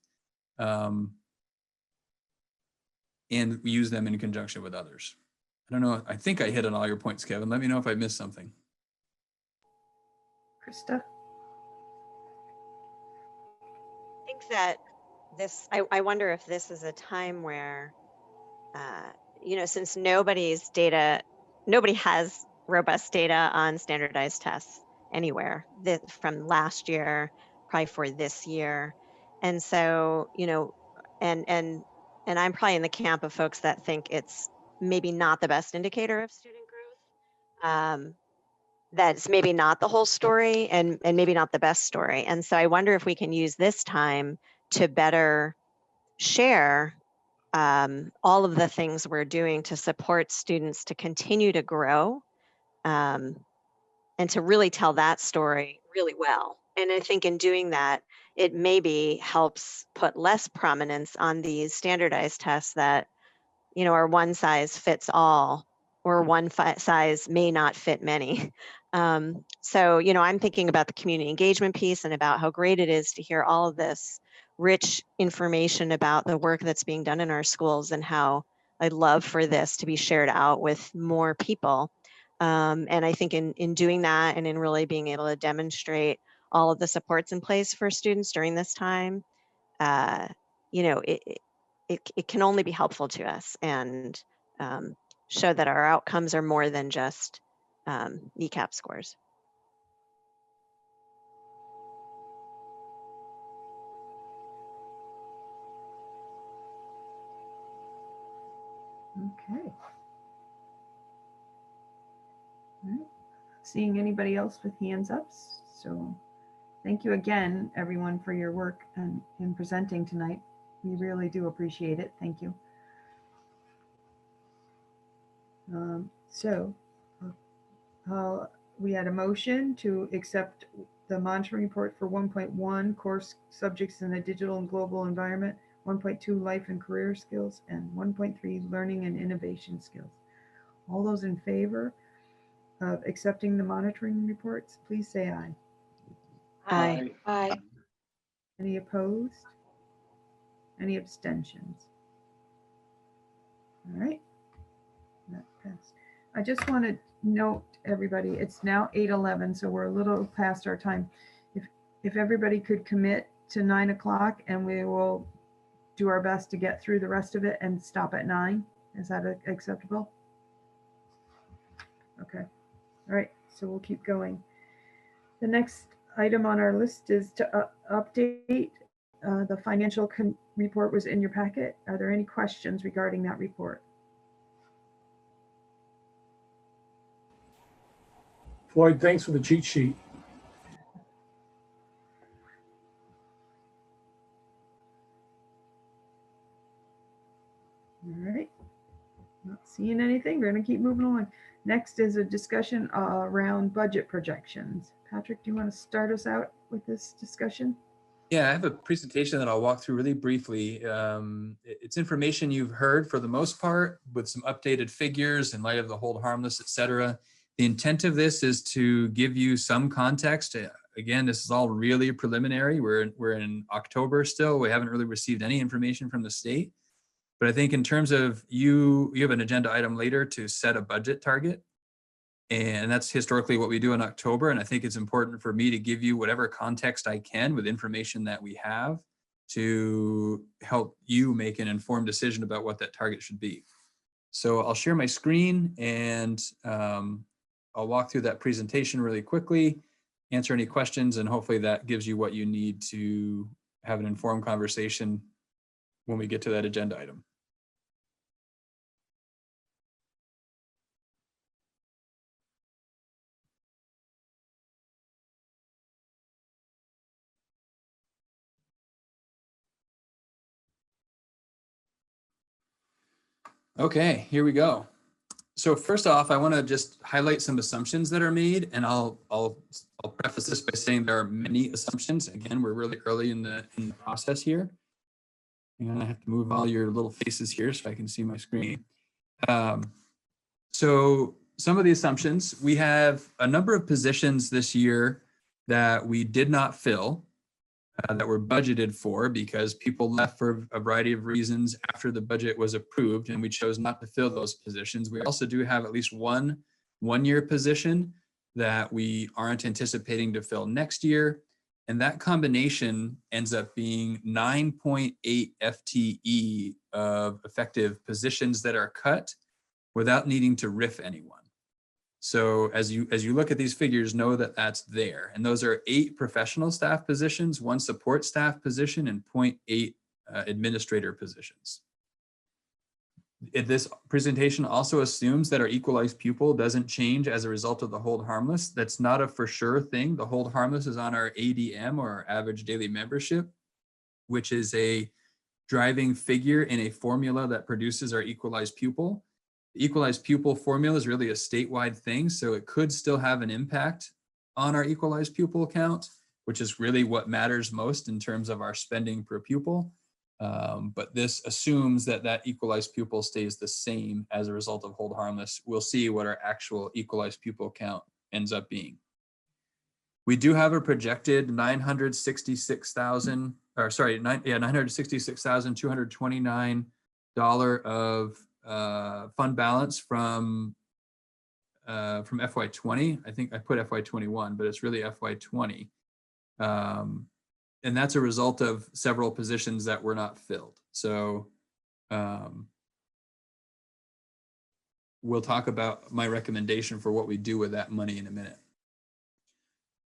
And we use them in conjunction with others. I don't know. I think I hit on all your points, Kevin. Let me know if I missed something. Krista? I think that I wonder if this is a time where, since nobody has robust data on standardized tests anywhere from last year, probably for this year. And so, and I'm probably in the camp of folks that think it's maybe not the best indicator of student growth. That's maybe not the whole story and maybe not the best story. And so I wonder if we can use this time to better share all of the things we're doing to support students to continue to grow and to really tell that story really well. And I think in doing that, it maybe helps put less prominence on these standardized tests that, or one size fits all, or one size may not fit many. So, I'm thinking about the community engagement piece and about how great it is to hear all of this rich information about the work that's being done in our schools, and how I'd love for this to be shared out with more people. And I think in doing that, and in really being able to demonstrate all of the supports in place for students during this time, it can only be helpful to us, and show that our outcomes are more than just ECAP scores. Okay. All right. Seeing anybody else with hands up. So thank you again, everyone, for your work and in presenting tonight. We really do appreciate it. Thank you. We had a motion to accept the monitoring report for 1.1 course subjects in the digital and global environment, 1.2 life and career skills, and 1.3 learning and innovation skills. All those in favor of accepting the monitoring reports, please say aye. Aye. Aye. Any opposed? Any abstentions? All right, that passed. I just want to note, everybody, it's now 8:11, so we're a little past our time. If everybody could commit to 9 o'clock, and we will do our best to get through the rest of it and stop at 9. Is that acceptable? Okay. All right, so we'll keep going. The next item on our list is to update. The financial report was in your packet. Are there any questions regarding that report? Floyd, thanks for the cheat sheet. All right, not seeing anything. We're going to keep moving along. Next is a discussion around budget projections. Patrick, do you want to start us out with this discussion? Yeah, I have a presentation that I'll walk through really briefly. It's information you've heard for the most part, with some updated figures in light of the hold harmless, et cetera. The intent of this is to give you some context. Again, this is all really preliminary. We're in October still. We haven't really received any information from the state. But I think in terms of you have an agenda item later to set a budget target. And that's historically what we do in October. And I think it's important for me to give you whatever context I can with information that we have to help you make an informed decision about what that target should be. So I'll share my screen, and I'll walk through that presentation really quickly, answer any questions, and hopefully that gives you what you need to have an informed conversation when we get to that agenda item. Okay, here we go. So first off, I want to just highlight some assumptions that are made, and I'll preface this by saying there are many assumptions. Again, we're really early in the process here. And I have to move all your little faces here so I can see my screen. So some of the assumptions, we have a number of positions this year that we did not fill, that were budgeted for because people left for a variety of reasons after the budget was approved, and we chose not to fill those positions. We also do have at least one-year position that we aren't anticipating to fill next year. And that combination ends up being 9.8 FTE of effective positions that are cut without needing to RIF anyone. So as you look at these figures, know that that's there. And those are 8 professional staff positions, 1 support staff position, and 0.8 administrator positions. This presentation also assumes that our equalized pupil doesn't change as a result of the hold harmless. That's not a for sure thing. The hold harmless is on our ADM, or our average daily membership, which is a driving figure in a formula that produces our equalized pupil. The equalized pupil formula is really a statewide thing, so it could still have an impact on our equalized pupil count, which is really what matters most in terms of our spending per pupil. But this assumes that that equalized pupil stays the same as a result of hold harmless. We'll see what our actual equalized pupil count ends up being. We do have a projected $966,229 of fund balance from FY20. I think I put FY21, but it's really FY20. And that's a result of several positions that were not filled. So we'll talk about my recommendation for what we do with that money in a minute.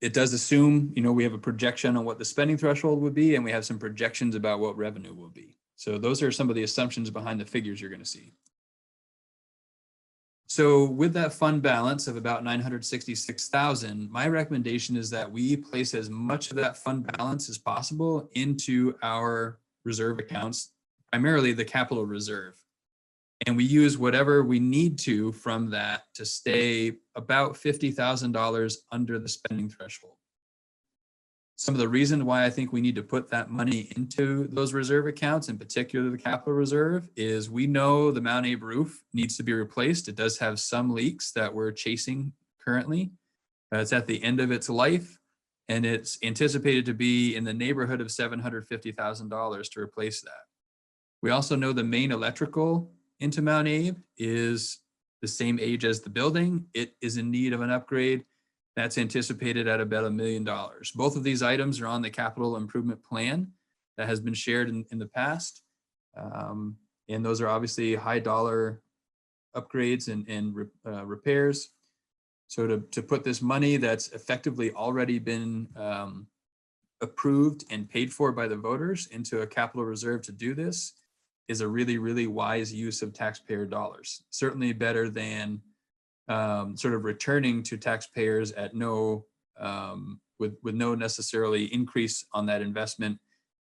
It does assume, we have a projection on what the spending threshold would be, and we have some projections about what revenue will be. So those are some of the assumptions behind the figures you're going to see. So with that fund balance of about 966,000, my recommendation is that we place as much of that fund balance as possible into our reserve accounts, primarily the capital reserve. And we use whatever we need to from that to stay about $50,000 under the spending threshold. Some of the reasons why I think we need to put that money into those reserve accounts, in particular the capital reserve, is we know the Mount Abe roof needs to be replaced. It does have some leaks that we're chasing currently. It's at the end of its life, and it's anticipated to be in the neighborhood of $750,000 to replace that. We also know the main electrical into Mount Abe is the same age as the building. It is in need of an upgrade. That's anticipated at about $1 million. Both of these items are on the capital improvement plan that has been shared in the past. And those are obviously high dollar upgrades and repairs. So to put this money that's effectively already been approved and paid for by the voters into a capital reserve to do this is a really, really wise use of taxpayer dollars. Certainly better than sort of returning to taxpayers at no, with no necessarily increase on that investment,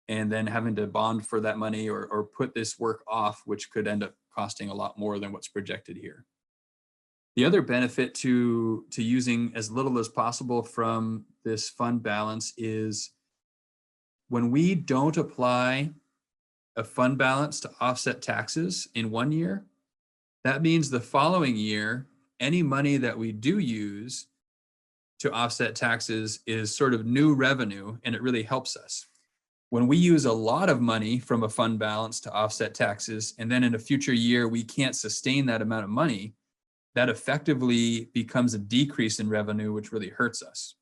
and then having to bond for that money or put this work off, which could end up costing a lot more than what's projected here. The other benefit to using as little as possible from this fund balance is when we don't apply a fund balance to offset taxes in one year, that means the following year, any money that we do use to offset taxes is sort of new revenue, and it really helps us. When we use a lot of money from a fund balance to offset taxes, and then in a future year, we can't sustain that amount of money, that effectively becomes a decrease in revenue, which really hurts us.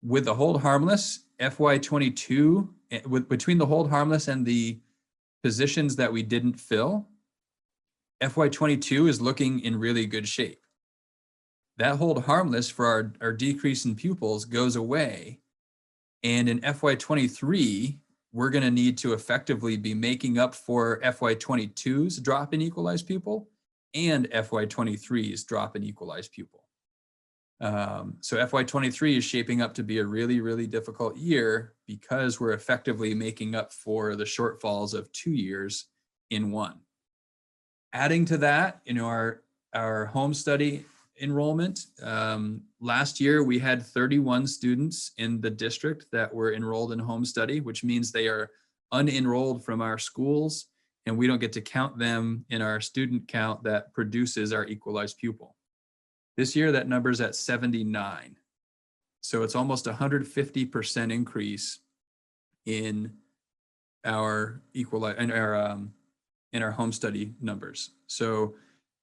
With the hold harmless, FY22, between the hold harmless and the positions that we didn't fill, FY22 is looking in really good shape. That hold harmless for our decrease in pupils goes away. And in FY23, we're going to need to effectively be making up for FY22's drop in equalized pupil and FY23's drop in equalized pupil. So FY23 is shaping up to be a really, really difficult year because we're effectively making up for the shortfalls of 2 years in one. Adding to that, our home study enrollment, last year we had 31 students in the district that were enrolled in home study, which means they are unenrolled from our schools, and we don't get to count them in our student count that produces our equalized pupil. This year, that number's at 79. So it's almost 150% increase in our in our home study numbers. So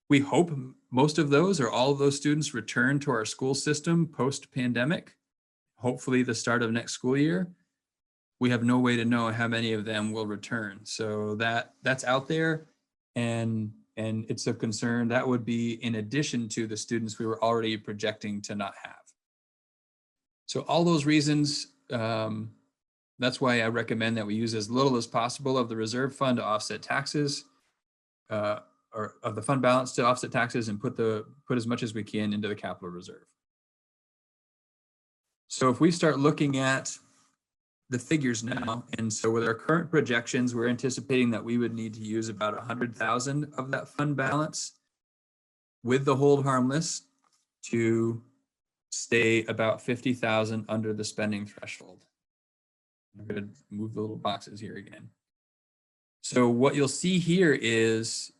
we hope most of those or all of those students return to our school system post-pandemic, hopefully the start of next school year. We have no way to know how many of them will return. So that's out there, and it's a concern. That would be in addition to the students we were already projecting to not have. So all those reasons, that's why I recommend that we use as little as possible of the reserve fund to offset taxes, or of the fund balance to offset taxes, and put as much as we can into the capital reserve. So if we start looking at the figures now, and so with our current projections, we're anticipating that we would need to use about 100,000 of that fund balance with the hold harmless to stay about 50,000 under the spending threshold. I'm going to move the little boxes here again. So what you'll see here is,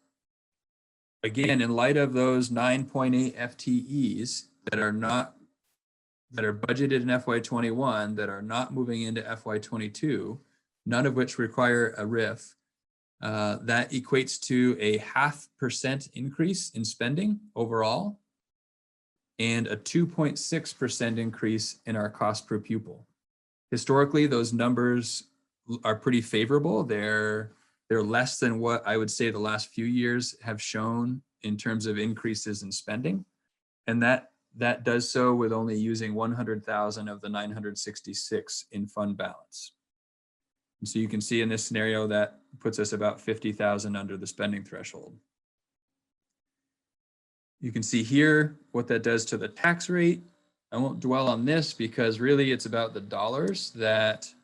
again, in light of those 9.8 FTEs that are budgeted in FY21 that are not moving into FY22, none of which require a RIF, that equates to a 0.5% increase in spending overall and a 2.6% increase in our cost per pupil. Historically, those numbers are pretty favorable. They're less than what I would say the last few years have shown in terms of increases in spending. And that does so with only using 100,000 of the 966 in fund balance. And so you can see in this scenario that puts us about 50,000 under the spending threshold. You can see here what that does to the tax rate. I won't dwell on this because really it's about the dollars that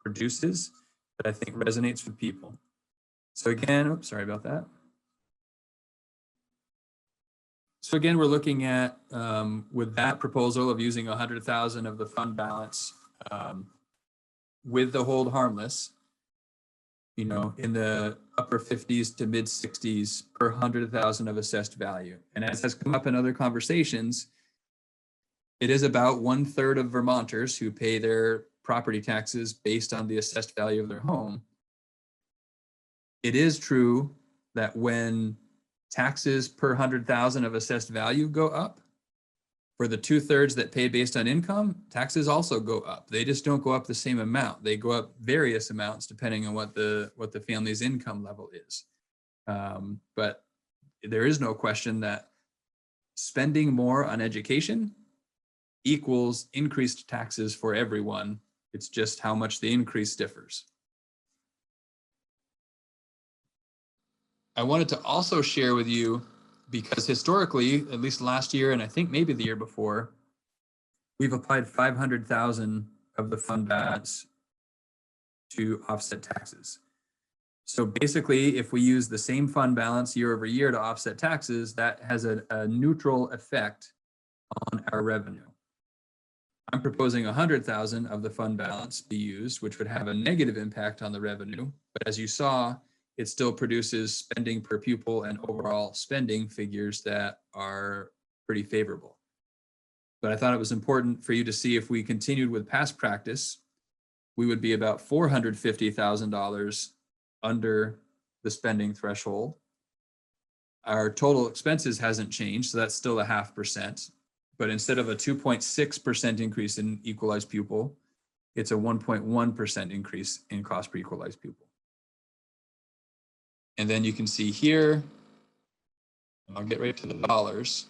produces that I think resonates with people. So again, oops, sorry about that. So again, we're looking at, with that proposal of using 100,000 of the fund balance with the hold harmless, you know, in the upper 50s to mid 60s per 100,000 of assessed value. And as has come up in other conversations, it is about 1/3 of Vermonters who pay their property taxes based on the assessed value of their home. It is true that when taxes per 100,000 of assessed value go up, for the 2/3 that pay based on income, taxes also go up. They just don't go up the same amount. They go up various amounts depending on what the family's income level is. But there is no question that spending more on education equals increased taxes for everyone. It's just how much the increase differs. I wanted to also share with you, because historically, at least last year, and I think maybe the year before, we've applied 500,000 of the fund balance to offset taxes. So basically, if we use the same fund balance year over year to offset taxes, that has a neutral effect on our revenue. I'm proposing 100,000 of the fund balance be used, which would have a negative impact on the revenue. But as you saw, it still produces spending per pupil and overall spending figures that are pretty favorable. But I thought it was important for you to see, if we continued with past practice, we would be about $450,000 under the spending threshold. Our total expenses hasn't changed, so that's still a 0.5%. But instead of a 2.6% increase in equalized pupil, it's a 1.1% increase in cost per equalized pupil. And then you can see here, and I'll get right to the dollars.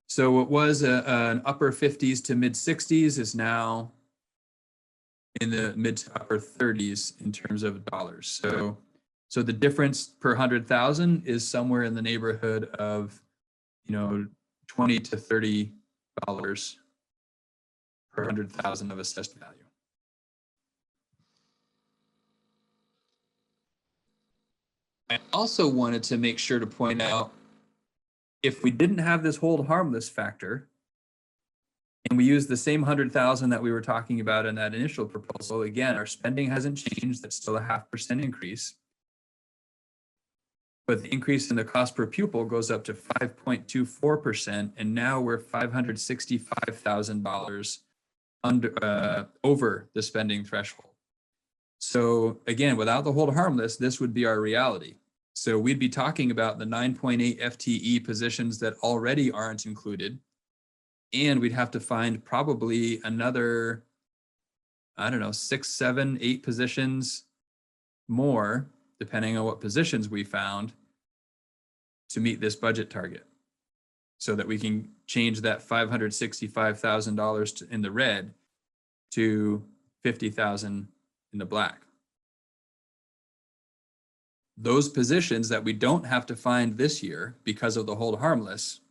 So what was an upper 50s to mid 60s is now in the mid to upper 30s in terms of dollars. So the difference per 100,000 is somewhere in the neighborhood of, you know, $20 to $30 per 100,000 of assessed value. I also wanted to make sure to point out, if we didn't have this hold harmless factor, and we use the same 100,000 that we were talking about in that initial proposal, again, our spending hasn't changed. That's still a 0.5% increase. But the increase in the cost per pupil goes up to 5.24%, and now we're $565,000 over the spending threshold. So again, without the hold harmless, this would be our reality. So we'd be talking about the 9.8 FTE positions that already aren't included. And we'd have to find probably another, I don't know, 6, 7, 8 positions more, depending on what positions we found, to meet this budget target, so that we can change that $565,000 in the red to 50,000 in the black. Those positions that we don't have to find this year because of the hold harmless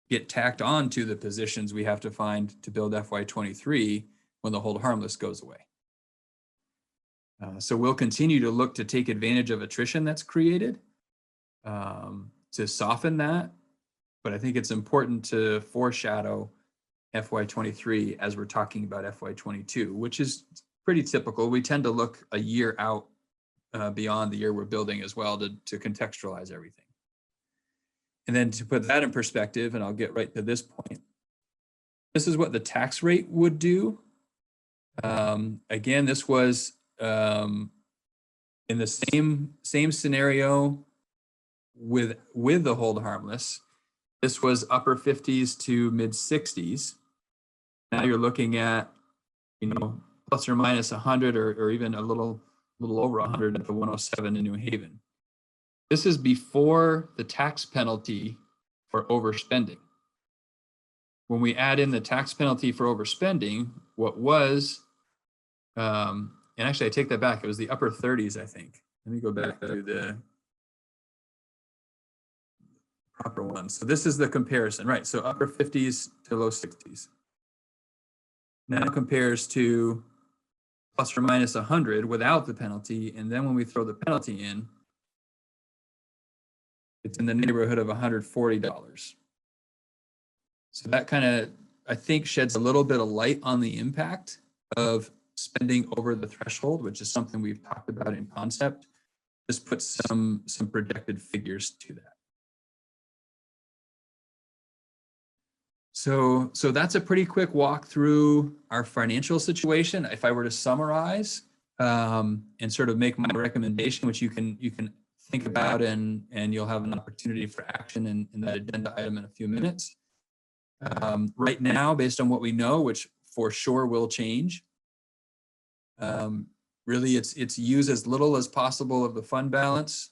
get tacked on to the positions we have to find to build FY23 when the hold harmless goes away. So we'll continue to look to take advantage of attrition that's created to soften that. But I think it's important to foreshadow FY23 as we're talking about FY22, which is pretty typical. We tend to look a year out beyond the year we're building as well to contextualize everything. And then to put that in perspective, and I'll get right to this point, this is what the tax rate would do. Again, this was in the same scenario with the hold harmless. This was upper 50s to mid 60s. Now you're looking at, plus or minus 100 or even a little over 100 at the 107 in New Haven. This is before the tax penalty for overspending. When we add in the tax penalty for overspending, what was, and actually I take that back, it was the upper 30s, I think. Let me go back to the proper one. So this is the comparison, right? So upper 50s to low 60s. Now compares to plus or minus 100 without the penalty. And then when we throw the penalty in, it's in the neighborhood of $140. So that kind of, I think, sheds a little bit of light on the impact of spending over the threshold, which is something we've talked about in concept. Just put some projected figures to that. So that's a pretty quick walk through our financial situation. If I were to summarize and sort of make my recommendation, which you can think about and you'll have an opportunity for action in that agenda item in a few minutes. Right now, based on what we know, which for sure will change, really it's use as little as possible of the fund balance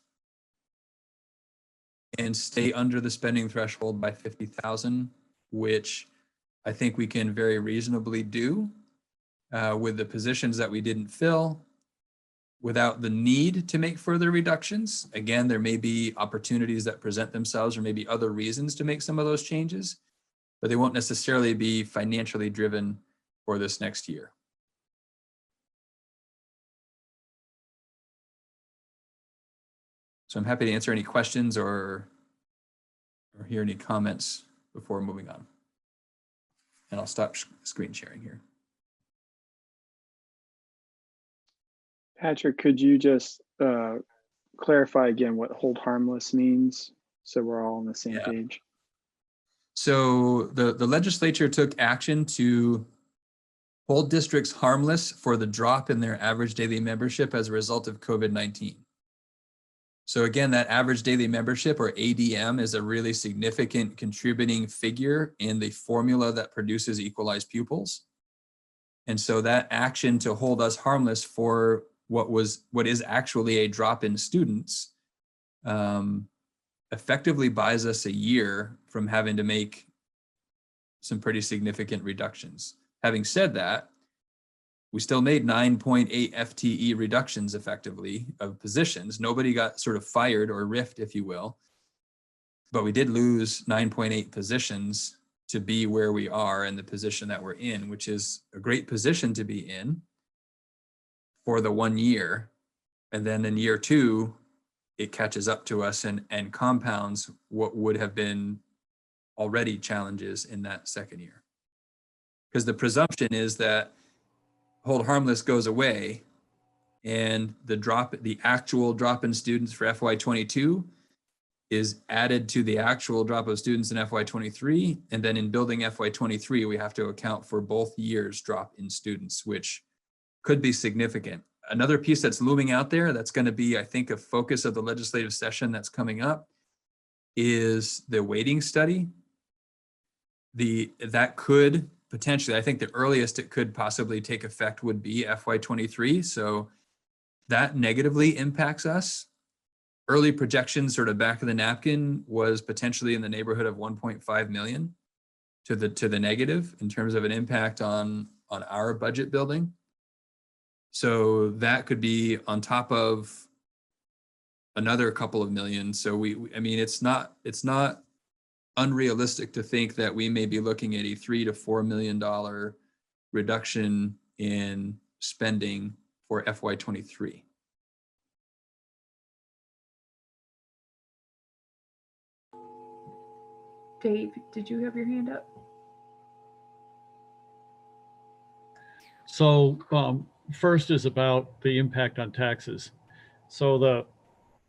and stay under the spending threshold by 50,000, which I think we can very reasonably do with the positions that we didn't fill without the need to make further reductions. Again, there may be opportunities that present themselves or maybe other reasons to make some of those changes, but they won't necessarily be financially driven for this next year. So I'm happy to answer any questions or hear any comments before moving on. And I'll stop screen sharing here. Patrick, could you just clarify again what hold harmless means so we're all on the same page? So the legislature took action to hold districts harmless for the drop in their average daily membership as a result of COVID-19. So again, that average daily membership, or ADM, is a really significant contributing figure in the formula that produces equalized pupils. And so that action to hold us harmless for what is actually a drop in students effectively buys us a year from having to make some pretty significant reductions. Having said that, we still made 9.8 FTE reductions effectively of positions. Nobody got sort of fired or riffed, if you will, but we did lose 9.8 positions to be where we are in the position that we're in, which is a great position to be in for the 1 year. And then in year 2, it catches up to us and compounds what would have been already challenges in that second year. Because the presumption is that hold harmless goes away and the actual drop in students for FY22 is added to the actual drop of students in FY23. And then in building FY23, we have to account for both years drop in students, which could be significant. Another piece that's looming out there that's going to be, I think, a focus of the legislative session that's coming up is the weighting study. That could potentially, I think the earliest it could possibly take effect would be FY23. So that negatively impacts us. Early projections, sort of back of the napkin, was potentially in the neighborhood of 1.5 million to the negative in terms of an impact on our budget building. So that could be on top of another couple of million. So I mean, it's not unrealistic to think that we may be looking at a $3 to $4 million reduction in spending for FY23. Dave, did you have your hand up? So first is about the impact on taxes. So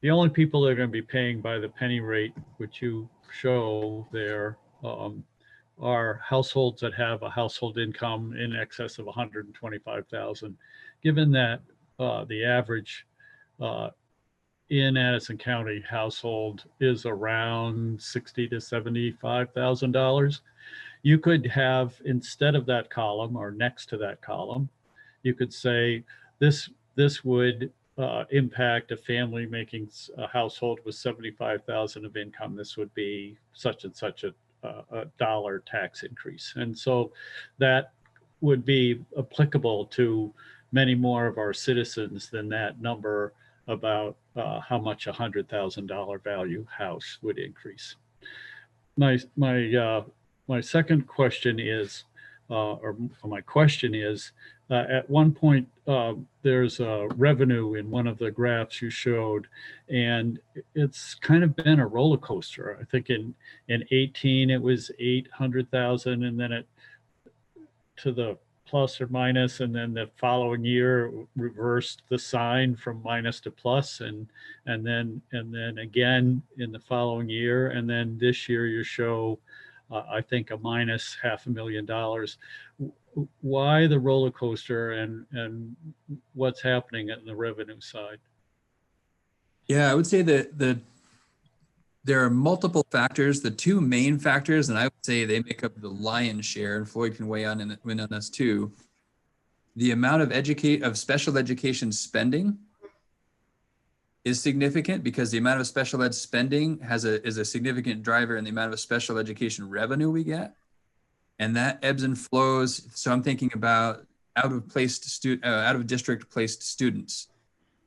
the only people that are going to be paying by the penny rate, which you show there, are households that have a household income in excess of 125,000. Given that the average in Addison County household is around $60,000 to $75,000, you could have, instead of that column or next to that column, you could say this would impact a family making a household with 75,000 of income. This would be such and such a dollar tax increase. And so that would be applicable to many more of our citizens than that number about how much a $100,000 value house would increase. My second question is, or my question is, at one point, there's a revenue in one of the graphs you showed, and it's kind of been a roller coaster. I think in 18, it was 800,000, and then it to the plus or minus, and then the following year reversed the sign from minus to plus, and then again in the following year, and then this year you show I think a minus $500,000. Why the roller coaster, and what's happening at the revenue side? Yeah, I would say that there are multiple factors. The two main factors, and I would say they make up the lion's share, and Floyd can weigh in on this too. The amount of special education spending is significant, because the amount of special ed spending is a significant driver in the amount of special education revenue we get. And that ebbs and flows. So I'm thinking about out of district placed students.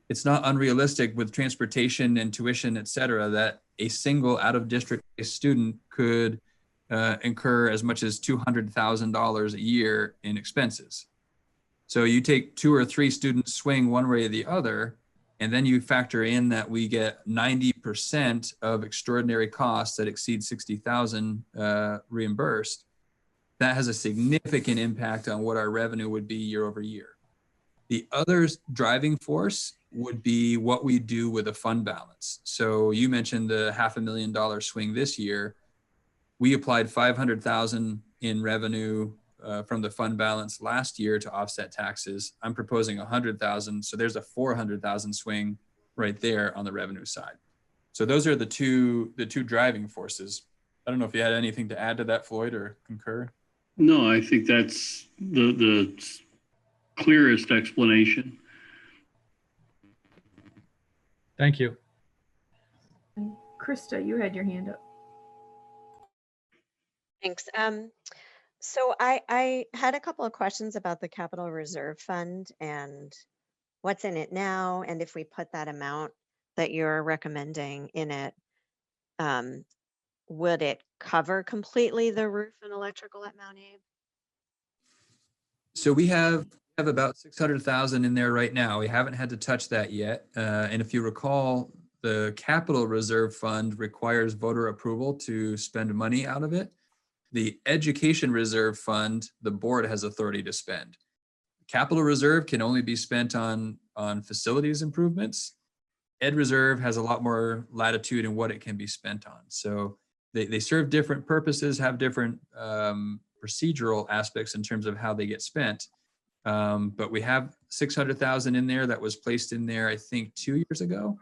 It's not unrealistic with transportation and tuition, et cetera, that a single out of district student could incur as much as $200,000 a year in expenses. So you take 2 or 3 students swing one way or the other, and then you factor in that we get 90% of extraordinary costs that exceed 60,000 reimbursed. That has a significant impact on what our revenue would be year over year. The other driving force would be what we do with a fund balance. So you mentioned the $500,000 swing this year. We applied 500,000 in revenue from the fund balance last year to offset taxes. I'm proposing 100,000. So there's a 400,000 swing right there on the revenue side. So those are the two driving forces. I don't know if you had anything to add to that, Floyd, or concur. No, I think that's the clearest explanation. Thank you. And Krista, you had your hand up. Thanks. So I had a couple of questions about the Capital Reserve Fund and what's in it now, and if we put that amount that you're recommending in it, would it cover completely the roof and electrical at Mount Abe? So we have about 600,000 in there right now. We haven't had to touch that yet. And if you recall, the Capital Reserve Fund requires voter approval to spend money out of it. The Education Reserve Fund, the board has authority to spend. Capital Reserve can only be spent on facilities improvements. Ed Reserve has a lot more latitude in what it can be spent on. So they serve different purposes, have different procedural aspects in terms of how they get spent. But we have 600,000 in there that was placed in there, I think 2 years ago.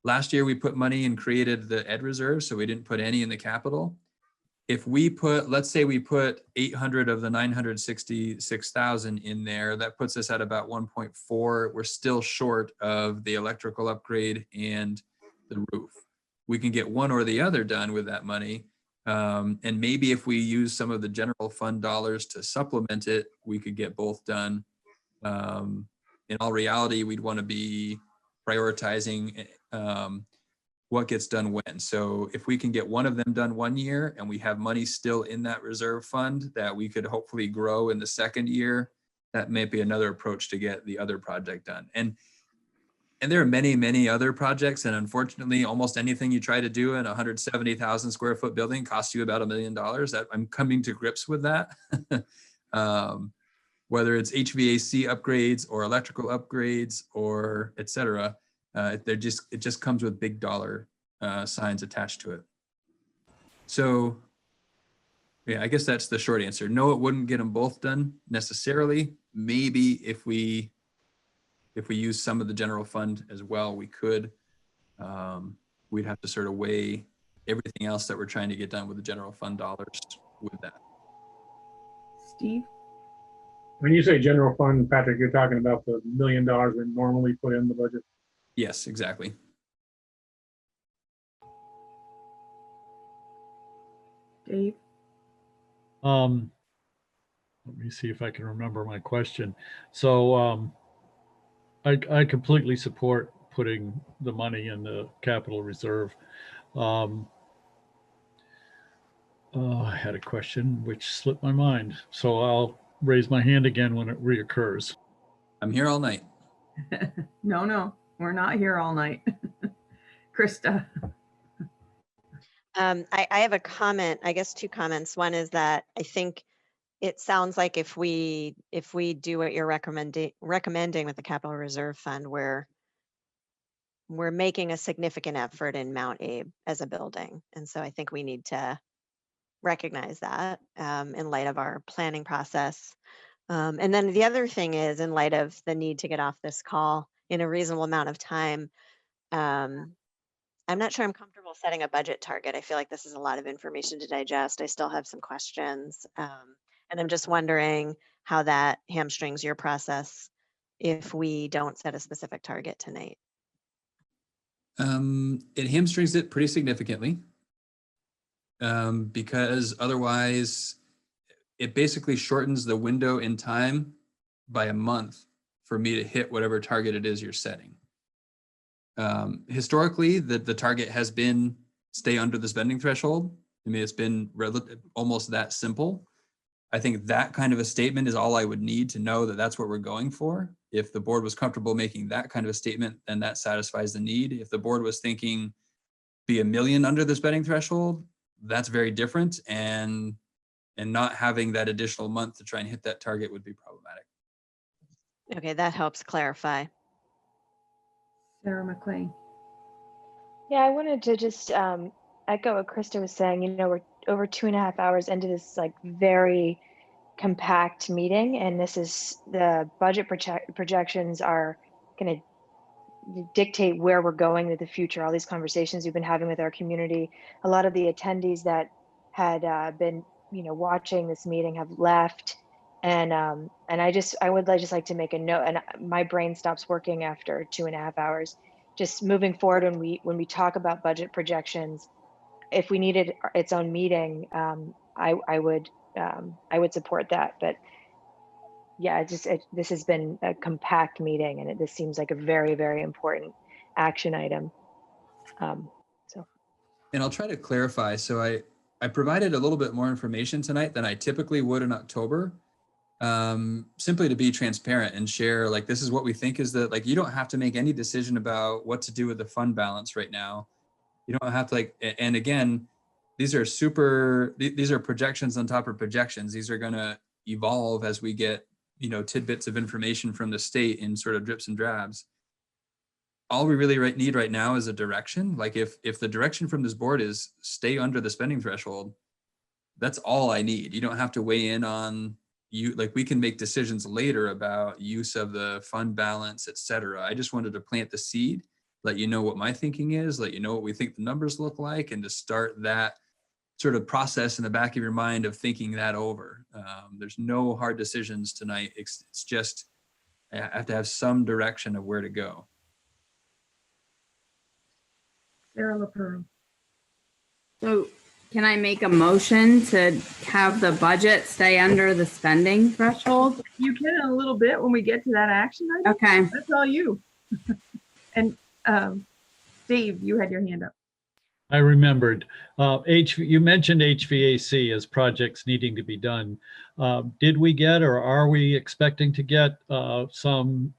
Last year we put money and created the Ed Reserve, so we didn't put any in the capital. If we put, let's say we put 800 of the 966,000 in there, that puts us at about 1.4. We're still short of the electrical upgrade and the roof. We can get one or the other done with that money. And maybe if we use some of the general fund dollars to supplement it, we could get both done. In all reality, we'd want to be prioritizing what gets done when. So if we can get one of them done 1 year and we have money still in that reserve fund that we could hopefully grow in the second year, that may be another approach to get the other project done. And there are many, many other projects. And unfortunately, almost anything you try to do in a 170,000 square foot building costs you about $1 million. I'm coming to grips with that. whether it's HVAC upgrades or electrical upgrades or et cetera. It just comes with big dollar signs attached to it. So yeah, I guess that's the short answer. No, it wouldn't get them both done necessarily. Maybe if we use some of the general fund as well, we could. We'd have to sort of weigh everything else that we're trying to get done with the general fund dollars with that. Steve? When you say general fund, Patrick, you're talking about the $1 million we normally put in the budget? Yes, exactly. Dave? Let me see if I can remember my question. So I completely support putting the money in the capital reserve. I had a question which slipped my mind, so I'll raise my hand again when it reoccurs. I'm here all night. No, we're not here all night. Krista. I have a comment, I guess 2 comments. One is that I think it sounds like if we do what you're recommending with the capital reserve fund, we're making a significant effort in Mount Abe as a building. And so I think we need to recognize that in light of our planning process. And then the other thing is, in light of the need to get off this call in a reasonable amount of time, I'm not sure I'm comfortable setting a budget target. I feel like this is a lot of information to digest. I still have some questions. And I'm just wondering how that hamstrings your process if we don't set a specific target tonight. It hamstrings it pretty significantly because otherwise it basically shortens the window in time by a month for me to hit whatever target it is you're setting. Historically, the target has been stay under the spending threshold. I mean, it's been almost that simple. I think that kind of a statement is all I would need to know that that's what we're going for. If the board was comfortable making that kind of a statement, then that satisfies the need. If the board was thinking be $1 million under the spending threshold, that's very different. And not having that additional month to try and hit that target would be problematic. Okay, that helps clarify. Sarah McLean. Yeah, I wanted to just echo what Krista was saying. You know, we're over 2.5 hours into this like very compact meeting, and this is the budget projections are going to dictate where we're going with the future. All these conversations we've been having with our community, a lot of the attendees that had been, you know, watching this meeting have left, and I would just like to make a note. And my brain stops working after 2.5 hours. Just moving forward, when we talk about budget projections, if we needed its own meeting, I would support that. But yeah, this has been a compact meeting, and this seems like a very, very important action item. And I'll try to clarify. So I provided a little bit more information tonight than I typically would in October, simply to be transparent and share, like, this is what we think is the, like, you don't have to make any decision about what to do with the fund balance right now. You don't have to, like, and again, these are projections on top of projections. These are going to evolve as we get, you know, tidbits of information from the state in sort of drips and drabs. All we really need right now is a direction. Like, if the direction from this board is stay under the spending threshold, that's all I need. You don't have to weigh in on like, we can make decisions later about use of the fund balance, et cetera. I just wanted to plant the seed, let you know what my thinking is, let you know what we think the numbers look like, and to start that sort of process in the back of your mind of thinking that over. There's no hard decisions tonight. It's just, I have to have some direction of where to go. Sarah LaPearl. So can I make a motion to have the budget stay under the spending threshold? You can in a little bit when we get to that action item. Okay. That's all you. And Dave, you had your hand up. I remembered. You mentioned HVAC as projects needing to be done. Did we get, or are we expecting to get some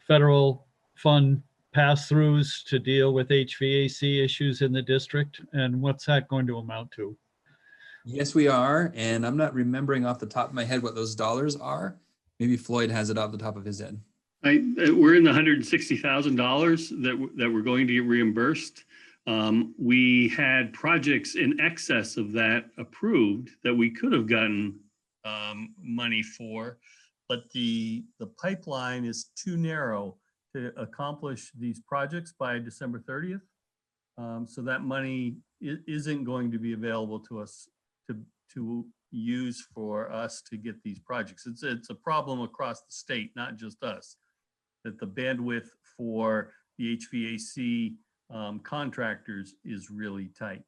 federal fund pass-throughs to deal with HVAC issues in the district? And what's that going to amount to? Yes, we are. And I'm not remembering off the top of my head what those dollars are. Maybe Floyd has it off the top of his head. We're in the $160,000 that we're going to get reimbursed. We had projects in excess of that approved that we could have gotten money for, but the pipeline is too narrow to accomplish these projects by December 30th. So that money isn't going to be available to us to use for us to get these projects. It's a problem across the state, not just us, that the bandwidth for the HVAC contractors is really tight.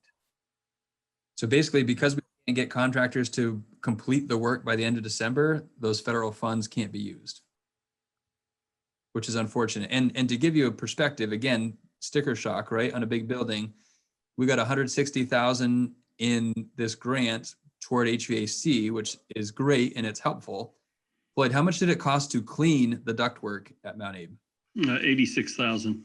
So basically, because we can't get contractors to complete the work by the end of December, those federal funds can't be used, which is unfortunate. And to give you a perspective, again, sticker shock, right? On a big building, we got 160,000 in this grant toward HVAC, which is great and it's helpful. Floyd, how much did it cost to clean the ductwork at Mount Abe? 86,000.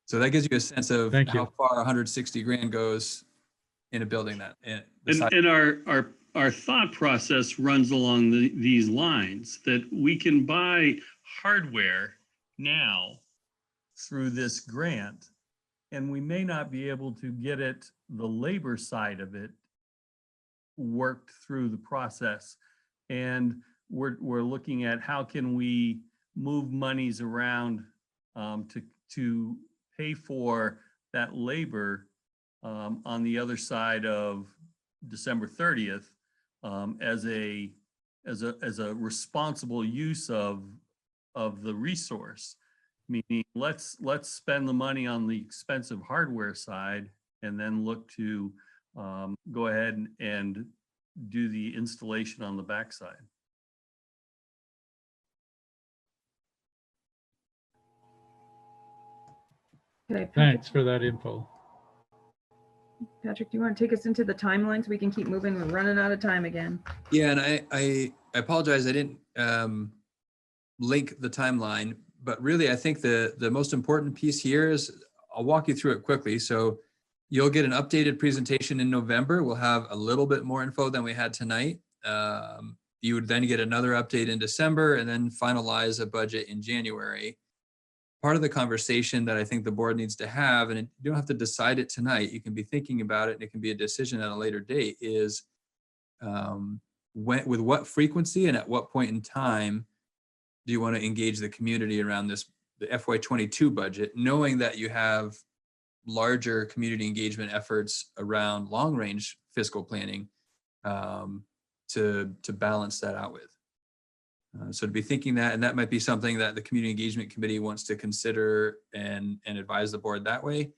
So that gives you a sense of Thank how you. far 160 grand goes in a building that. And our thought process runs along these lines, that we can buy hardware now through this grant, and we may not be able to get the labor side of it worked through the process. And we're looking at how can we move monies around to pay for that labor on the other side of December 30th as a responsible use of the resource. Meaning, let's spend the money on the expensive hardware side and then look to go ahead and do the installation on the backside. Okay, Thanks for that info. Patrick, do you want to take us into the timeline so we can keep moving? We're running out of time again. Yeah, and I apologize, I didn't link the timeline, but really I think the most important piece here is, I'll walk you through it quickly. So you'll get an updated presentation in November. We'll have a little bit more info than we had tonight. You would then get another update in December and then finalize a budget in January. Part of the conversation that I think the board needs to have, and you don't have to decide it tonight, you can be thinking about it and it can be a decision at a later date, is with what frequency and at what point in time do you want to engage the community around the FY22 budget, knowing that you have larger community engagement efforts around long-range fiscal planning to balance that out with. So to be thinking that, and that might be something that the Community Engagement Committee wants to consider and advise the board that way.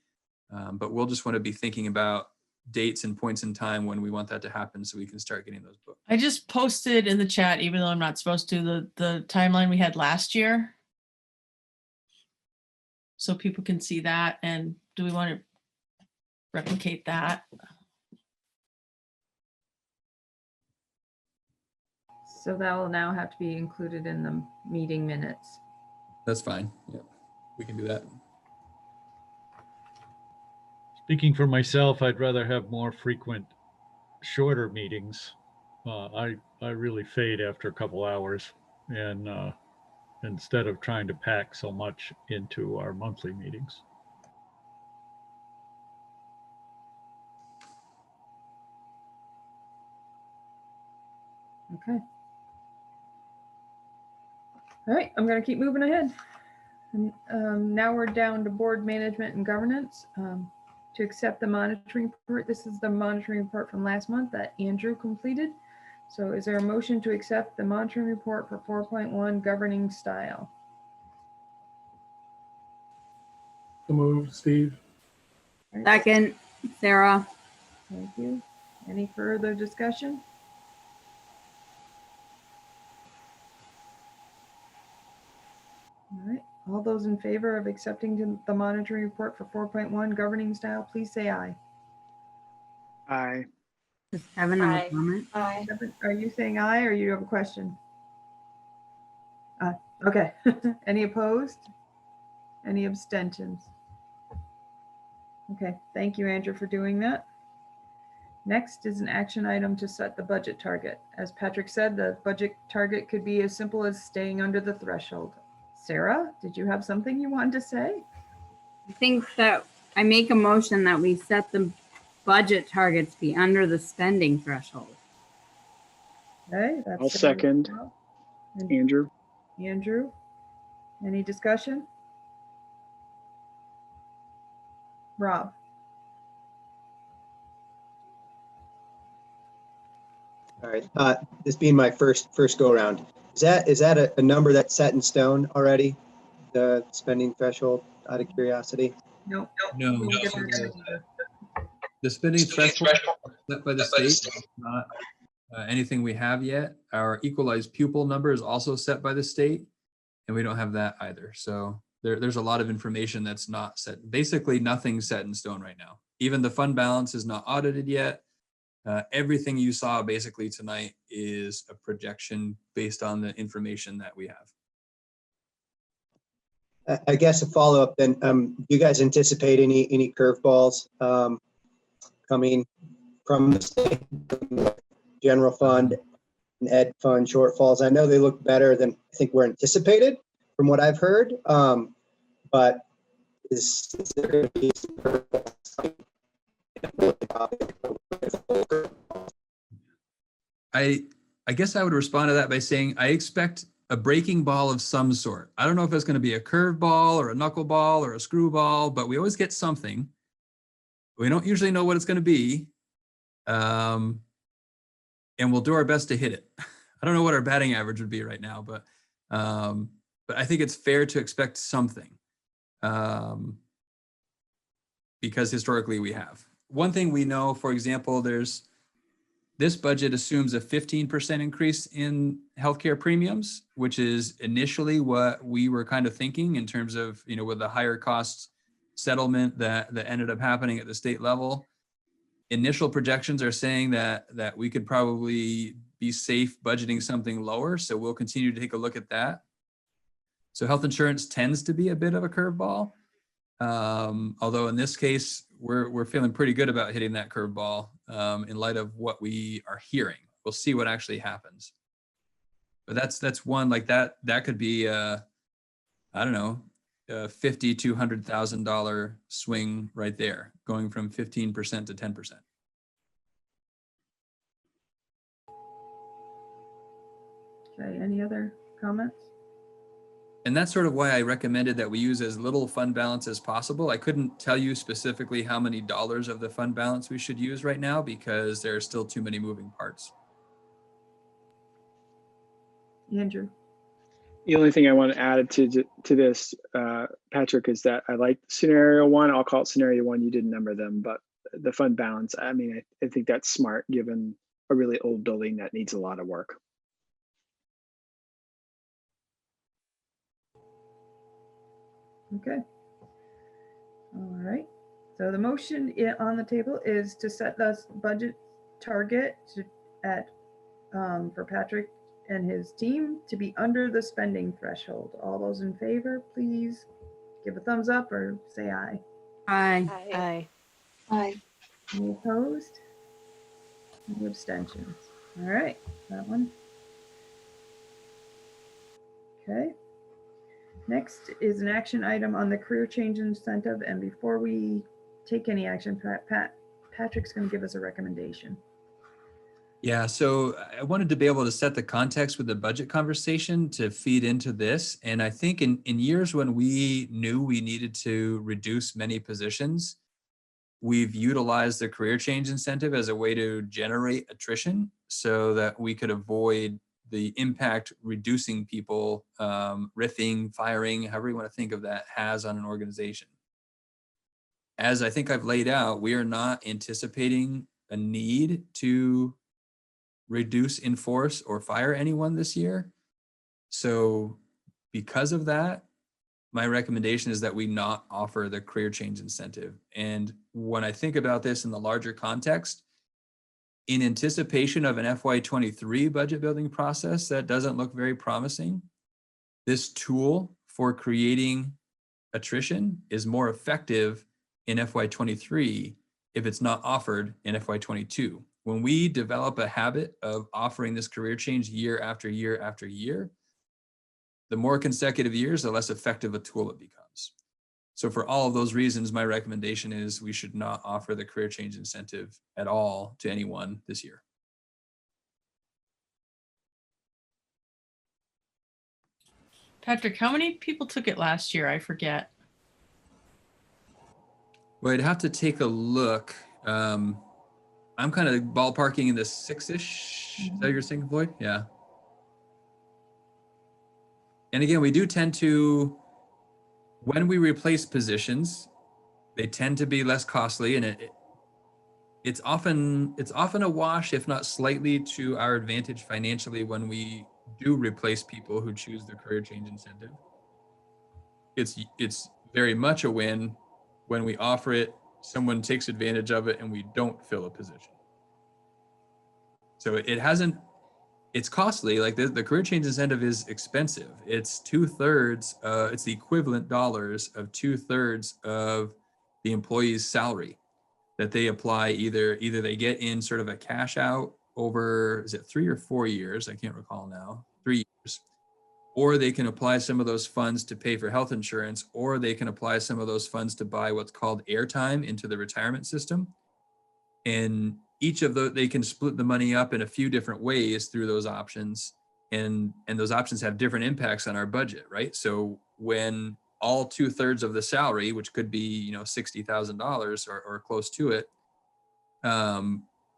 But we'll just want to be thinking about dates and points in time when we want that to happen so we can start getting those booked. I just posted in the chat, even though I'm not supposed to, the timeline we had last year. So people can see that. And do we want to replicate that? So that will now have to be included in the meeting minutes. That's fine. Yeah, we can do that. Speaking for myself, I'd rather have more frequent, shorter meetings. I really fade after a couple hours, and instead of trying to pack so much into our monthly meetings. Okay. All right, I'm going to keep moving ahead. And, now we're down to board management and governance. To accept the monitoring report. This is the monitoring report from last month that Andrew completed. So is there a motion to accept the monitoring report for 4.1 governing style? So moved, Steve. Second, Sarah. Thank you. Any further discussion? All right, all those in favor of accepting the monitoring report for 4.1 governing style, please say aye. Aye. Does Kevin have a comment? Aye. Are you saying aye or you have a question? Okay. Any opposed? Any abstentions? Okay, thank you, Andrew, for doing that. Next is an action item to set the budget target. As Patrick said, the budget target could be as simple as staying under the threshold. Sarah, did you have something you wanted to say? I think that I make a motion that we set the budget targets be under the spending threshold. Okay, that's I'll Sarah. second. And Andrew. Andrew, any discussion? Rob? All right, this being my first go around, is that a number that's set in stone already? The spending threshold, out of curiosity? Nope. No. The spending threshold set by the state is not anything we have yet. Our equalized pupil number is also set by the state, and we don't have that either. So there's a lot of information that's not set. Basically, nothing's set in stone right now. Even the fund balance is not audited yet. Everything you saw basically tonight is a projection based on the information that we have. I guess a follow-up then, do you guys anticipate any curveballs coming from the state, general fund and ed fund shortfalls? I know they look better than I think were anticipated from what I've heard, but is there going to be some curveballs? I guess I would respond to that by saying I expect a breaking ball of some sort. I don't know if it's going to be a curve ball or a knuckleball or a screwball, but we always get something. We don't usually know what it's going to be, and we'll do our best to hit it. I don't know what our batting average would be right now, but I think it's fair to expect something, because historically we have. One thing we know, for example, this budget assumes a 15% increase in healthcare premiums, which is initially what we were kind of thinking in terms of, with the higher costs settlement that ended up happening at the state level. Initial projections are saying that we could probably be safe budgeting something lower. So we'll continue to take a look at that. So health insurance tends to be a bit of a curveball. Although in this case, we're feeling pretty good about hitting that curveball in light of what we are hearing. We'll see what actually happens. But that's one like that could be I don't know, a $50,000 to $100,000 swing right there, going from 15% to 10%. Okay, any other comments? And that's sort of why I recommended that we use as little fund balance as possible. I couldn't tell you specifically how many dollars of the fund balance we should use right now because there are still too many moving parts. Andrew. The only thing I want to add to this, Patrick, is that I like scenario one. I'll call it scenario one. You didn't number them, but the fund balance, I mean, I think that's smart given a really old building that needs a lot of work. Okay. All right. So the motion on the table is to set the budget target for Patrick and his team to be under the spending threshold. All those in favor, please give a thumbs up or say aye. Aye. Aye. Aye. Any opposed? Any abstentions? All right, that one. Okay. Next is an action item on the career change incentive. And before we take any action, Patrick's going to give us a recommendation. Yeah, so I wanted to be able to set the context with the budget conversation to feed into this. And I think in years when we knew we needed to reduce many positions, we've utilized the career change incentive as a way to generate attrition so that we could avoid the impact reducing people, riffing, firing, however you want to think of that, has on an organization. As I think I've laid out, we are not anticipating a need to reduce in force or fire anyone this year. So because of that, my recommendation is that we not offer the career change incentive. And when I think about this in the larger context, in anticipation of an FY23 budget building process that doesn't look very promising, this tool for creating attrition is more effective in FY23 if it's not offered in FY22. When we develop a habit of offering this career change year after year after year, the more consecutive years, the less effective a tool it becomes. So for all of those reasons, my recommendation is we should not offer the career change incentive at all to anyone this year. Patrick, how many people took it last year? I forget. Well, I'd have to take a look. I'm kind of ballparking in the 6-ish. Is that what you're saying, Floyd? Yeah. And again, we do tend to, when we replace positions, they tend to be less costly, and it's often a wash, if not slightly to our advantage financially, when we do replace people who choose the career change incentive. It's very much a win when we offer it, someone takes advantage of it, and we don't fill a position. So it's costly. Like the career change incentive is expensive. It's 2/3, it's the equivalent dollars of 2/3 of the employee's salary that they apply. Either they get in sort of a cash out over, is it 3 or 4 years? I can't recall now, 3 years. Or they can apply some of those funds to pay for health insurance, or they can apply some of those funds to buy what's called airtime into the retirement system. And each of those, they can split the money up in a few different ways through those options. And those options have different impacts on our budget, right? So when all 2/3 of the salary, which could be, $60,000 or close to it,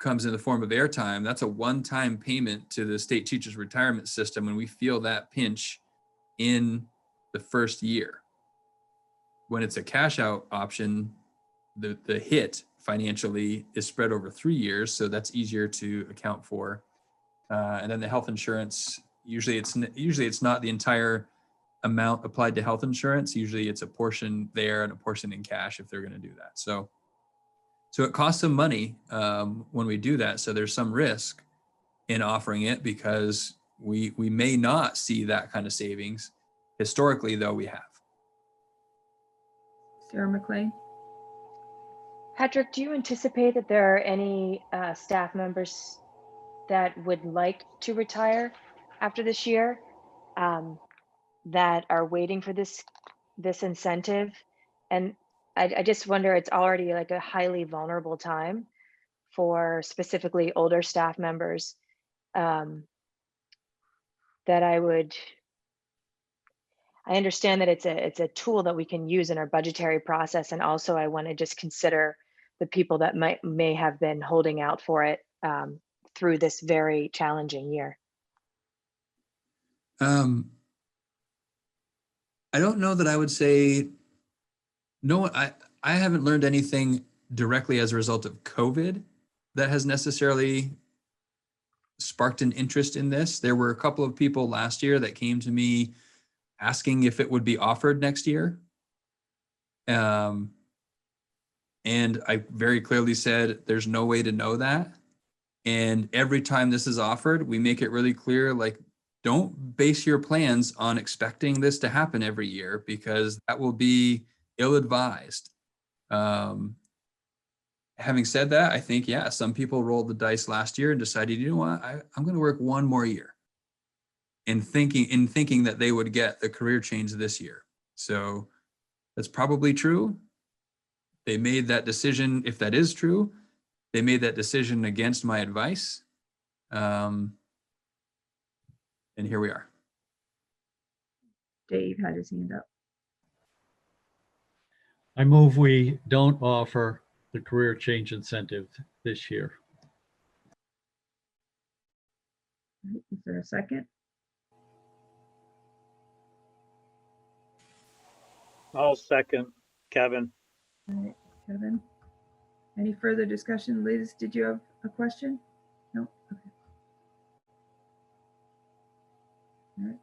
comes in the form of airtime, that's a one-time payment to the state teachers retirement system, and we feel that pinch in the first year. When it's a cash out option, the hit financially is spread over 3 years, so that's easier to account for. And then the health insurance, usually it's not the entire amount applied to health insurance. Usually it's a portion there and a portion in cash if they're going to do that. So it costs some money when we do that. So there's some risk in offering it because we may not see that kind of savings. Historically, though, we have. Sarah McLean. Patrick, do you anticipate that there are any staff members that would like to retire after this year that are waiting for this incentive? And I just wonder, it's already like a highly vulnerable time for specifically older staff members that I understand that it's a tool that we can use in our budgetary process. And also I want to just consider the people that may have been holding out for it through this very challenging year. I don't know that I would say, no, I haven't learned anything directly as a result of COVID that has necessarily sparked an interest in this. There were a couple of people last year that came to me asking if it would be offered next year. And I very clearly said, there's no way to know that. And every time this is offered, we make it really clear, like, don't base your plans on expecting this to happen every year, because that will be ill-advised. Having said that, I think, yeah, some people rolled the dice last year and decided, you know what, I'm going to work one more year, in thinking that they would get the career change this year. So that's probably true. They made that decision. If that is true, they made that decision against my advice. And here we are. Dave had his hand up. I move we don't offer the career change incentive this year. Is there a second? I'll second, Kevin. All right, Kevin. Any further discussion? Liz, did you have a question? No? Okay. All right.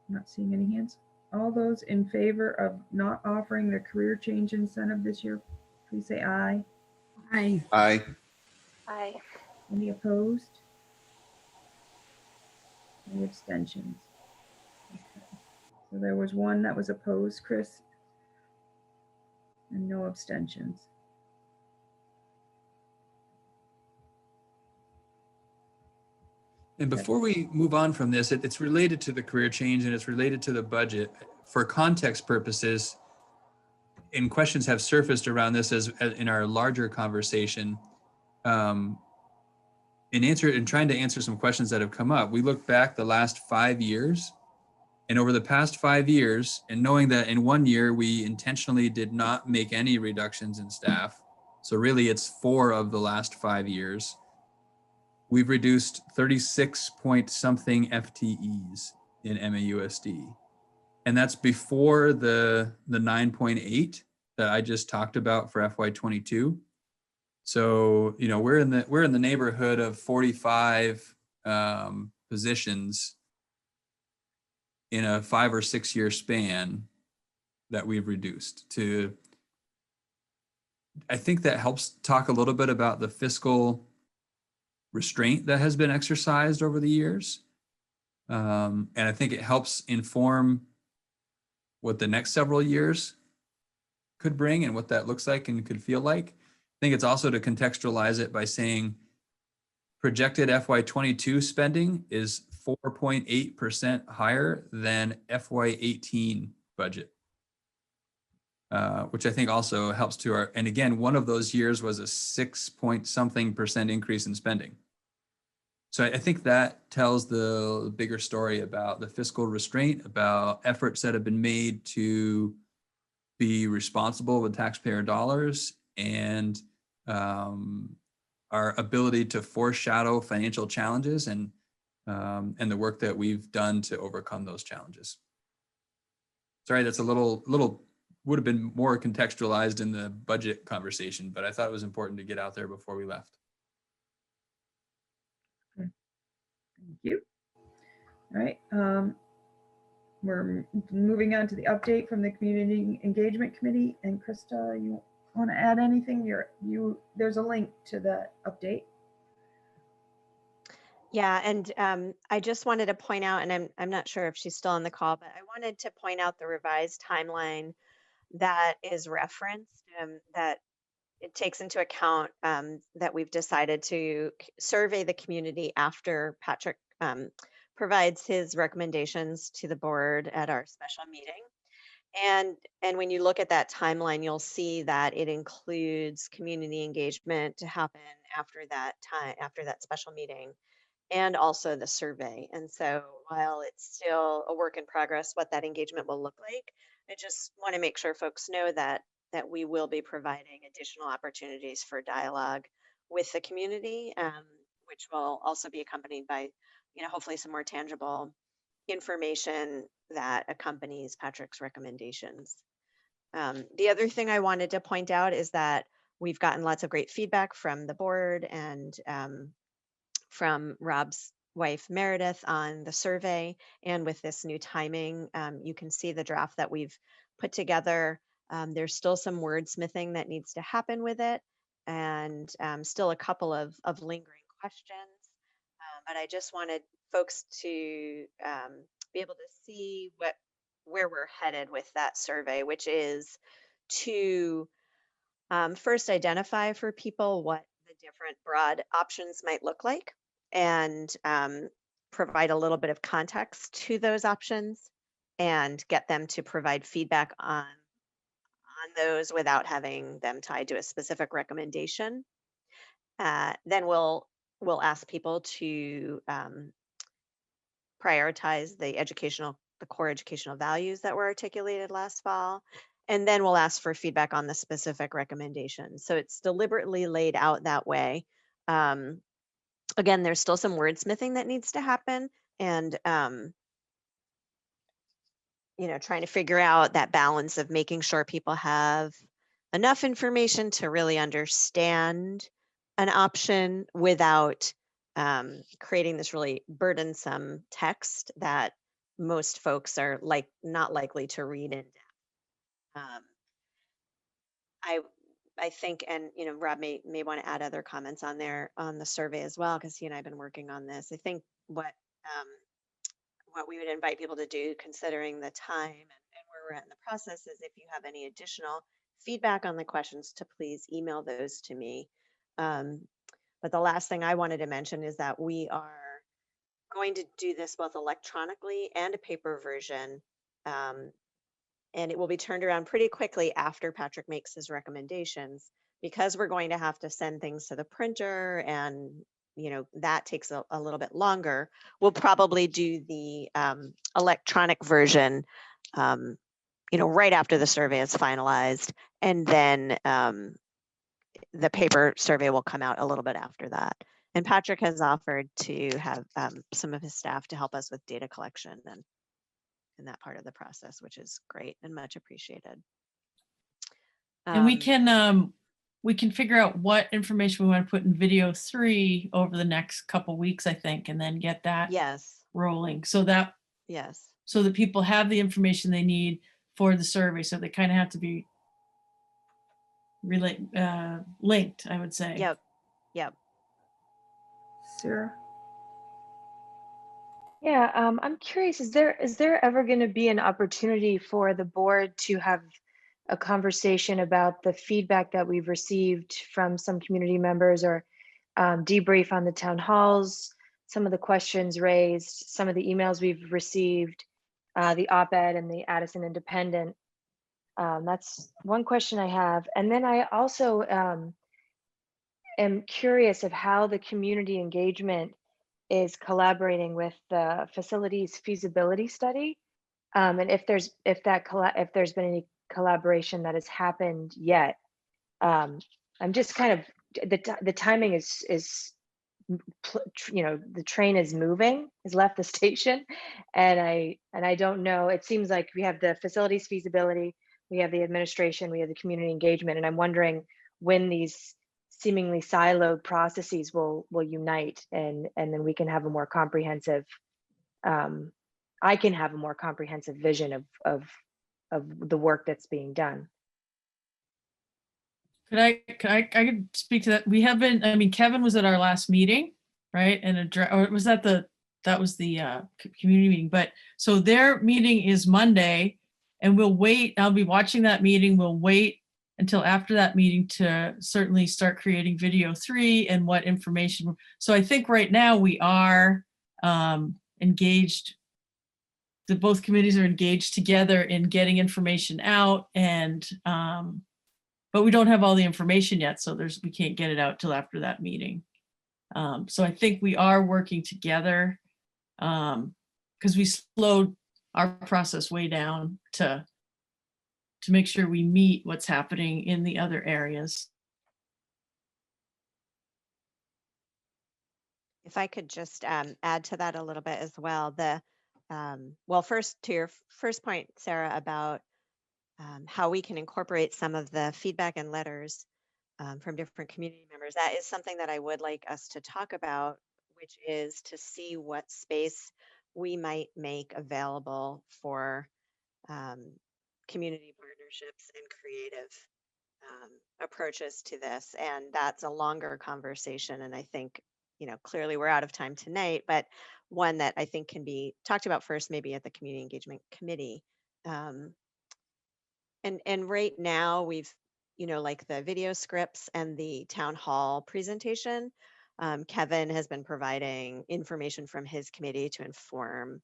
Not seeing any hands. All those in favor of not offering the career change incentive this year, please say aye. Aye. Aye. Aye. Any opposed? Any abstentions? Okay. So there was one that was opposed, Chris, and no abstentions. And before we move on from this, it's related to the career change and it's related to the budget. For context purposes, and questions have surfaced around this as in our larger conversation, in trying to answer some questions that have come up. We look back the last 5 years, and over the past 5 years, and knowing that in 1 year we intentionally did not make any reductions in staff, so really it's 4 of the last 5 years, we've reduced 36 point something FTEs in MAUSD. And that's before the 9.8 that I just talked about for FY22. So, you know, we're in the neighborhood of 45 positions in a 5 or 6 year span that we've reduced to. I think that helps talk a little bit about the fiscal restraint that has been exercised over the years. And I think it helps inform what the next several years could bring and what that looks like and could feel like. I think it's also to contextualize it by saying projected FY22 spending is 4.8% higher than FY18 budget, which I think also helps to our, and again, one of those years was a 6 point something percent increase in spending. So I think that tells the bigger story about the fiscal restraint, about efforts that have been made to be responsible with taxpayer dollars, and our ability to foreshadow financial challenges and the work that we've done to overcome those challenges. Sorry, that's a little would have been more contextualized in the budget conversation, but I thought it was important to get out there before we left. Thank you. All right. We're moving on to the update from the Community Engagement Committee. And Krista, you want to add anything? There's a link to that update. Yeah, and I just wanted to point out, and I'm not sure if she's still on the call, but I wanted to point out the revised timeline that is referenced, that it takes into account that we've decided to survey the community after Patrick provides his recommendations to the board at our special meeting. And when you look at that timeline, you'll see that it includes community engagement to happen after that special meeting, and also the survey. And so while it's still a work in progress, what that engagement will look like, I just want to make sure folks know that we will be providing additional opportunities for dialogue with the community, which will also be accompanied by, hopefully some more tangible information that accompanies Patrick's recommendations. The other thing I wanted to point out is that we've gotten lots of great feedback from the board and from Rob's wife Meredith on the survey, and with this new timing, you can see the draft that we've put together. There's still some wordsmithing that needs to happen with it, and still a couple of lingering questions. But I just wanted folks to be able to see where we're headed with that survey, which is to first identify for people what the different broad options might look like, and provide a little bit of context to those options, and get them to provide feedback on those without having them tied to a specific recommendation. Then we'll ask people to prioritize the core educational values that were articulated last fall. And then we'll ask for feedback on the specific recommendations. So it's deliberately laid out that way. Again, there's still some wordsmithing that needs to happen, and trying to figure out that balance of making sure people have enough information to really understand an option without creating this really burdensome text that most folks are not likely to read in depth. I think, and Rob may want to add other comments on there on the survey as well, because he and I have been working on this. I think what we would invite people to do, considering the time and where we're at in the process, is if you have any additional feedback on the questions, to please email those to me. But the last thing I wanted to mention is that we are going to do this both electronically and a paper version. And it will be turned around pretty quickly after Patrick makes his recommendations, because we're going to have to send things to the printer, and that takes a little bit longer. We'll probably do the electronic version right after the survey is finalized, and then the paper survey will come out a little bit after that. And Patrick has offered to have some of his staff to help us with data collection and in that part of the process, which is great and much appreciated. And we can figure out what information we want to put in video 3 over the next couple weeks, I think, and then get that rolling so that people have the information they need for the survey. So they kind of have to be linked, I would say. Yep. Sarah? Yeah, I'm curious, is there ever going to be an opportunity for the board to have a conversation about the feedback that we've received from some community members, or debrief on the town halls, some of the questions raised, some of the emails we've received, the op-ed and the Addison Independent? That's one question I have. And then I also am curious of how the community engagement is collaborating with the facilities feasibility study, and if there's been any collaboration that has happened yet. I'm just kind of the timing is the train is moving, has left the station, and I don't know. It seems like we have the facilities feasibility, we have the administration, we have the community engagement, and I'm wondering when these seemingly siloed processes will unite, and then we can have a more comprehensive, I can have a more comprehensive vision of the work that's being done. I could speak to that. We have been, I mean, Kevin was at our last meeting, right? And or was that the community meeting? But so their meeting is Monday, and we'll wait. I'll be watching that meeting. We'll wait until after that meeting to certainly start creating video 3 and what information. So I think right now we are engaged. Both committees are engaged together in getting information out, and but we don't have all the information yet, so we can't get it out till after that meeting. So I think we are working together, because we slowed our process way down to make sure we meet what's happening in the other areas. If I could just add to that a little bit as well. Well, first, to your first point, Sarah, about how we can incorporate some of the feedback and letters from different community members. That is something that I would like us to talk about, which is to see what space we might make available for community partnerships and creative approaches to this. And that's a longer conversation. And I think, clearly we're out of time tonight, but one that I think can be talked about first, maybe at the Community Engagement Committee. And right now we've, like the video scripts and the town hall presentation, Kevin has been providing information from his committee to inform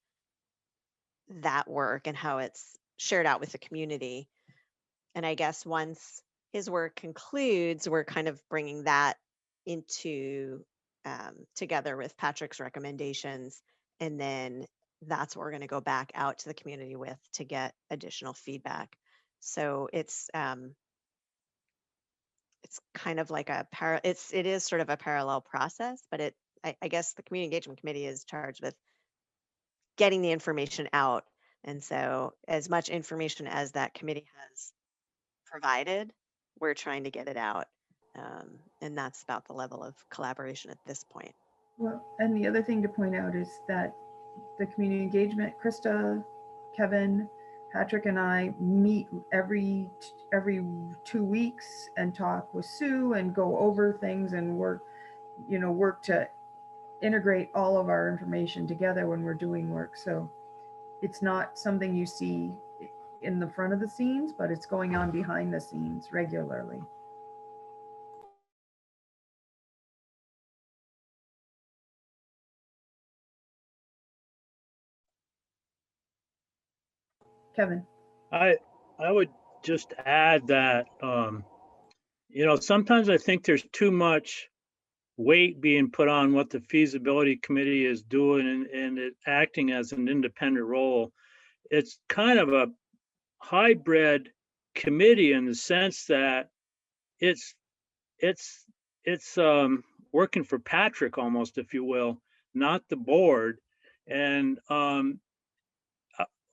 that work and how it's shared out with the community. And I guess once his work concludes, we're kind of bringing that into together with Patrick's recommendations. And then that's what we're going to go back out to the community with to get additional feedback. So it's kind of like it is sort of a parallel process, but I guess the Community Engagement Committee is charged with getting the information out. And so as much information as that committee has provided, we're trying to get it out. And that's about the level of collaboration at this point. Well, and the other thing to point out is that the community engagement, Krista, Kevin, Patrick, and I meet every 2 weeks and talk with Sue and go over things and work to integrate all of our information together when we're doing work. So it's not something you see in the front of the scenes, but it's going on behind the scenes regularly. Kevin. I would just add that, sometimes I think there's too much weight being put on what the feasibility committee is doing and it acting as an independent role. It's kind of a hybrid committee in the sense that it's working for Patrick almost, if you will, not the board. And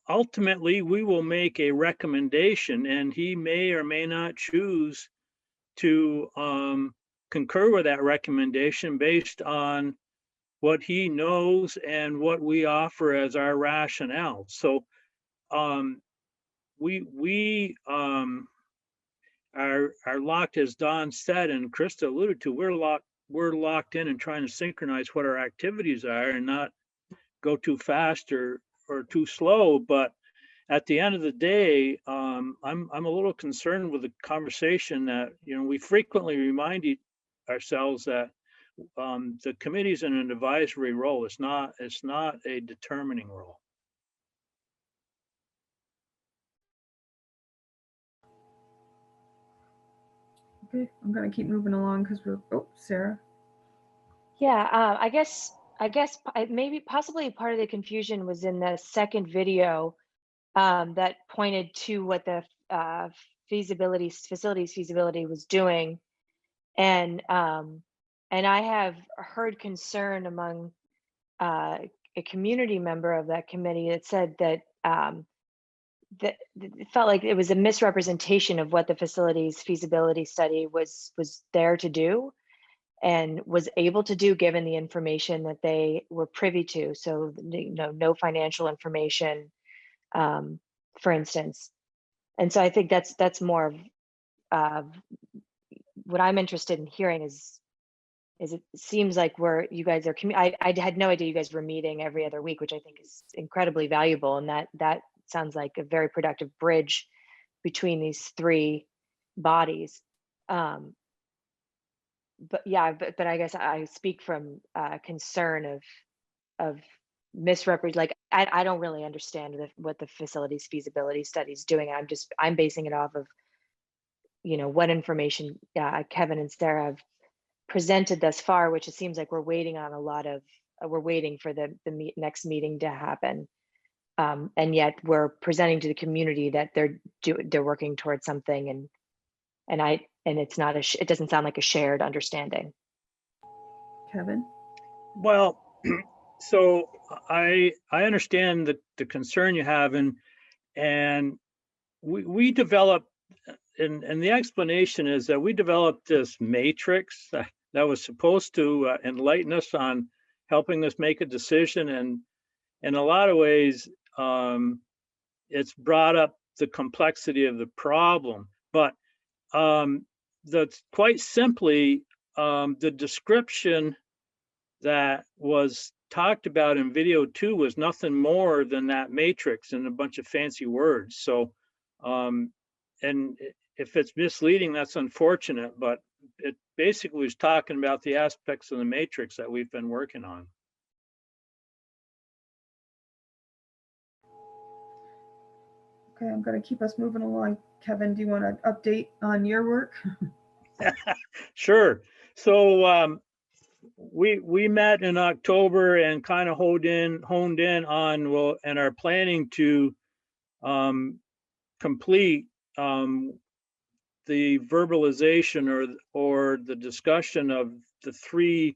ultimately, we will make a recommendation, and he may or may not choose to concur with that recommendation based on what he knows and what we offer as our rationale. So we are locked, as Don said and Krista alluded to, we're locked in and trying to synchronize what our activities are and not go too fast or too slow. But at the end of the day, I'm a little concerned with the conversation that, we frequently remind ourselves that the committee's in an advisory role. It's not a determining role. Okay, I'm gonna keep moving along because Sarah. Yeah, I guess maybe possibly part of the confusion was in the second video that pointed to what the facilities feasibility was doing, and I have heard concern among a community member of that committee that said that that it felt like it was a misrepresentation of what the facilities feasibility study was there to do and was able to do given the information that they were privy to. So no financial information, for instance. And so I think that's more of what I'm interested in hearing is it seems like you guys are, I had no idea you guys were meeting every other week, which I think is incredibly valuable. And that sounds like a very productive bridge between these three bodies. But yeah, but I guess I speak from concern of misrepresent. Like I don't really understand what the facilities feasibility study is doing. I'm basing it off of what information Kevin and Sarah have presented thus far, which it seems like we're waiting on a lot of. We're waiting for the next meeting to happen. And yet we're presenting to the community that they're working towards something, and it's not it doesn't sound like a shared understanding. Kevin? Well, so I understand the concern you have, and we developed, and the explanation is that we developed this matrix that was supposed to enlighten us on helping us make a decision, and in a lot of ways, it's brought up the complexity of the problem. But that's quite simply the description that was talked about in video 2 was nothing more than that matrix and a bunch of fancy words. So, and if it's misleading, that's unfortunate, but it basically was talking about the aspects of the matrix that we've been working on. Okay, I'm going to keep us moving along. Kevin, do you want to update on your work? Sure. So we met in October and kind of honed in on and are planning to complete the verbalization or the discussion of the 3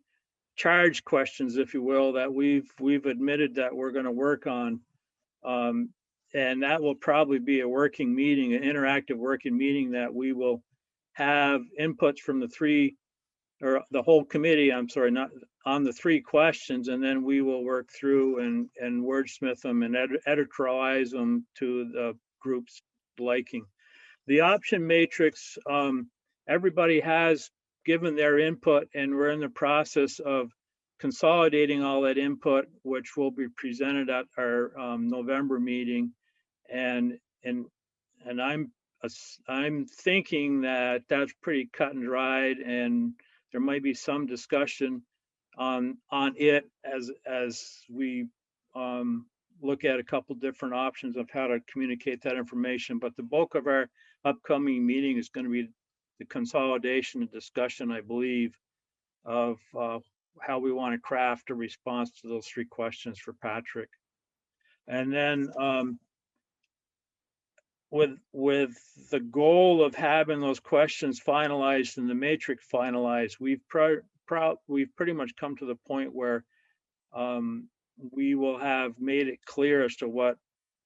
charge questions, if you will, that we've admitted that we're going to work on. And that will probably be a working meeting, an interactive working meeting that we will have inputs from the whole committee, I'm sorry, not on the 3 questions, and then we will work through and wordsmith them and editorialize them to the group's liking. The option matrix, everybody has given their input, and we're in the process of consolidating all that input, which will be presented at our November meeting. And I'm thinking that that's pretty cut and dried, and there might be some discussion on it as we look at a couple different options of how to communicate that information. But the bulk of our upcoming meeting is going to be the consolidation and discussion, I believe, of how we want to craft a response to those 3 questions for Patrick. And then with the goal of having those questions finalized and the matrix finalized, we've pretty much come to the point where we will have made it clear as to what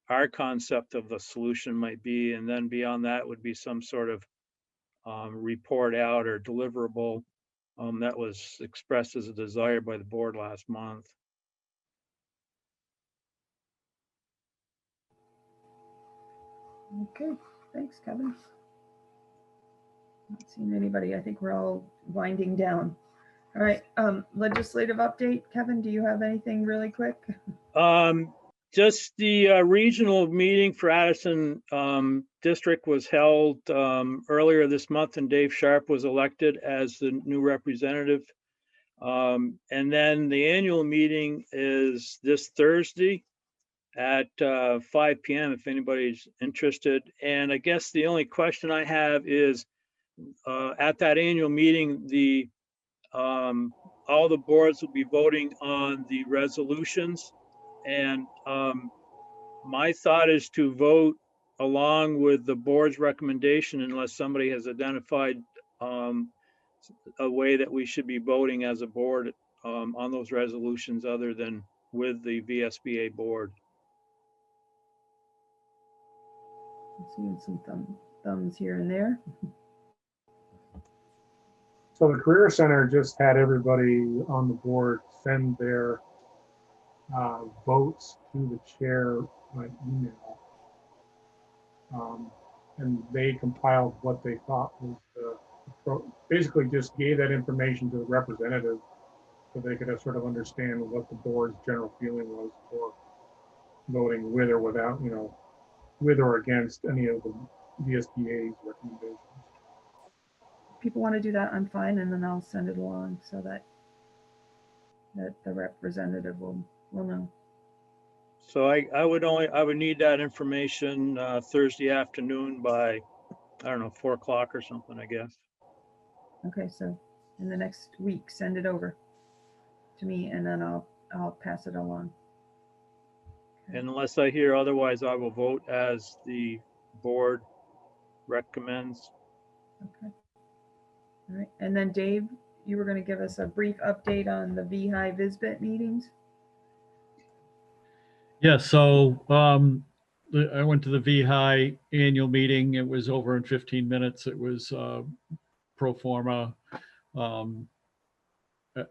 our concept of the solution might be. And then beyond that would be some sort of report out or deliverable that was expressed as a desire by the board last month. Okay, thanks, Kevin. Not seeing anybody. I think we're all winding down. All right, legislative update. Kevin, do you have anything really quick? Just the regional meeting for Addison district was held earlier this month, and Dave Sharp was elected as the new representative. And then the annual meeting is this Thursday at 5 p.m. if anybody's interested. And I guess the only question I have is at that annual meeting, the all the boards will be voting on the resolutions. And my thought is to vote along with the board's recommendation unless somebody has identified a way that we should be voting as a board on those resolutions other than with the VSBA board. I'm seeing some thumbs here and there. So the Career Center just had everybody on the board send their votes to the chair by email. And they compiled what they thought was basically just gave that information to the representative so they could sort of understand what the board's general feeling was for voting with or without, with or against any of the VSBA's recommendations. If people want to do that, I'm fine, and then I'll send it along so that the representative will know. So I would need that information Thursday afternoon by, I don't know, 4 o'clock or something, I guess. Okay, so in the next week, send it over to me, and then I'll pass it along. And unless I hear otherwise, I will vote as the board recommends. Okay. All right, and then Dave, you were going to give us a brief update on the VHI VISBIT meetings. Yeah, so I went to the VHI annual meeting. It was over in 15 minutes. It was pro forma.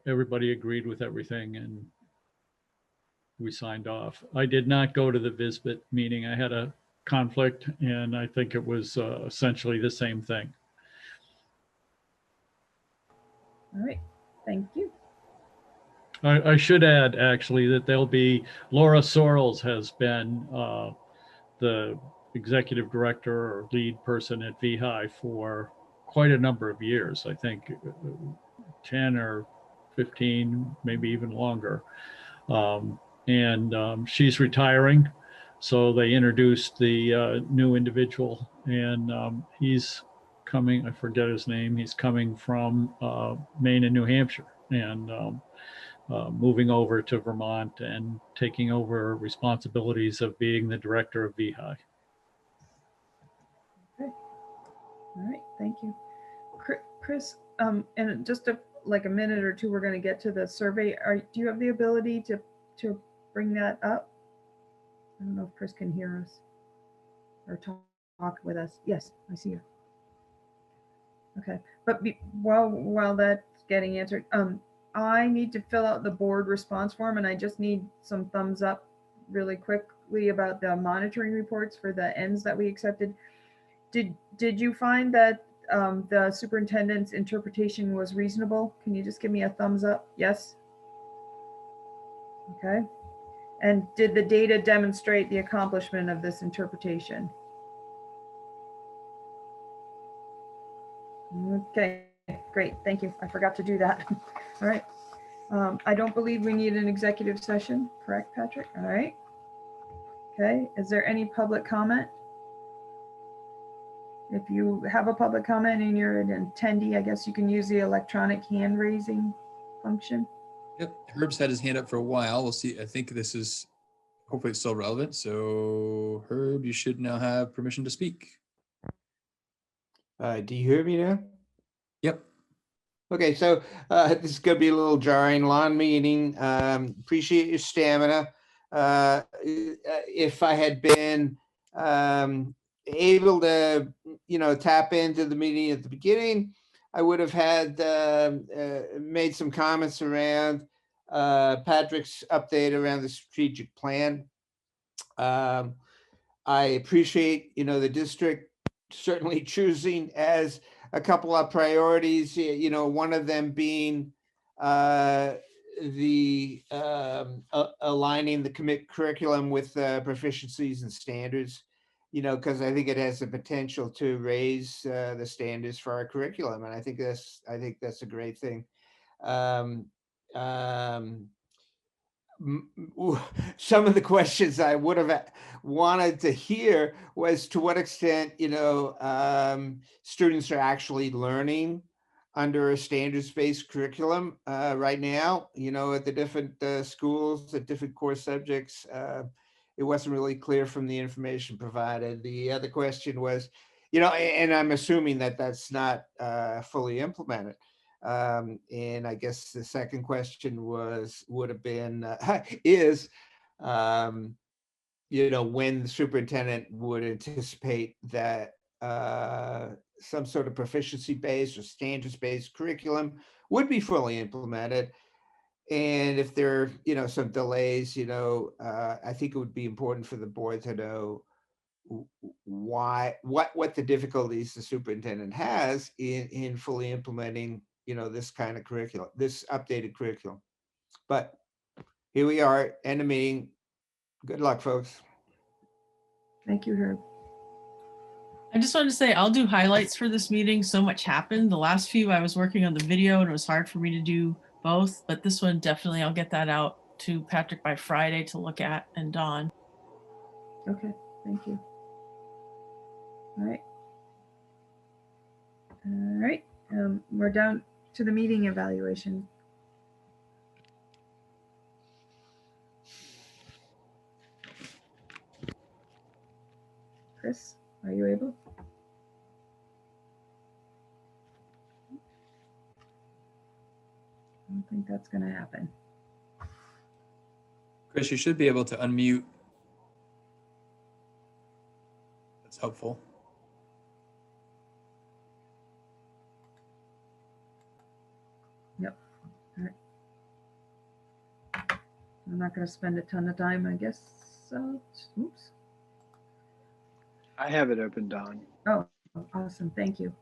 Everybody agreed with everything and we signed off. I did not go to the VISBIT meeting. I had a conflict and I think it was essentially the same thing. All right, thank you. I should add actually that there'll be, Laura Sorrells has been the executive director or lead person at VHI for quite a number of years. I think 10 or 15, maybe even longer. She's retiring. So they introduced the new individual and he's coming, I forget his name. He's coming from Maine and New Hampshire and moving over to Vermont and taking over responsibilities of being the director of VHI. Okay. All right, thank you. Chris, and just like a minute or two, we're going to get to the survey. Do you have the ability to bring that up? I don't know if Chris can hear us or talk with us. Yes, I see you. Okay, but while that's getting answered, I need to fill out the board response form, and I just need some thumbs up really quickly about the monitoring reports for the ends that we accepted. Did you find that the superintendent's interpretation was reasonable? Can you just give me a thumbs up? Yes? Okay. And did the data demonstrate the accomplishment of this interpretation? Okay, great, thank you. I forgot to do that. All right. I don't believe we need an executive session, correct, Patrick? All right. Okay, is there any public comment? If you have a public comment and you're an attendee, I guess you can use the electronic hand raising function. Yep, Herb's had his hand up for a while. We'll see. I think this is hopefully it's still relevant. So Herb, you should now have permission to speak. Do you hear me now? Yep. Okay, so this is going to be a little jarring. Long meeting. Appreciate your stamina. If I had been able to, tap into the meeting at the beginning, I would have had made some comments around Patrick's update around the strategic plan. I appreciate, the district certainly choosing as a couple of priorities, one of them being the aligning the commit curriculum with proficiencies and standards, because I think it has the potential to raise the standards for our curriculum, and I think that's a great thing. Some of the questions I would have wanted to hear was to what extent, students are actually learning under a standards-based curriculum right now, at the different schools, at different core subjects. It wasn't really clear from the information provided. The other question was, and I'm assuming that that's not fully implemented. And I guess the second question would have been, when the superintendent would anticipate that some sort of proficiency-based or standards-based curriculum would be fully implemented. And if there are, some delays, I think it would be important for the board to know what the difficulties the superintendent has in fully implementing this kind of curriculum, this updated curriculum. But here we are, end of meeting. Good luck, folks. Thank you, Herb. I just wanted to say I'll do highlights for this meeting. So much happened. The last few I was working on the video and it was hard for me to do both, but this one definitely I'll get that out to Patrick by Friday to look at, and Dawn. Okay, thank you. All right. All right, we're down to the meeting evaluation. Chris, are you able? I don't think that's going to happen. Chris, you should be able to unmute. That's helpful. Yep. All right. I'm not going to spend a ton of time, I guess. So, oops. I have it open, Don. Oh, awesome. Thank you.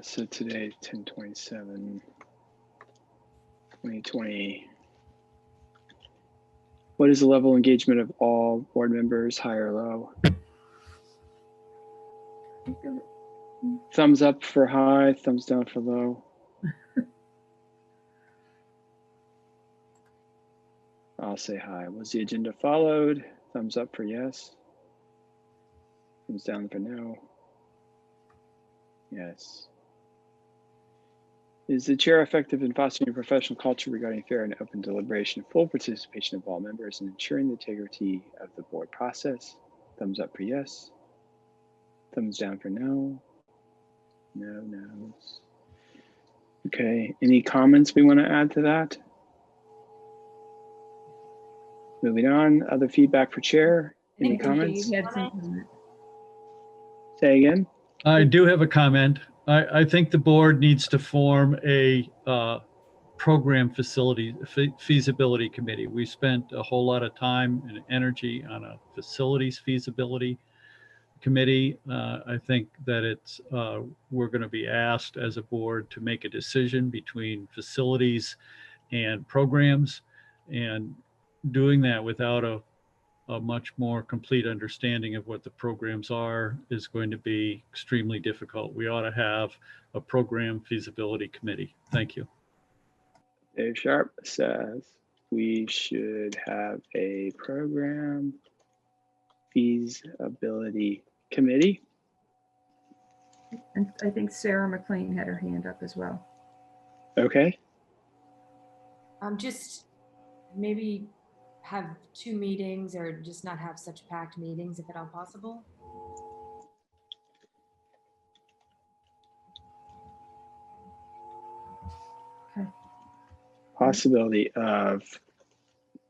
So today, 10/27, 2020. What is the level of engagement of all board members, high or low? Thumbs up for high, thumbs down for low. I'll say high. Was the agenda followed? Thumbs up for yes. Thumbs down for no. Yes. Is the chair effective in fostering a professional culture regarding fair and open deliberation, full participation of all members, and ensuring the integrity of the board process? Thumbs up for yes. Thumbs down for no. No, no. Okay, any comments we want to add to that? Moving on, other feedback for chair. Any comments? Say again. I do have a comment. I think the board needs to form a program feasibility committee. We spent a whole lot of time and energy on a facilities feasibility committee. I think that we're going to be asked as a board to make a decision between facilities and programs, and doing that without a much more complete understanding of what the programs are is going to be extremely difficult. We ought to have a program feasibility committee. Thank you. Dave Sharp says. we should have a program feasibility committee. And I think Sarah McLean had her hand up as well. Okay. Just maybe have 2 meetings or just not have such packed meetings if at all possible. Okay. Possibility of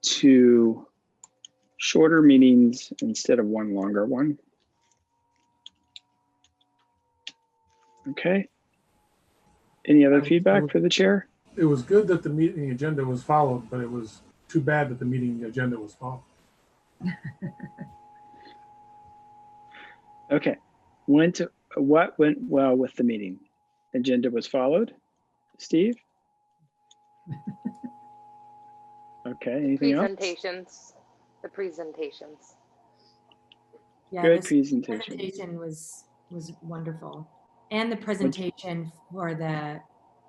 2 shorter meetings instead of 1 longer one. Okay. Any other feedback for the chair? It was good that the meeting agenda was followed, but it was too bad that the meeting agenda was followed. Okay. What went well with the meeting? Agenda was followed. Steve? Okay, anything else? The presentations. Yeah, Good this presentation. presentation was wonderful, and the presentation for the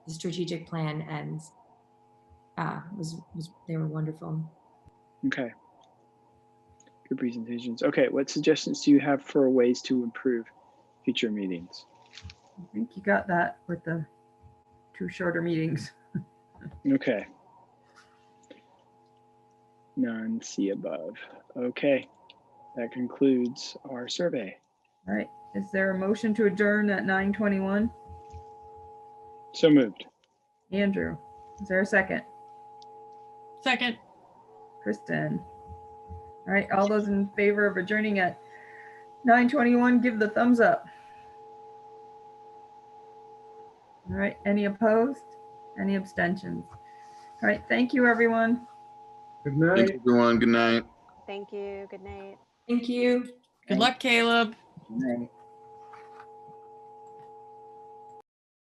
strategic plan and they were wonderful. Okay. Good presentations. Okay, what suggestions do you have for ways to improve future meetings? I think you got that with the 2 shorter meetings. Okay. None, see above. Okay, that concludes our survey. All right, is there a motion to adjourn at 9:21? So moved. Andrew, is there a second? Second. Kristen. All right, all those in favor of adjourning at 9:21, give the thumbs up. All right, any opposed? Any abstentions? All right, thank you, everyone. Good night. Thanks, everyone. Good night. Thank you. Good night. Thank you. Good luck, Caleb. Good night.